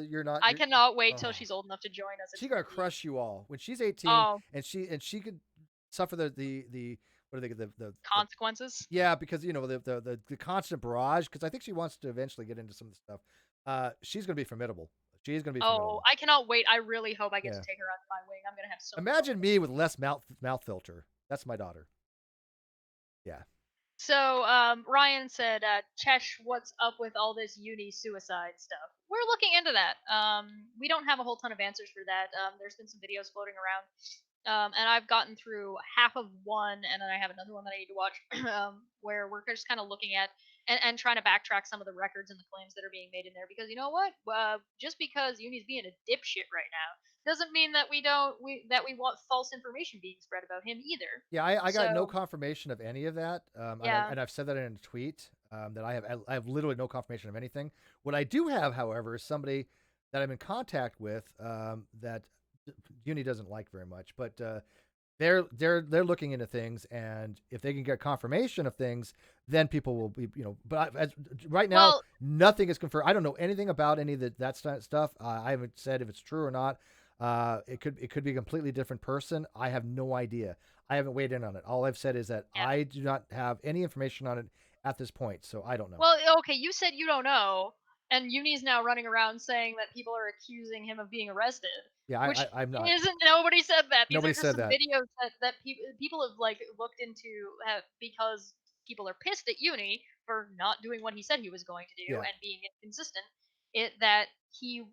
you're not. I cannot wait till she's old enough to join us. She's gonna crush you all when she's 18, and she could suffer the what are they the consequences? Yeah, because the constant barrage. Because I think she wants to eventually get into some of the stuff. She's gonna be formidable. She's gonna be formidable. I cannot wait. I really hope I get to take her under my wing. I'm gonna have so. Imagine me with less mouth filter. That's my daughter. Yeah. So Ryan said, Chesh, what's up with all this uni suicide stuff? We're looking into that. We don't have a whole ton of answers for that. There's been some videos floating around. and I've gotten through half of one, and then I have another one that I need to watch, where we're just kind of looking at and trying to backtrack some of the records and the claims that are being made in there. Because you know what? Just because Uni's being a dipshit right now doesn't mean that we want false information being spread about him either. Yeah, I got no So confirmation of any of that, yeah, and I've said that in a tweet, that I have literally no confirmation of anything. What I do have, however, is somebody that I'm in contact with, that Uni doesn't like very much, but they're looking into things, and if they can get confirmation of things, then people will be, But right now, well, nothing is confirmed. I don't know anything about any of that stuff. I haven't said if it's true or not. It could be a completely different person. I have no idea. I haven't weighed in on it. All I've said is that yeah. I do not have any information on it at this point, so I don't know. Well, okay, you said you don't know, and Uni's now running around saying that people are accusing him of being arrested, Yeah, which I'm not. isn't. Nobody said that. These are Nobody just said some that. videos that people have like looked into because people are pissed at Uni for not doing what he said he was going to do Yeah, and being inconsistent. It that he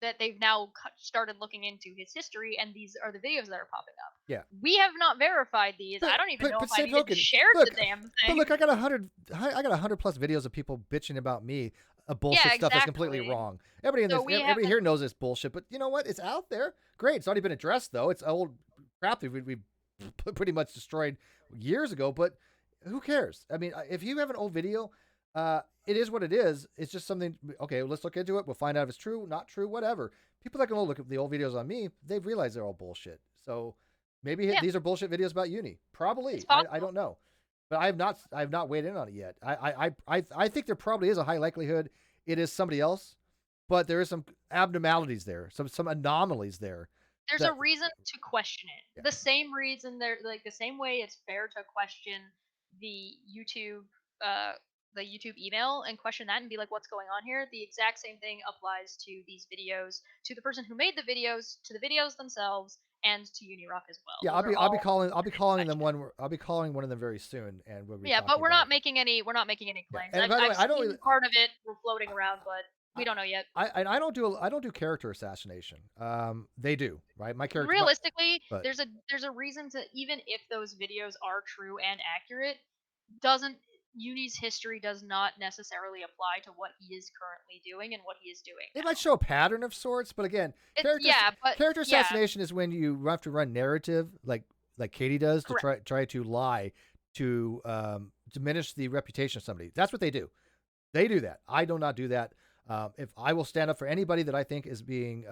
that they've now started looking into his history, and these are the videos that are popping up. yeah. We have not verified these. I don't even know if I've Same even token, shared the look, damn but thing. look, I got 100 plus videos of people bitching about me. Yeah, Bullshit stuff that's completely exactly. wrong. Everybody in So this, we everybody haven't. here knows it's bullshit. But you know what? It's out there. Great. It's already been addressed, though. It's old crap that we pretty much destroyed years ago. But who cares? I mean, if you have an old video, it is what it is. It's just something. Okay, let's look into it. We'll find out if it's true, not true, whatever. People that can look at the old videos on me, they've realized they're all bullshit. So maybe Yeah, these are bullshit videos about Uni. Probably. it's I possible. don't know. But I have not weighed in on it yet. I think there probably is a high likelihood it is somebody else, but there is some abnormalities there, some anomalies there. There's a That reason to question Yeah, it. The same reason there, like the same way it's fair to question the YouTube, uh, the YouTube email and question that and be like, what's going on here? The exact same thing applies to these videos, to the person who made the videos, to the videos themselves, and to Uni Rock as well. yeah. Those are I'll be all calling them question. I'll be calling one of them very soon, and we'll be Yeah, but talking about it. we're not making any Yeah. claims. And by the way, I've I don't seen really, part of it floating around, but we I, don't know yet. I don't do character assassination. They do, right? My character, Realistically, but there's a reason to, even if those videos are true and accurate, doesn't Uni's history does not necessarily apply to what he is currently doing and what he is doing it might now. show a pattern of sorts. But again, It's yeah, but character yeah, assassination is when you have to run narrative, like Katie does, to correct. try to lie to diminish the reputation of somebody. That's what they do. They do that. I do not do that. If I will stand up for anybody that I think is being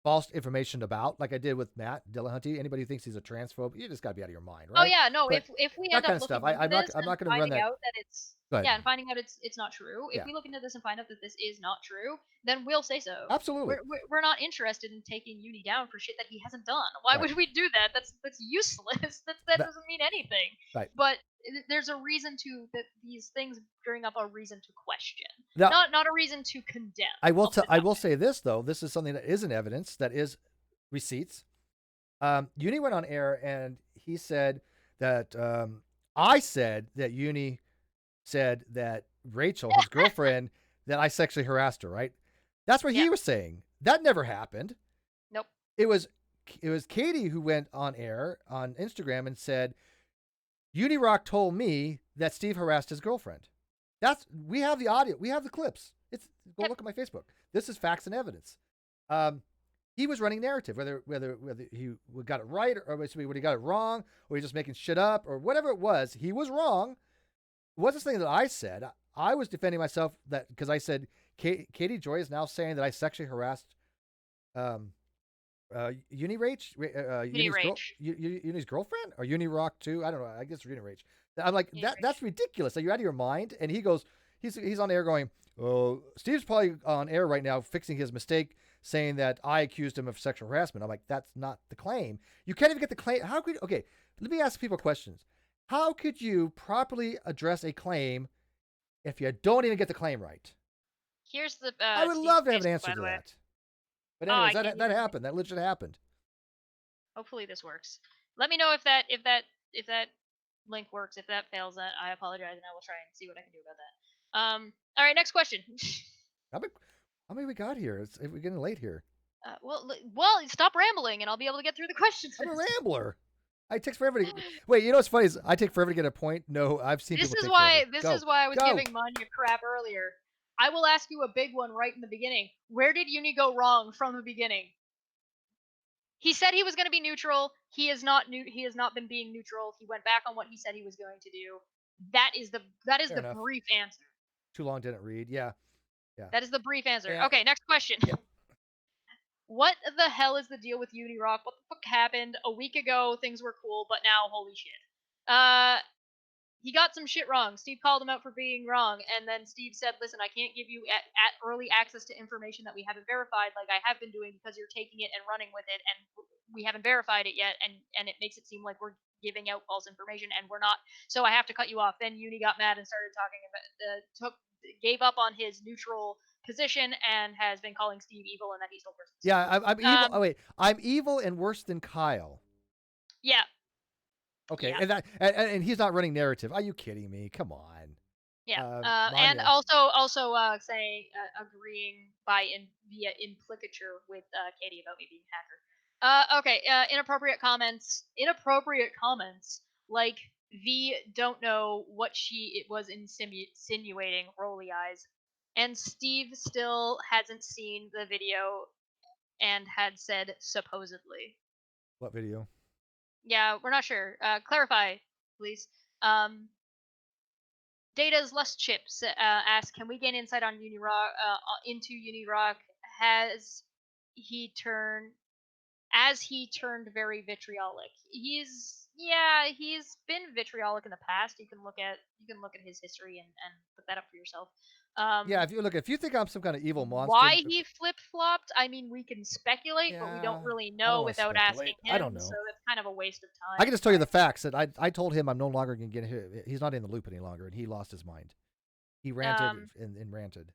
false information about, like I did with Matt Dillahunty. Anybody who thinks he's a transphobe, you just got to be out of your mind, Oh right? yeah, no, But if we that end up kind of stuff, looking into this I'm and not going to run finding that. out that it's Go ahead. yeah, and finding out it's not true, if Yeah, we look into this and find out that this is not true, then we'll say so. absolutely. We're not interested in taking Uni down for shit that he hasn't done. Why Right. would we do that? That's useless. That That, doesn't mean anything. right. But there's a reason to that these things bring up a reason to question, Now, not a reason to condemn. I'll put it I that will way. say this though. This is something that is an evidence, that is receipts. Uni went on air and he said that I said that Uni said that Rachel, his girlfriend, that I sexually harassed her. Right? That's what Yeah. he was saying. That never happened. Nope. It was Katie who went on air on Instagram and said Uni Rock told me that Steve harassed his girlfriend. We have the audio. We have the clips. Go Yep. look at my Facebook. This is facts and evidence. He was running narrative, whether he got it right or whether he got it wrong, or he's just making shit up or whatever it was. He was wrong. It wasn't something that I said. I was defending myself that because I said Katie Joy is now saying that I sexually harassed Uni Rach, Uni Rage. Uni's girlfriend, or Uni Rock too. I don't know. I guess Uni Rach. I'm like Uni that's Rage. ridiculous. Are you out of your mind? And he goes, he's on air going, oh, Steve's probably on air right now fixing his mistake, saying that I accused him of sexual harassment. I'm like, that's not the claim. You can't even get the claim. How could okay? Let me ask people questions. How could you properly address a claim if you don't even get the claim right? Here's the I would Steve's love to have an Facebook, answer by to the way. that. But Oh, anyways, I can't that even. happened. That legit happened. Hopefully this works. Let me know if that link works. If that fails, I apologize, and I will try and see what I can do about that. All right, next question. How many we got here? We're getting late here. Well, stop rambling, and I'll be able to get through the questions. I'm a rambler. I takes forever to wait. You know what's funny is I take forever to get a point. No, I've seen This people is take why. forever. This Go. is why I was Go. giving Manya crap earlier. I will ask you a big one right in the beginning. Where did Uni go wrong from the beginning? He said he was going to be neutral. He is not He has not been being neutral. He went back on what he said he was going to do. That is the Fair enough. brief answer. Too long didn't read. Yeah. That is the brief answer. Yeah. Okay, next question. Yep. What the hell is the deal with Uni Rock? What the fuck happened? A week ago, things were cool, but now, holy shit. He got some shit wrong. Steve called him out for being wrong, and then Steve said, "Listen, I can't give you at early access to information that we haven't verified, like I have been doing, because you're taking it and running with it, and we haven't verified it yet, and it makes it seem like we're giving out false information, and we're not. So I have to cut you off." Then Uni got mad and started talking about gave up on his neutral position and has been calling Steve evil and that he stole Christmas. Yeah, I'm evil. Oh wait, I'm evil and worse than Kyle. Yeah. Okay, Yeah. and he's not running narrative. Are you kidding me? Come on. Yeah. And Manya. also saying agreeing via implicature with Katie about me being a hacker. Okay. Inappropriate comments. Like V don't know what it was insinuating. Rolly eyes. And Steve still hasn't seen the video and had said supposedly. What video? Yeah, we're not sure. Clarify, please. Data's Lust Chips asks, can we gain insight on Uni Rock, into Uni Rock? Has he turned very vitriolic? He's been vitriolic in the past. You can look at his history and look that up for yourself. Yeah, if you think I'm some kind of evil monster, why he flip flopped? I mean, we can speculate, but we don't really know without asking him. I don't know. So it's kind of a waste of time. I can just tell you the facts that I told him I'm no longer going to get him. He's not in the loop any longer, and he lost his mind. He ranted and ranted.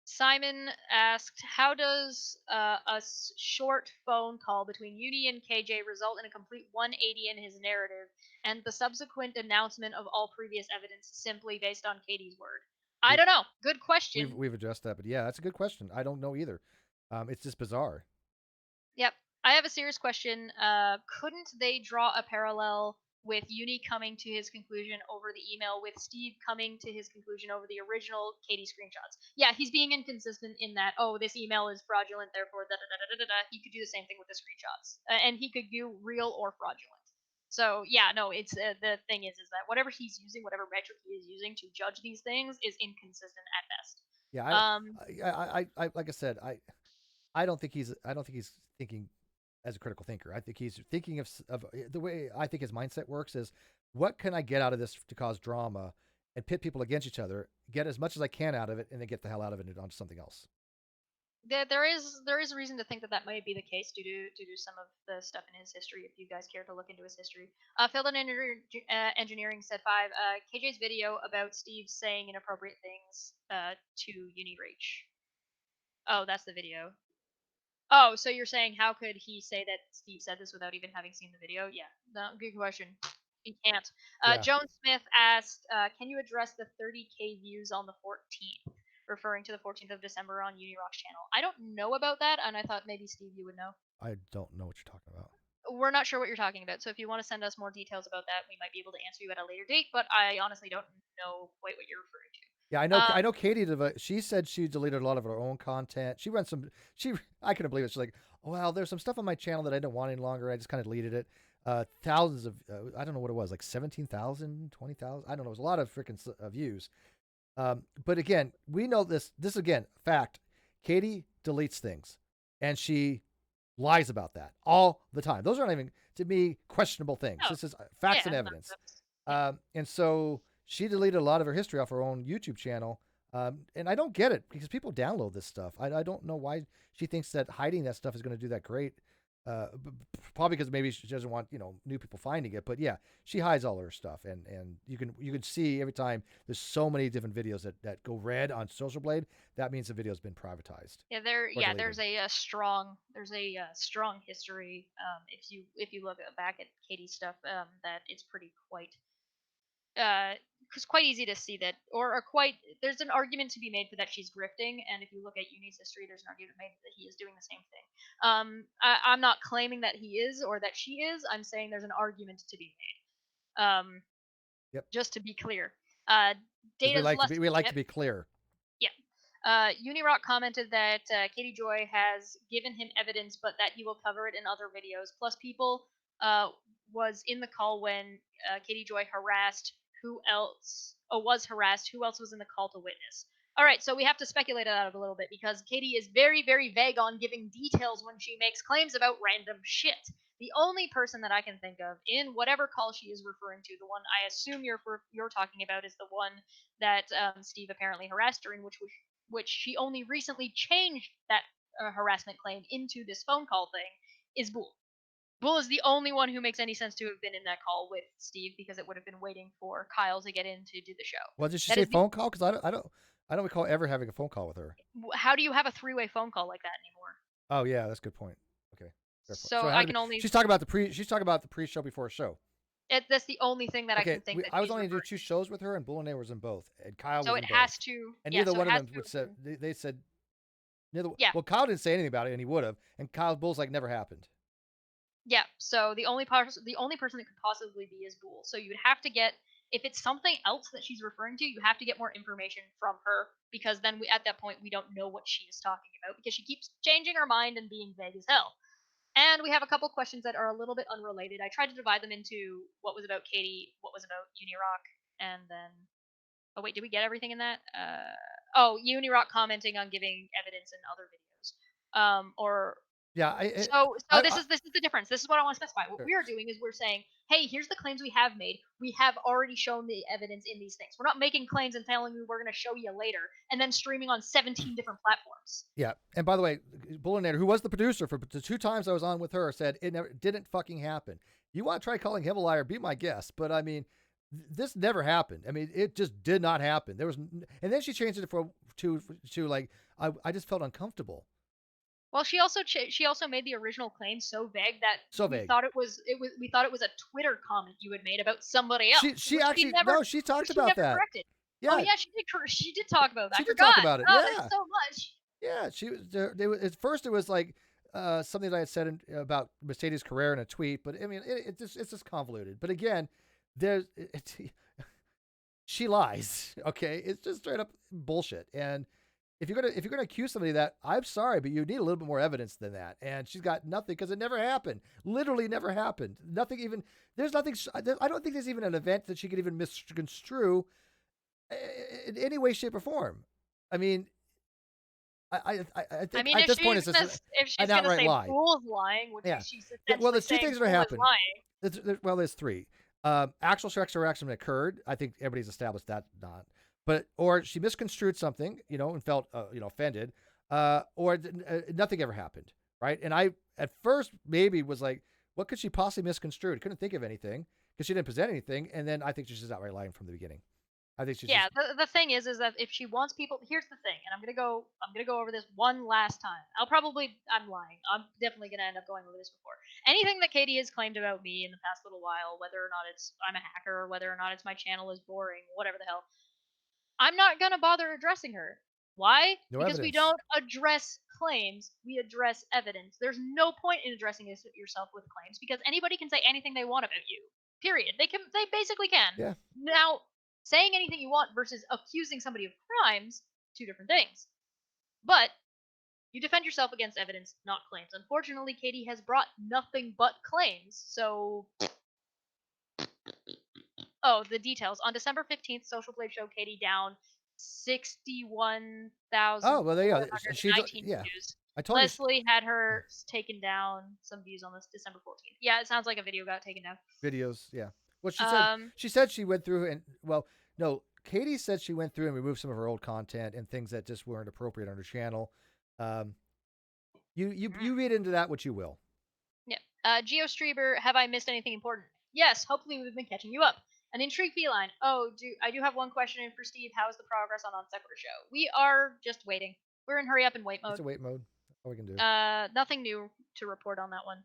Simon asked, how does a short phone call between Uni and KJ result in a complete 180 in his narrative and the subsequent announcement of all previous evidence simply based on Katie's word? I don't know. Good question. We've addressed that, but yeah, that's a good question. I don't know either. It's just bizarre. Yep. I have a serious question. Couldn't they draw a parallel with Uni coming to his conclusion over the email with Steve coming to his conclusion over the original Katie screenshots? Yeah, he's being inconsistent in that, this email is fraudulent, therefore da-da-da-da-da-da. He could do the same thing with the screenshots. And he could do real or fraudulent. So yeah, no, it's the thing is that whatever he's using, whatever metric he is using to judge these things is inconsistent at best. Yeah, I like I said, I don't think he's thinking as a critical thinker. I think he's thinking of the way I think his mindset works is, what can I get out of this to cause drama and pit people against each other, get as much as I can out of it, and then get the hell out of it and onto something else. There is a reason to think that might be the case due to some of the stuff in his history. If you guys care to look into his history, Field and Engineering said 5. KJ's video about Steve saying inappropriate things to Unirage. Oh, that's the video. Oh, so you're saying how could he say that Steve said this without even having seen the video? Yeah, no, good question. He can't. Joan Smith asked, can you address the 30K views on the 14th? Referring to the 14th of December on Uni Rock's channel. I don't know about that, and I thought maybe Steve, you would know. I don't know what you're talking about. We're not sure what you're talking about, so if you want to send us more details about that, we might be able to answer you at a later date, but I honestly don't know quite what you're referring to. Yeah, I know Katie, she said she deleted a lot of her own content. She ran I couldn't believe it. She's like, well, there's some stuff on my channel that I don't want any longer. I just kind of deleted it. Thousands of, I don't know what it was, like 17,000, 20,000. I don't know. It was a lot of freaking views. But again, we know this again, fact. Katie deletes things and she lies about that all the time. Those aren't even, to me, questionable things. No. This is facts and evidence. And so she deleted a lot of her history off her own YouTube channel. And I don't get it because people download this stuff. I don't know why she thinks that hiding that stuff is going to do that great. Probably because maybe she doesn't want new people finding it. But yeah, she hides all her stuff, and you can see every time there's so many different videos that go red on Social Blade. That means the video's been privatized. Yeah, there's a strong history. If you look back at Katie's stuff, that it's pretty it's quite easy to see that, or quite, there's an argument to be made for that she's grifting, and if you look at Uni's history, there's an argument made that he is doing the same thing. I'm not claiming that he is or that she is. I'm saying there's an argument to be made. Yep. Just to be clear. 'Cause Data's we like to be clear. Yeah. Uni Rock commented that Katie Joy has given him evidence, but that he will cover it in other videos. Plus, people was in the call when Katie Joy harassed. Who else? Oh, was harassed. Who else was in the call to witness? All right, so we have to speculate it out a little bit because Katie is very, very vague on giving details when she makes claims about random shit. The only person that I can think of in whatever call she is referring to, the one I assume you're talking about, is the one that Steve apparently harassed during, which she only recently changed that harassment claim into this phone call thing, is Bull. Bull is the only one who makes any sense to have been in that call with Steve because it would have been waiting for Kyle to get in to do the show. Well, did she say phone call? Because I don't recall ever having a phone call with her. How do you have a three-way phone call like that anymore? Oh yeah, that's a good point. Okay. So I can only. She's talking about the pre-show before a show. That's the only thing that I can think. I was only doing 2 shows with her, and Bull and I was in both, and Kyle. So was it in has both. to. And yeah, neither so one of them would say. They said. Yeah. Well, Kyle didn't say anything about it, and he would have. And Bull's like, never happened. Yeah. So the only person that could possibly be is Bull. So you would have to get, if it's something else that she's referring to, you have to get more information from her, because then at that point we don't know what she is talking about because she keeps changing her mind and being vague as hell. And we have a couple questions that are a little bit unrelated. I tried to divide them into what was about Katie, what was about Uni Rock, and then. Oh wait, did we get everything in that? Uni Rock commenting on giving evidence in other videos. This is the difference. This is what I want to specify. What we are doing is we're saying, hey, here's the claims we have made. We have already shown the evidence in these things. We're not making claims and telling you we're going to show you later and then streaming on 17 different platforms. Yeah, and by the way, Bullinator, who was the producer for the 2 times I was on with her, said it never didn't fucking happen. You want to try calling him a liar? Be my guest, but I mean. This never happened. I mean, it just did not happen. There was, and then she changed it to like I just felt uncomfortable. Well, she also made the original claim so vague that we thought it was a Twitter comment you had made about somebody else. She talked about that. Corrected. Yeah. Oh yeah, she did talk about that. She did talk about it. Oh, there's so much. Yeah, she was. At first, it was like something that I had said about Mercedes Carrera in a tweet, but I mean, it's just convoluted. But again. She lies. Okay, it's just straight up bullshit. And if you're gonna accuse somebody of that, I'm sorry, but you need a little bit more evidence than that. And she's got nothing because it never happened. Literally never happened. Nothing even. There's nothing. I don't think there's even an event that she could even misconstrue in any way, shape, or form. I mean. I think at this point it's just if she's going to say Bull's lying, which she's essentially well, there's 2 things that happened. There's 3. Actual sex harassment occurred. I think everybody's established that not. But or she misconstrued something, and felt offended, or nothing ever happened, right? And I at first maybe was like, what could she possibly misconstrue? Couldn't think of anything because she didn't present anything. And then I think she's just outright lying from the beginning. I think she's the thing is that if she wants people, here's the thing, and I'm gonna go over this one last time. I'm lying. I'm definitely gonna end up going over this before. Anything that Katie has claimed about me in the past little while, whether or not I'm a hacker, or whether or not it's my channel is boring, whatever the hell, I'm not gonna bother addressing her. Why? Because we don't address claims, we address evidence. There's no point in addressing yourself with claims because anybody can say anything they want about you. Period. They basically can. Yeah. Now, saying anything you want versus accusing somebody of crimes, 2 different things. But you defend yourself against evidence, not claims. Unfortunately, Katie has brought nothing but claims, so. Oh, the details. On December 15th, Social Blade showed Katie down 61,000. Oh, well, there you go. Views. I told Leslie had her taken down some views on this December 14th. Yeah, it sounds like a video got taken down. Videos, yeah. Well, she said she went through Katie said she went through and removed some of her old content and things that just weren't appropriate on her channel. You read into that what you will. Yeah. GeoStreamer, have I missed anything important? Yes, hopefully we've been catching you up. An intrigue feline. I do have one question in for Steve. How is the progress on Sequitur Show? We are just waiting. We're in hurry up and wait mode. It's a wait mode. All we can do. Nothing new to report on that one.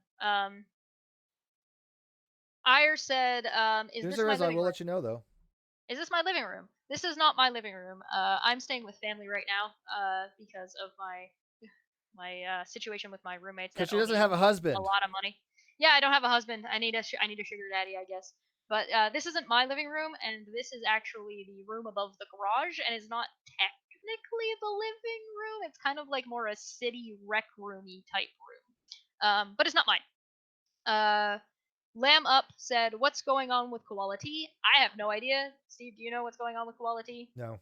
Ire said, is this my living room? I will let you know though. Is this my living room? This is not my living room. I'm staying with family right now because of my situation with my roommates Because that she owe doesn't me have a a husband. lot of money. Yeah, I don't have a husband. I need a sugar daddy, I guess. But this isn't my living room, and this is actually the room above the garage, and it's not technically the living room. It's kind of like more a city rec roomy type room. But it's not mine. Lamb Up said, "What's going on with Koala T?" I have no idea. Steve, do you know what's going on with Koala T? No.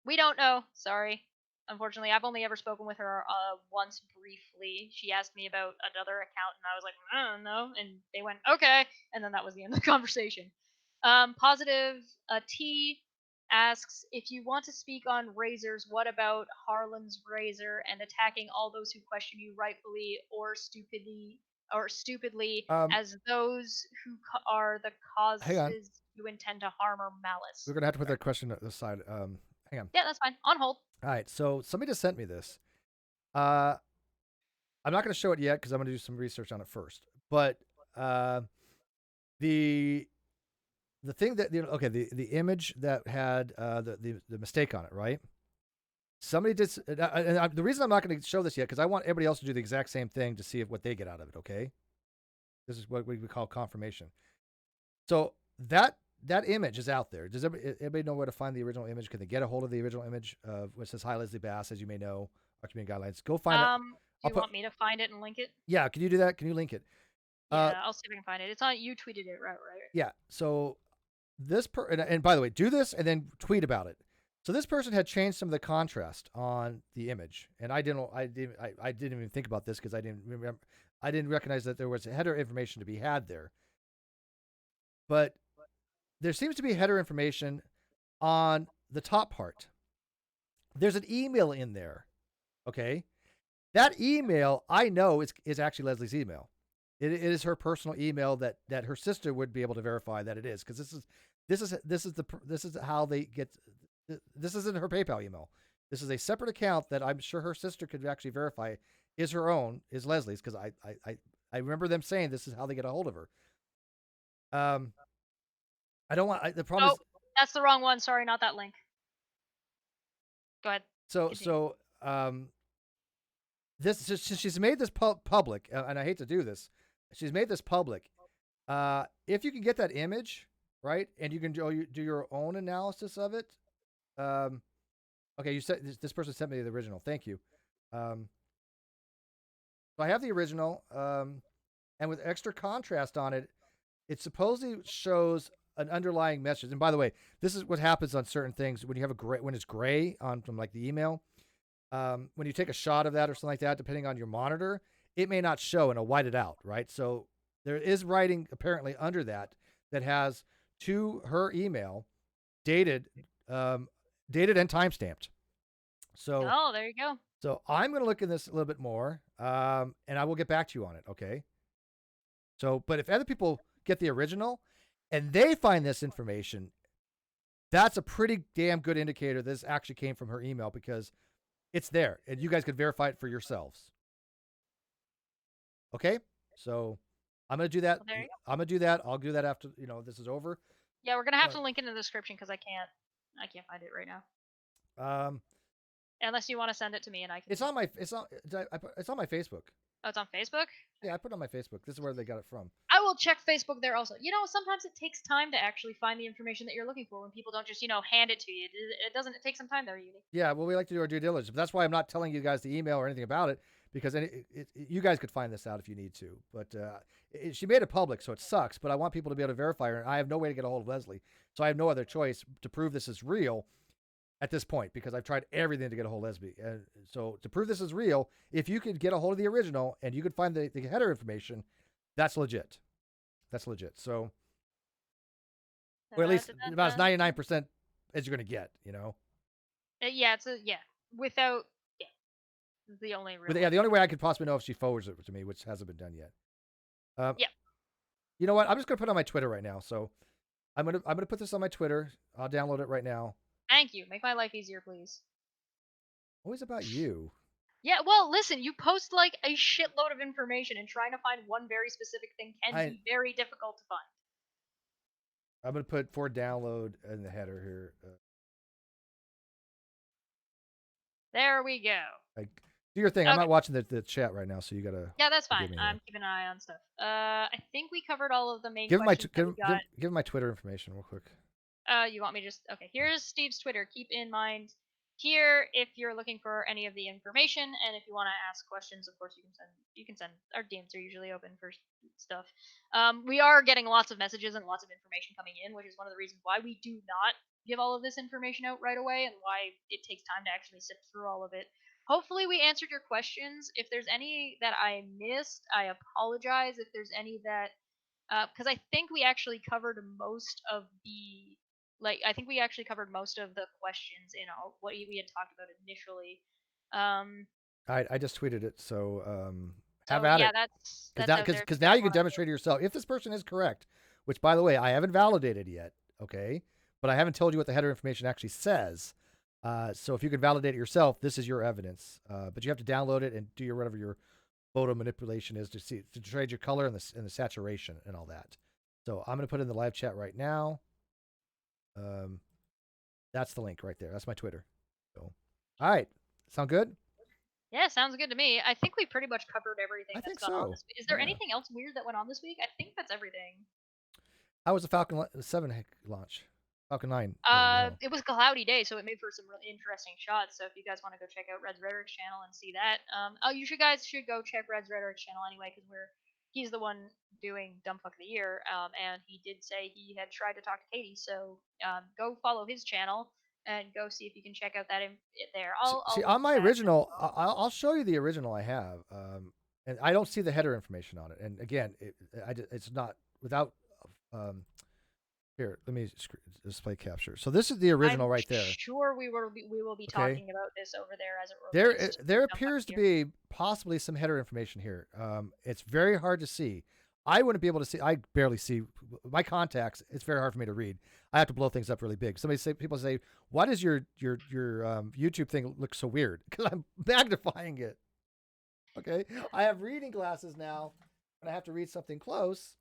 We don't know. Sorry. Unfortunately, I've only ever spoken with her once briefly. She asked me about another account, and I was like, I don't know. And they went, okay. And then that was the end of the conversation. Positive T asks, if you want to speak on razors, what about Harlan's razor and attacking all those who question you rightfully or stupidly Um, as those who are the hang on. causes you intend to harm or malice? We're gonna have to put that question aside. Hang on. Yeah, that's fine. On hold. All right. So somebody just sent me this. Uh, I'm not gonna show it yet because I'm gonna do some research on it first. But the thing that the image that had the mistake on it, right? Somebody did. The reason I'm not going to show this yet because I want everybody else to do the exact same thing to see what they get out of it. Okay, this is what we call confirmation. So that image is out there. Does everybody know where to find the original image? Can they get a hold of the original image of what says "Hi Leslie Bass"? As you may know, our community guidelines. Go find it. Do you want me to find it and link it? Yeah, can you do that? Can you link it? Yeah, I'll see if I can find it. It's on. You tweeted it, right? Yeah. So and by the way, do this and then tweet about it. So this person had changed some of the contrast on the image, and I didn't even think about this because I didn't recognize that there was header information to be had there. But there seems to be header information on the top part. There's an email in there. Okay, that email I know is actually Leslie's email. It is her personal email that her sister would be able to verify that it is, because this is how they get. This isn't her PayPal email. This is a separate account that I'm sure her sister could actually verify is her own, is Leslie's, because I remember them saying this is how they get a hold of her. I don't want the problem. Oh, that's the wrong one. Sorry, not that link. Go ahead. So she's made this public, and I hate to do this. She's made this public. If you can get that image, right, and you can do your own analysis of it. Okay, you said this person sent me the original. Thank you. So I have the original, and with extra contrast on it, it supposedly shows an underlying message. And by the way, this is what happens on certain things when you have when it's gray on from like the email. When you take a shot of that or something like that, depending on your monitor, it may not show and it'll white it out, right? So there is writing apparently under that has to her email, dated and timestamped. So there you go. So I'm going to look at this a little bit more, and I will get back to you on it. Okay. So, but if other people get the original and they find this information, that's a pretty damn good indicator this actually came from her email, because it's there and you guys could verify it for yourselves. Okay. So I'm going to do that. Well, I'm going to do that. I'll do that after, this is over. Yeah, we're going to have to link it in the description because I can't find it right now. Unless you want to send it to me and I can. It's on my Facebook. Oh, it's on Facebook? Yeah, I put it on my Facebook. This is where they got it from. I will check Facebook there also. Sometimes it takes time to actually find the information that you're looking for when people don't just, hand it to you. It doesn't. It takes some time there, Uni. Yeah, well, we like to do our due diligence. But that's why I'm not telling you guys the email or anything about it, because you guys could find this out if you need to. But she made it public, so it sucks. But I want people to be able to verify her, and I have no way to get a hold of Leslie. So I have no other choice to prove this is real at this point, because I've tried everything to get a hold of Leslie. And so to prove this is real, if you could get a hold of the original and you could find the header information, that's legit. That's legit. So, or at least about as 99% as you're going to get, Yeah, without, the only real. The only way I could possibly know if she forwards it to me, which hasn't been done yet. Yeah. You know what? I'm just going to put it on my Twitter right now. So I'm going to put this on my Twitter. I'll download it right now. Thank you. Make my life easier, please. Always about you. Yeah, well, listen, you post like a shitload of information, and trying to find one very specific thing can be very difficult to I'm going to put for download in the header here. There we go. Do your thing. Okay. I'm not watching the chat right now, so you got to. Yeah, that's fine. I'm keeping an eye on stuff. I think we covered all of the main Give questions that we got. give my Twitter information real quick. You want me just okay? Here's Steve's Twitter. Keep in mind here if you're looking for any of the information, and if you want to ask questions, of course you can send. Our DMs are usually open for stuff. We are getting lots of messages and lots of information coming in, which is one of the reasons why we do not give all of this information out right away, and why it takes time to actually sift through all of it. Hopefully we answered your questions. If there's any that I missed, I apologize. If there's any that because I think we actually covered most of the I think we actually covered most of the questions in what we had talked about initially. I just tweeted it, so have so at yeah, it. that's Because now you can demonstrate to yourself if this person is correct, which by the way I haven't validated yet. Okay, but I haven't told you what the header information actually says. So if you can validate it yourself, this is your evidence. But you have to download it and do your whatever your photo manipulation is to trade your color and the saturation and all that. So I'm going to put it in the live chat right now. That's the link right there. That's my Twitter. So, all right, sound good? Yeah, sounds good to me. I think we pretty much covered everything I that's think gone on so. this week. Is there anything else weird that went on this week? I think that's everything. How was the Falcon 7 launch? Falcon 9. It was a cloudy day, so it made for some really interesting shots. So if you guys want to go check out Red's Rhetoric's channel and see that, you guys should go check Red's Rhetoric's channel anyway, because he's the one doing Dumbfuck of the Year, and he did say he had tried to talk to Katie. So go follow his channel and go see if you can check out that there. I'll see on my original. I'll show you the original I have, and I don't see the header information on it. And again, it's not without. Here, let me display capture. So this is the original right there. Sure, we will be talking about this over there as it relates. There appears to be possibly some header information here. It's very hard to see. I wouldn't be able to see. I barely see my contacts. It's very hard for me to read. I have to blow things up really big. People say, "Why does your YouTube thing look so weird?" Because I'm magnifying it. Okay, I have reading glasses now, and I have to read something close.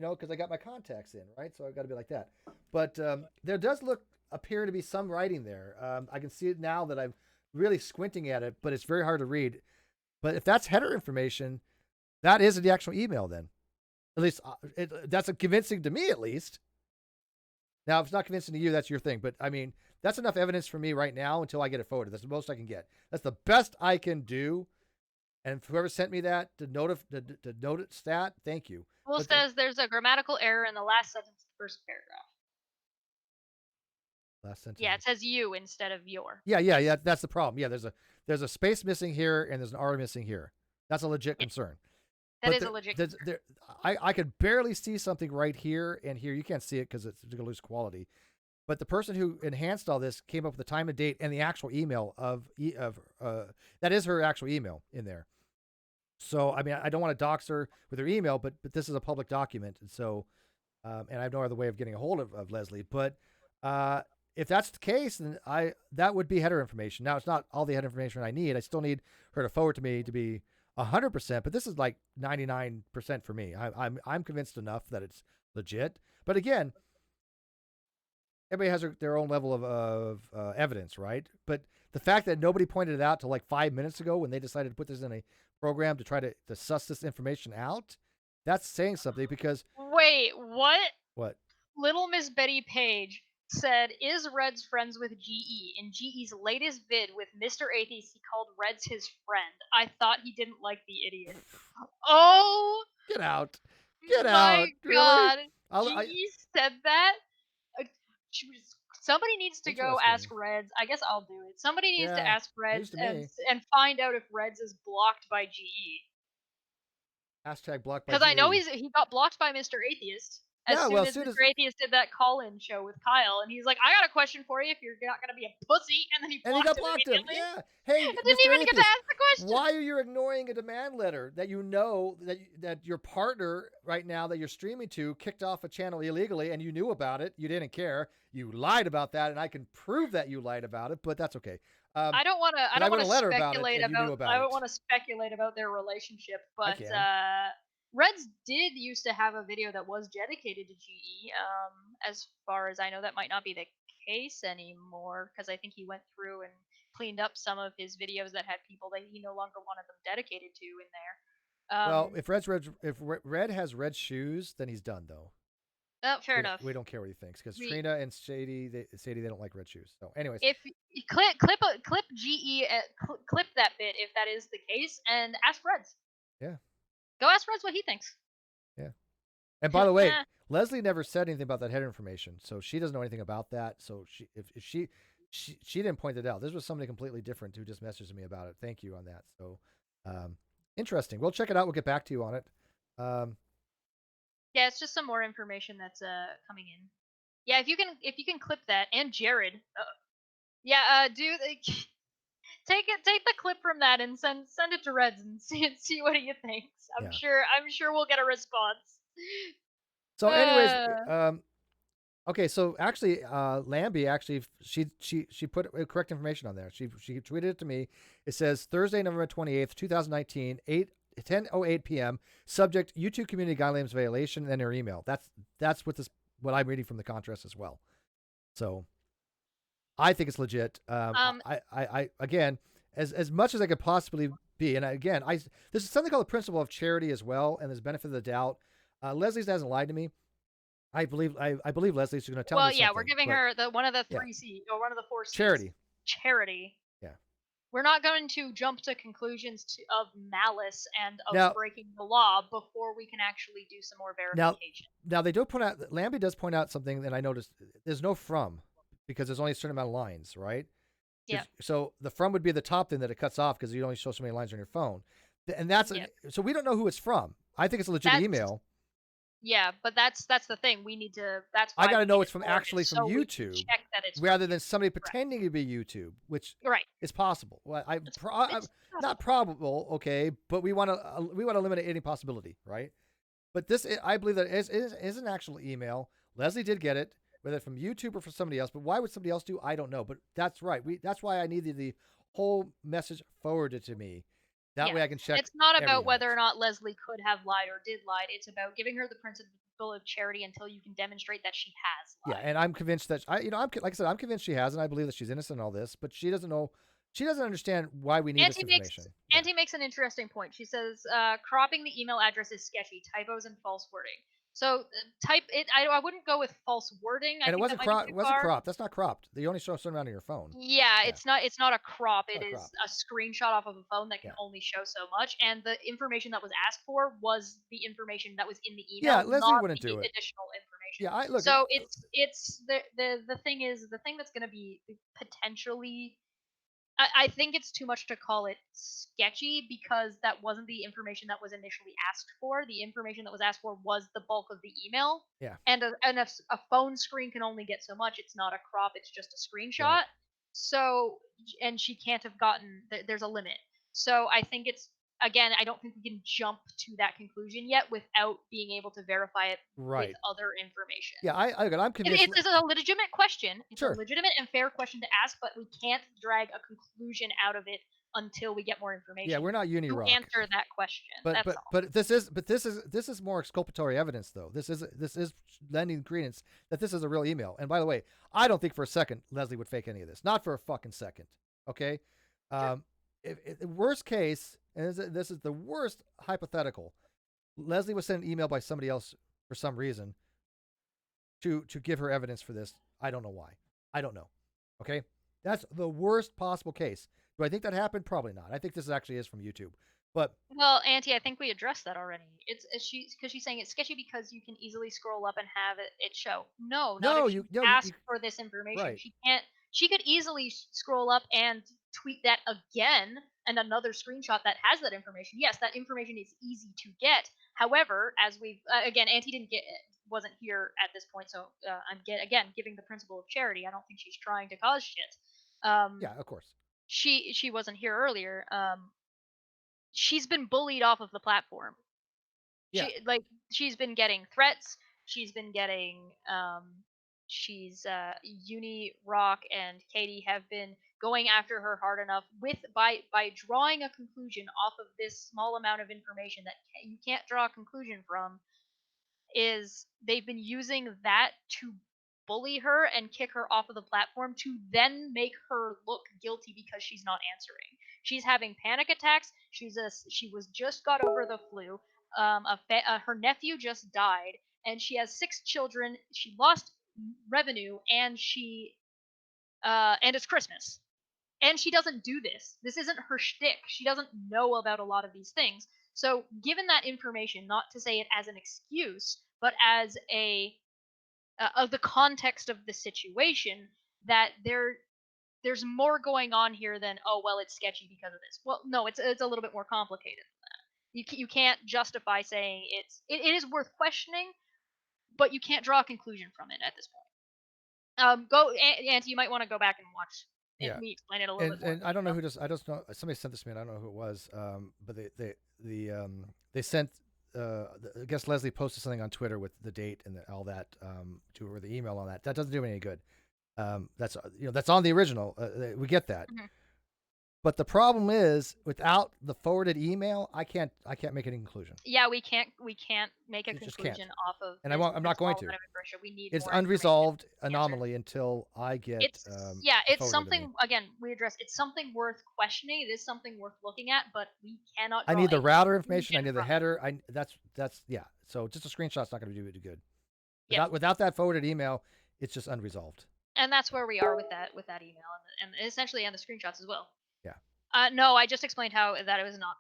Because I got my contacts in, right? So I've got to be like that. But there does appear to be some writing there. I can see it now that I'm really squinting at it, but it's very hard to read. But if that's header information, that is the actual email then. At least that's convincing to me, at least. Now, if it's not convincing to you, that's your thing. But, I mean, that's enough evidence for me right now until I get it forwarded. That's the most I can get. That's the best I can do. And whoever sent me that to note stat, thank you. Well, it says there's a grammatical error in the last sentence of the first paragraph. Last sentence. Yeah, it says you instead of your. Yeah. That's the problem. Yeah, there's a space missing here and there's an R missing here. That's a legit concern. That is a legit concern. I could barely see something right here and here. You can't see it because it's going to lose quality. But the person who enhanced all this came up with the time and date and the actual email that is her actual email in there. So, I mean, I don't want to dox her with her email, but this is a public document. And so, and I have no other way of getting a hold of Leslie. But if that's the case, then that would be header information. Now, it's not all the header information I need. I still need her to forward to me to be 100%, but this is like 99% for me. I'm convinced enough that it's legit. But again, everybody has their own level of evidence, right? But the fact that nobody pointed it out till like 5 minutes ago when they decided to put this in a program to try to suss this information out, that's saying something because... Wait, what? What? Little Miss Betty Page said, is Reds friends with GE? In GE's latest vid with Mr. Atheist, he called Reds his friend. I thought he didn't like the idiot. Oh! Get out. Get my out. God. Really? GE said that? Somebody needs to go ask Reds. I guess I'll do it. Somebody needs to ask Reds and find out if Reds is blocked by GE. Hashtag blocked by GE. Because I know he got blocked by Mr. Atheist. As soon as Mr. Atheist did that call-in show with Kyle, and he's like, I got a question for you if you're not going to be a pussy, and then he blocked him. Yeah. Hey, I didn't even get to ask the question. Why are you ignoring a demand letter that you know that your partner right now that you're streaming to kicked off a channel illegally, and you knew about it? You didn't care. You lied about that, and I can prove that you lied about it, but that's okay. I don't want to speculate about. I don't want to speculate about their relationship, but Reds did used to have a video that was dedicated to GE. As far as I know, that might not be the case anymore because I think he went through and cleaned up some of his videos that had people that he no longer wanted them dedicated to in there. Well, if Red has red shoes, then he's done though. Fair enough. We don't care what he thinks because We- Trina and Sadie they don't like red shoes. So, anyways, If you clip GE, clip that bit if that is the case, and ask Reds. Yeah. Go ask Reds what he thinks. Yeah. And by the way, Leslie never said anything about that header information, so she doesn't know anything about that. So if she didn't point it out. This was somebody completely different who just messaged me about it. Thank you on that. So, interesting. We'll check it out. We'll get back to you on it. Yeah, it's just some more information that's coming in. Yeah, if you can clip that, and Jared. Take the clip from that and send it to Reds and see what he thinks. I'm sure we'll get a response. So, anyways, okay. So actually, Lambie actually she put correct information on there. She tweeted it to me. It says Thursday, November 28th, 2019, 10:08 p.m. Subject: YouTube community guidelines violation, and her email. That's what I'm reading from the contrast as well. So I think it's legit. I again, as much as I could possibly be, and again, this is something called the principle of charity as well, and there's benefit of the doubt. Leslie hasn't lied to me. I believe Leslie's going to tell me something. Well, yeah, we're giving her one of the 3 C or one of the 4 C's. Charity. Yeah. We're not going to jump to conclusions of malice and of breaking the law before we can actually do some more verification. Now they do point out, Lambie does point out something that I noticed. There's no from because there's only a certain amount of lines, right? Yeah. So the from would be the top thing that it cuts off because you only show so many lines on your phone, and that's so we don't know who it's from. I think it's a legit email. Yeah, but that's the thing. We need to. That's why I got to know it's from actually from so YouTube, check that it's rather than somebody pretending to be YouTube, which is possible. Well, it's not probable, okay, but we want to eliminate any possibility, right? But this, I believe that is an actual email. Leslie did get it, whether from YouTube or from somebody else. But why would somebody else do? I don't know. But that's right. That's why I needed the whole message forwarded to me. That way I can check. It's not about whether or not Leslie could have lied or did lie. It's about giving her the principle of charity until you can demonstrate that she has lied. Yeah, and I'm convinced that like I said, I'm convinced she has, and I believe that she's innocent in all this. But she doesn't know. She doesn't understand why we need this information. Auntie makes an interesting point. She says cropping the email address is sketchy, typos and false wording. So type it. I wouldn't go with false wording. And it wasn't cropped. That's not cropped. You only show a certain amount on your phone. Yeah, it's not a crop. It is a screenshot off of a phone that can only show so much. And the information that was asked for was the information that was in the email. Yeah, Leslie wouldn't do it. Additional information. Yeah, look. So it's the thing is the thing that's going to be potentially. I think it's too much to call it sketchy because that wasn't the information that was initially asked for. The information that was asked for was the bulk of the email. Yeah. And a phone screen can only get so much. It's not a crop. It's just a screenshot. Right. So, and she can't have gotten, there's a limit. So I think again, I don't think we can jump to that conclusion yet without being able to verify it with other information. Yeah, I'm convinced. It's a legitimate question. It's a legitimate and fair question to ask, but we can't drag a conclusion out of it until we get more information. Yeah, we're not Uni Rock. Answer that question. But this is more exculpatory evidence though. This is lending credence that this is a real email. And by the way, I don't think for a second Leslie would fake any of this. Not for a fucking second. Okay. If worst case, and this is the worst hypothetical, Leslie was sent an email by somebody else for some reason to give her evidence for this. I don't know why. I don't know. Okay, that's the worst possible case. Do I think that happened? Probably not. I think this actually is from YouTube. But well, Auntie, I think we addressed that already. It's because she's saying it's sketchy because you can easily scroll up and have it show. No, you ask for this information. Right. She can't. She could easily scroll up and tweet that again and another screenshot that has that information. Yes, that information is easy to get. However, as we've again, Auntie wasn't here at this point, so I'm giving the principle of charity. I don't think she's trying to cause shit. Yeah, of course. She wasn't here earlier. She's been bullied off of the platform. Yeah. She's been getting threats. She's been getting Uni Rock and Katie have been going after her hard enough by drawing a conclusion off of this small amount of information that you can't draw a conclusion from, is they've been using that to bully her and kick her off of the platform to then make her look guilty because she's not answering. She's having panic attacks. She was just got over the flu. Her nephew just died, and she has 6 children. She lost revenue, and and it's Christmas. And she doesn't do this. This isn't her shtick. She doesn't know about a lot of these things. So, given that information, not to say it as an excuse, but as of the context of the situation, that there's more going on here than, oh well, it's sketchy because of this. Well, no, it's a little bit more complicated than that. You can't justify saying it is worth questioning, but you can't draw a conclusion from it at this point. Auntie, you might want to go back and watch. Yeah. We explain it a little bit more. And I don't know who I just know somebody sent this to me. And I don't know who it was. But they sent. I guess Leslie posted something on Twitter with the date and all that to her, the email on that. That doesn't do me any good. That's on the original. We get that. Mm-hmm. But the problem is, without the forwarded email, I can't make any conclusion. Yeah, we can't make a You just conclusion can't. off of. And I'm not going to. We need It's more unresolved anomaly until I get. It's forwarded to something. me. Again, we address. It's something worth questioning. It is something worth looking at, but we cannot. I draw need the a router information. I need the from it. header. That's yeah. So just a screenshot's not going to do it good. Yeah. Without that forwarded email, it's just unresolved. And that's where we are with that email and essentially and the screenshots as well. Yeah. No, I just explained how that it was not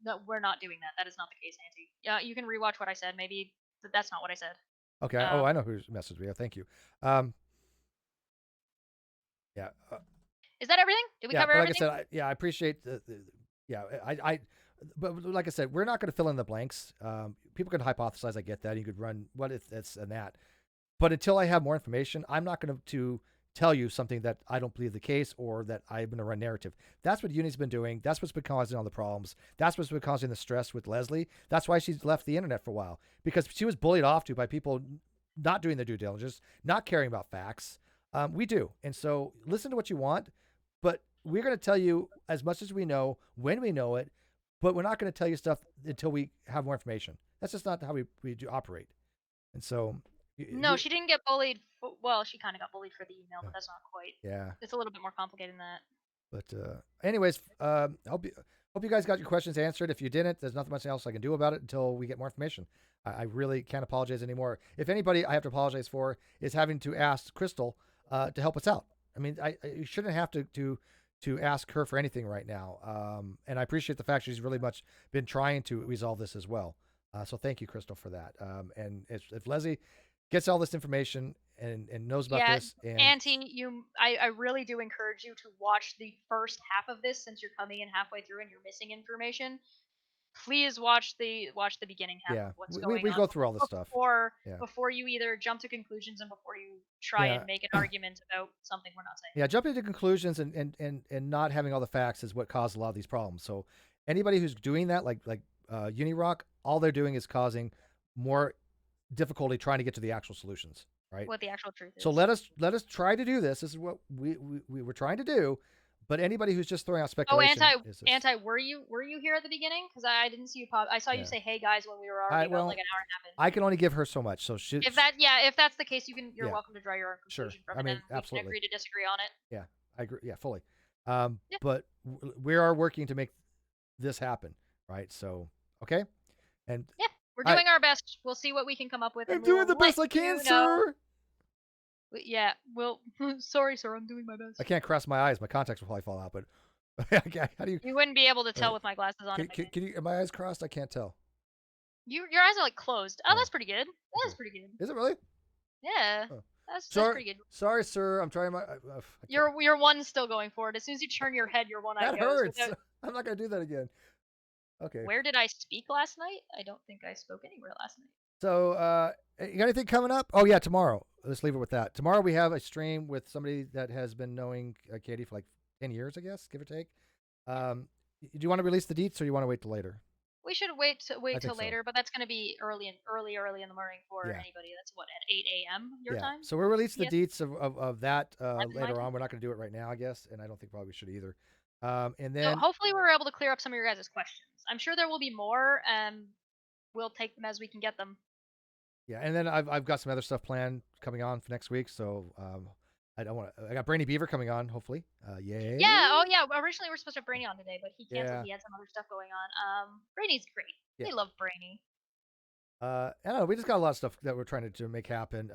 no, we're not doing that. That is not the case, Auntie. You can rewatch what I said. Maybe that's not what I said. Okay. I know who's messaged me. Thank you. Yeah. Is that everything? Did we cover everything? Like I said, I appreciate but like I said, we're not going to fill in the blanks. People can hypothesize. I get that. You could run what if this and that. But until I have more information, I'm not going to tell you something that I don't believe the case or that I'm going to run narrative. That's what Uni's been doing. That's what's been causing all the problems. That's what's been causing the stress with Leslie. That's why she's left the internet for a while, because she was bullied off by people not doing their due diligence, not caring about facts. We do. And so listen to what you want, but we're going to tell you as much as we know when we know it, but we're not going to tell you stuff until we have more information. That's just not how we do operate. And so... No, she didn't get bullied. Well, she kind of got bullied for the email, but that's not quite. Yeah. It's a little bit more complicated than that. But anyways, hope you guys got your questions answered. If you didn't, there's nothing much else I can do about it until we get more information. I really can't apologize anymore. If anybody I have to apologize for is having to ask Crystal to help us out. I mean, you shouldn't have to ask her for anything right now. And I appreciate the fact she's really much been trying to resolve this as well. So thank you, Crystal, for that. And if Leslie gets all this information and knows about this. And Auntie, I really do encourage you to watch the first half of this, since you're coming in halfway through and you're missing information. Please watch the beginning half of what's going on. We go through all this stuff before you either jump to conclusions and before you try and make an argument about something we're not saying. Yeah, jumping to conclusions and not having all the facts is what caused a lot of these problems. So anybody who's doing that, like Uni Rock, all they're doing is causing more difficulty trying to get to the actual solutions, right? What the actual truth is. So let us try to do this. This is what we were trying to do. But anybody who's just throwing out speculation. Anti, were you here at the beginning? Because I didn't see you pop. I saw you say, "Hey guys," when we were already about like an hour and a half in. I can only give her so much. So if that's the case, you're welcome to draw your own conclusion from it. Absolutely. We can agree to disagree on it. Yeah, I agree. Yeah, fully. But we are working to make this happen, right? So okay, and we're doing our best. We'll see what we can come up with. I'm doing the best I can, sir. Yeah, well, sorry, sir, I'm doing my best. I can't cross my eyes. My contacts will probably fall out, but how do you... You wouldn't be able to tell with my glasses on. Can you... Are my eyes crossed? I can't tell. Your eyes are like closed. Oh, that's pretty good. That's pretty good. Is it really? Yeah. Oh. That's pretty good. Sorry, sir. I'm trying my... Your one's still going forward. As soon as you turn your head, your one eye goes. That hurts. I'm not going to do that again. Okay. Where did I speak last night? I don't think I spoke anywhere last night. So, you got anything coming up? Oh, yeah, tomorrow. Let's leave it with that. Tomorrow we have a stream with somebody that has been knowing Katie for like 10 years, I guess, give or take. Do you want to release the deets or do you want to wait till later? we should wait I till think so. later, but that's going to be early in the morning for Yeah. anybody. That's what, at 8 a.m. your Yeah. time. So we'll release the Yes. deets of that 11 my later on. time. We're not going to do it right now, I guess, and I don't think probably we should either. And So then hopefully we're able to clear up some of your guys' questions. I'm sure there will be more, and we'll take them as we can get them. yeah, and then I've got some other stuff planned coming on for next week. So I got Brainy Beaver coming on, hopefully. Yay. Yeah. Oh yeah. Originally we were supposed to have Brainy on today, but he canceled. Yeah. He had some other stuff going on. Brainy's great. Yeah. We love Brainy. I don't know. We just got a lot of stuff that we're trying to make happen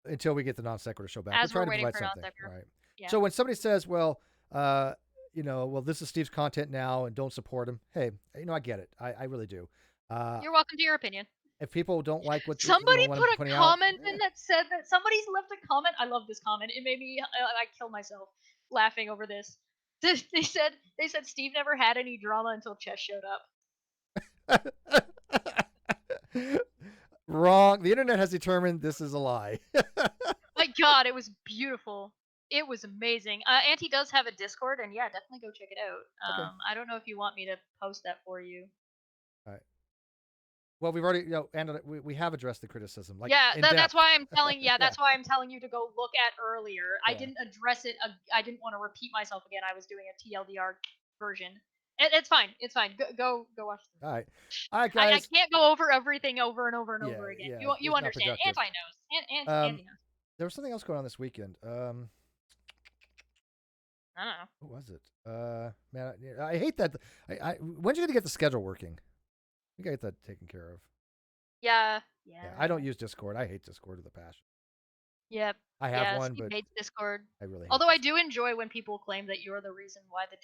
until we get the non sequitur show back. As we're we're trying waiting to provide for something, non-sequitur. right? Yeah. So when somebody says, "Well, well, this is Steve's content now, and don't support him," hey, I get it. I really do. You're welcome to your opinion. If people don't like what Somebody what put I'm a putting comment out, in that said that somebody's left a comment. I love this comment. It made me I killed myself laughing over this. They said Steve never had any drama until Chess showed up. Wrong. The internet has determined this is a lie. My God, it was beautiful. It was amazing. Auntie does have a Discord, and yeah, definitely go check it out. Okay. I don't know if you want me to post that for you. All right. Well, we've already, and we have addressed the criticism. Like, yeah, in that's depth. why I'm telling. Yeah, Yeah. that's why I'm telling you to go look at earlier. I Yeah. didn't address it. I didn't want to repeat myself again. I was doing a TLDR version. It's fine. It's fine. Go watch this. All right, guys. I can't go over everything over and over and Yeah, over again. yeah, You it's not understand? productive. Anti knows. Andy knows. There was something else going on this weekend. I don't know. What was it? Man, I hate that. When's you gonna get the schedule working? We gotta get that taken care of. Yeah. I don't use Discord. I hate Discord with a passion. Yep. I have one, Steve but hates Discord. I really hate Although I Discord. do enjoy when people claim that you're the reason why the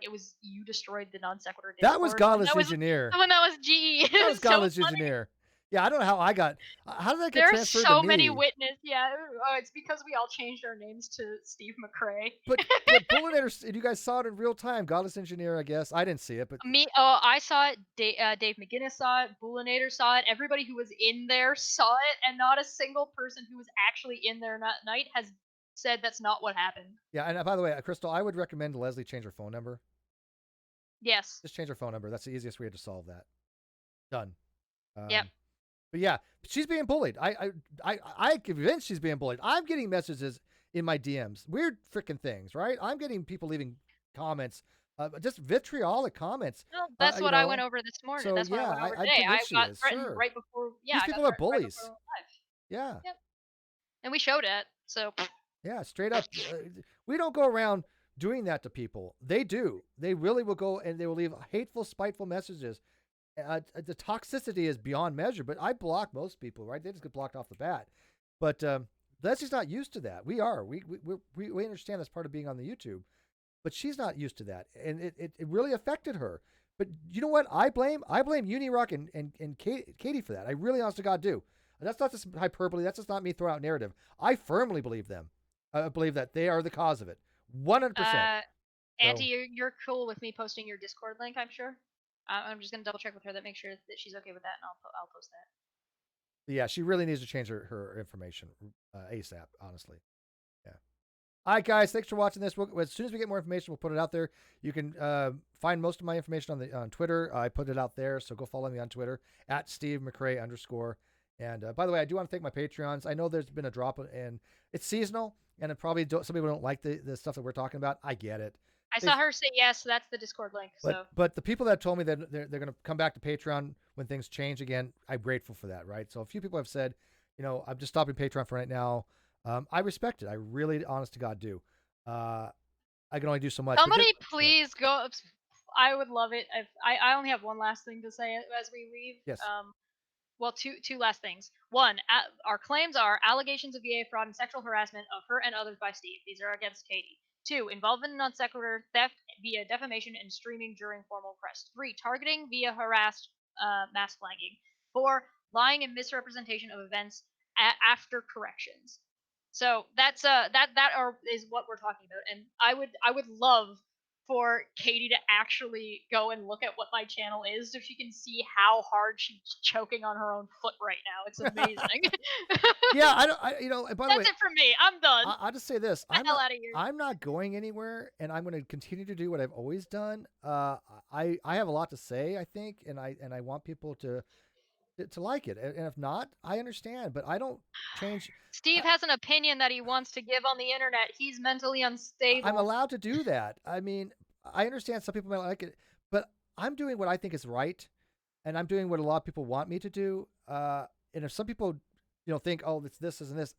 it was you destroyed the non sequitur Discord. That was Godless Engineer. When that was GE. That was so Godless funny. Engineer. Yeah, I don't know how I got. How did that get There's transferred so to me? many witnesses. Yeah, it's because we all changed our names to Steve McCrae. But Bullinator, you guys saw it in real time. Godless Engineer, I guess. I didn't see it, but I saw it. Dave McGinnis saw it. Bullinator saw it. Everybody who was in there saw it, and not a single person who was actually in there that night has said that's not what happened. yeah. And by the way, Crystal, I would recommend Leslie change her phone number. Yes. Just change her phone number. That's the easiest way to solve that. Done. Yep. But yeah, she's being bullied. I convinced she's being bullied. I'm getting messages in my DMs, weird freaking things, right? I'm getting people leaving comments, just vitriolic comments. Well, that's what I went over this morning. So, that's what I went over today. I got threatened right before. Yeah, these people are bullies. Yeah. Yep. And we showed it. So. Yeah, straight up. We don't go around doing that to people. They do. They really will go and they will leave hateful, spiteful messages. The toxicity is beyond measure, but I block most people, right? They just get blocked off the bat. But Leslie's not used to that. We are. We understand that's part of being on the YouTube, but she's not used to that, and it really affected her. But you know what? I blame Uni Rock and Katie for that. I really, honest to God, do. That's not just hyperbole. That's just not me throwing out narrative. I firmly believe them. I believe that they are the cause of it. 100%. Auntie, you're cool with me posting your Discord link, I'm sure. I'm just gonna double check with her that make sure that she's okay with that, and I'll post that. Yeah, she really needs to change her information ASAP. Honestly, yeah. All right, guys, thanks for watching this. As soon as we get more information, we'll put it out there. You can find most of my information on Twitter. I put it out there, so go follow me on Twitter at Steve McCrae _. And by the way, I do want to thank my Patreons. I know there's been a drop, and it's seasonal, and it probably some people don't like the stuff that we're talking about. I get it. I saw her say yes, so that's the Discord link. But the people that told me that they're going to come back to Patreon when things change again, I'm grateful for that, right? So a few people have said, I'm just stopping Patreon for right now. I respect it. I really, honest to God, do. I can only do so much. Somebody please go. I would love it. I only have one last thing to say as we leave. Yes. Well, two last things. One, our claims are allegations of VA fraud and sexual harassment of her and others by Steve. These are against Katie. 2, involvement in non sequitur, theft via defamation and streaming during formal press. 3, targeting via harassed mass flagging. 4, lying and misrepresentation of events after corrections. So that's is what we're talking about, and I would love for Katie to actually go and look at what my channel is so she can see how hard she's choking on her own foot right now. It's amazing. Yeah, and by the way, That's it for me. I'm done. I'll just say this. Get the hell out of here. I'm not going anywhere, and I'm going to continue to do what I've always done. I have a lot to say, I think, and I want people to like it. And if not, I understand, but I don't change. Steve has an opinion that he wants to give on the internet. He's mentally unstable. I'm allowed to do that. I mean, I understand some people might like it, but I'm doing what I think is right, and I'm doing what a lot of people want me to do. And if some people, think, oh, it's this isn't this,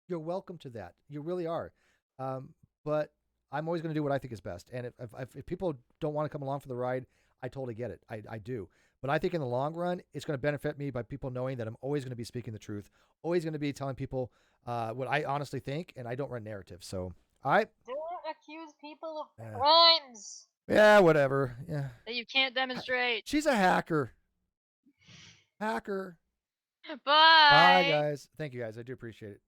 you're welcome to that. You really are. But I'm always going to do what I think is best. And if people don't want to come along for the ride, I totally get it. I do. But I think in the long run, it's going to benefit me by people knowing that I'm always going to be speaking the truth, always going to be telling people what I honestly think, and I don't run narratives. So, all right. Don't accuse people of crimes. Yeah, whatever. Yeah. That you can't demonstrate. She's a hacker. Hacker. Bye. Bye, guys. Thank you, guys. I do appreciate it.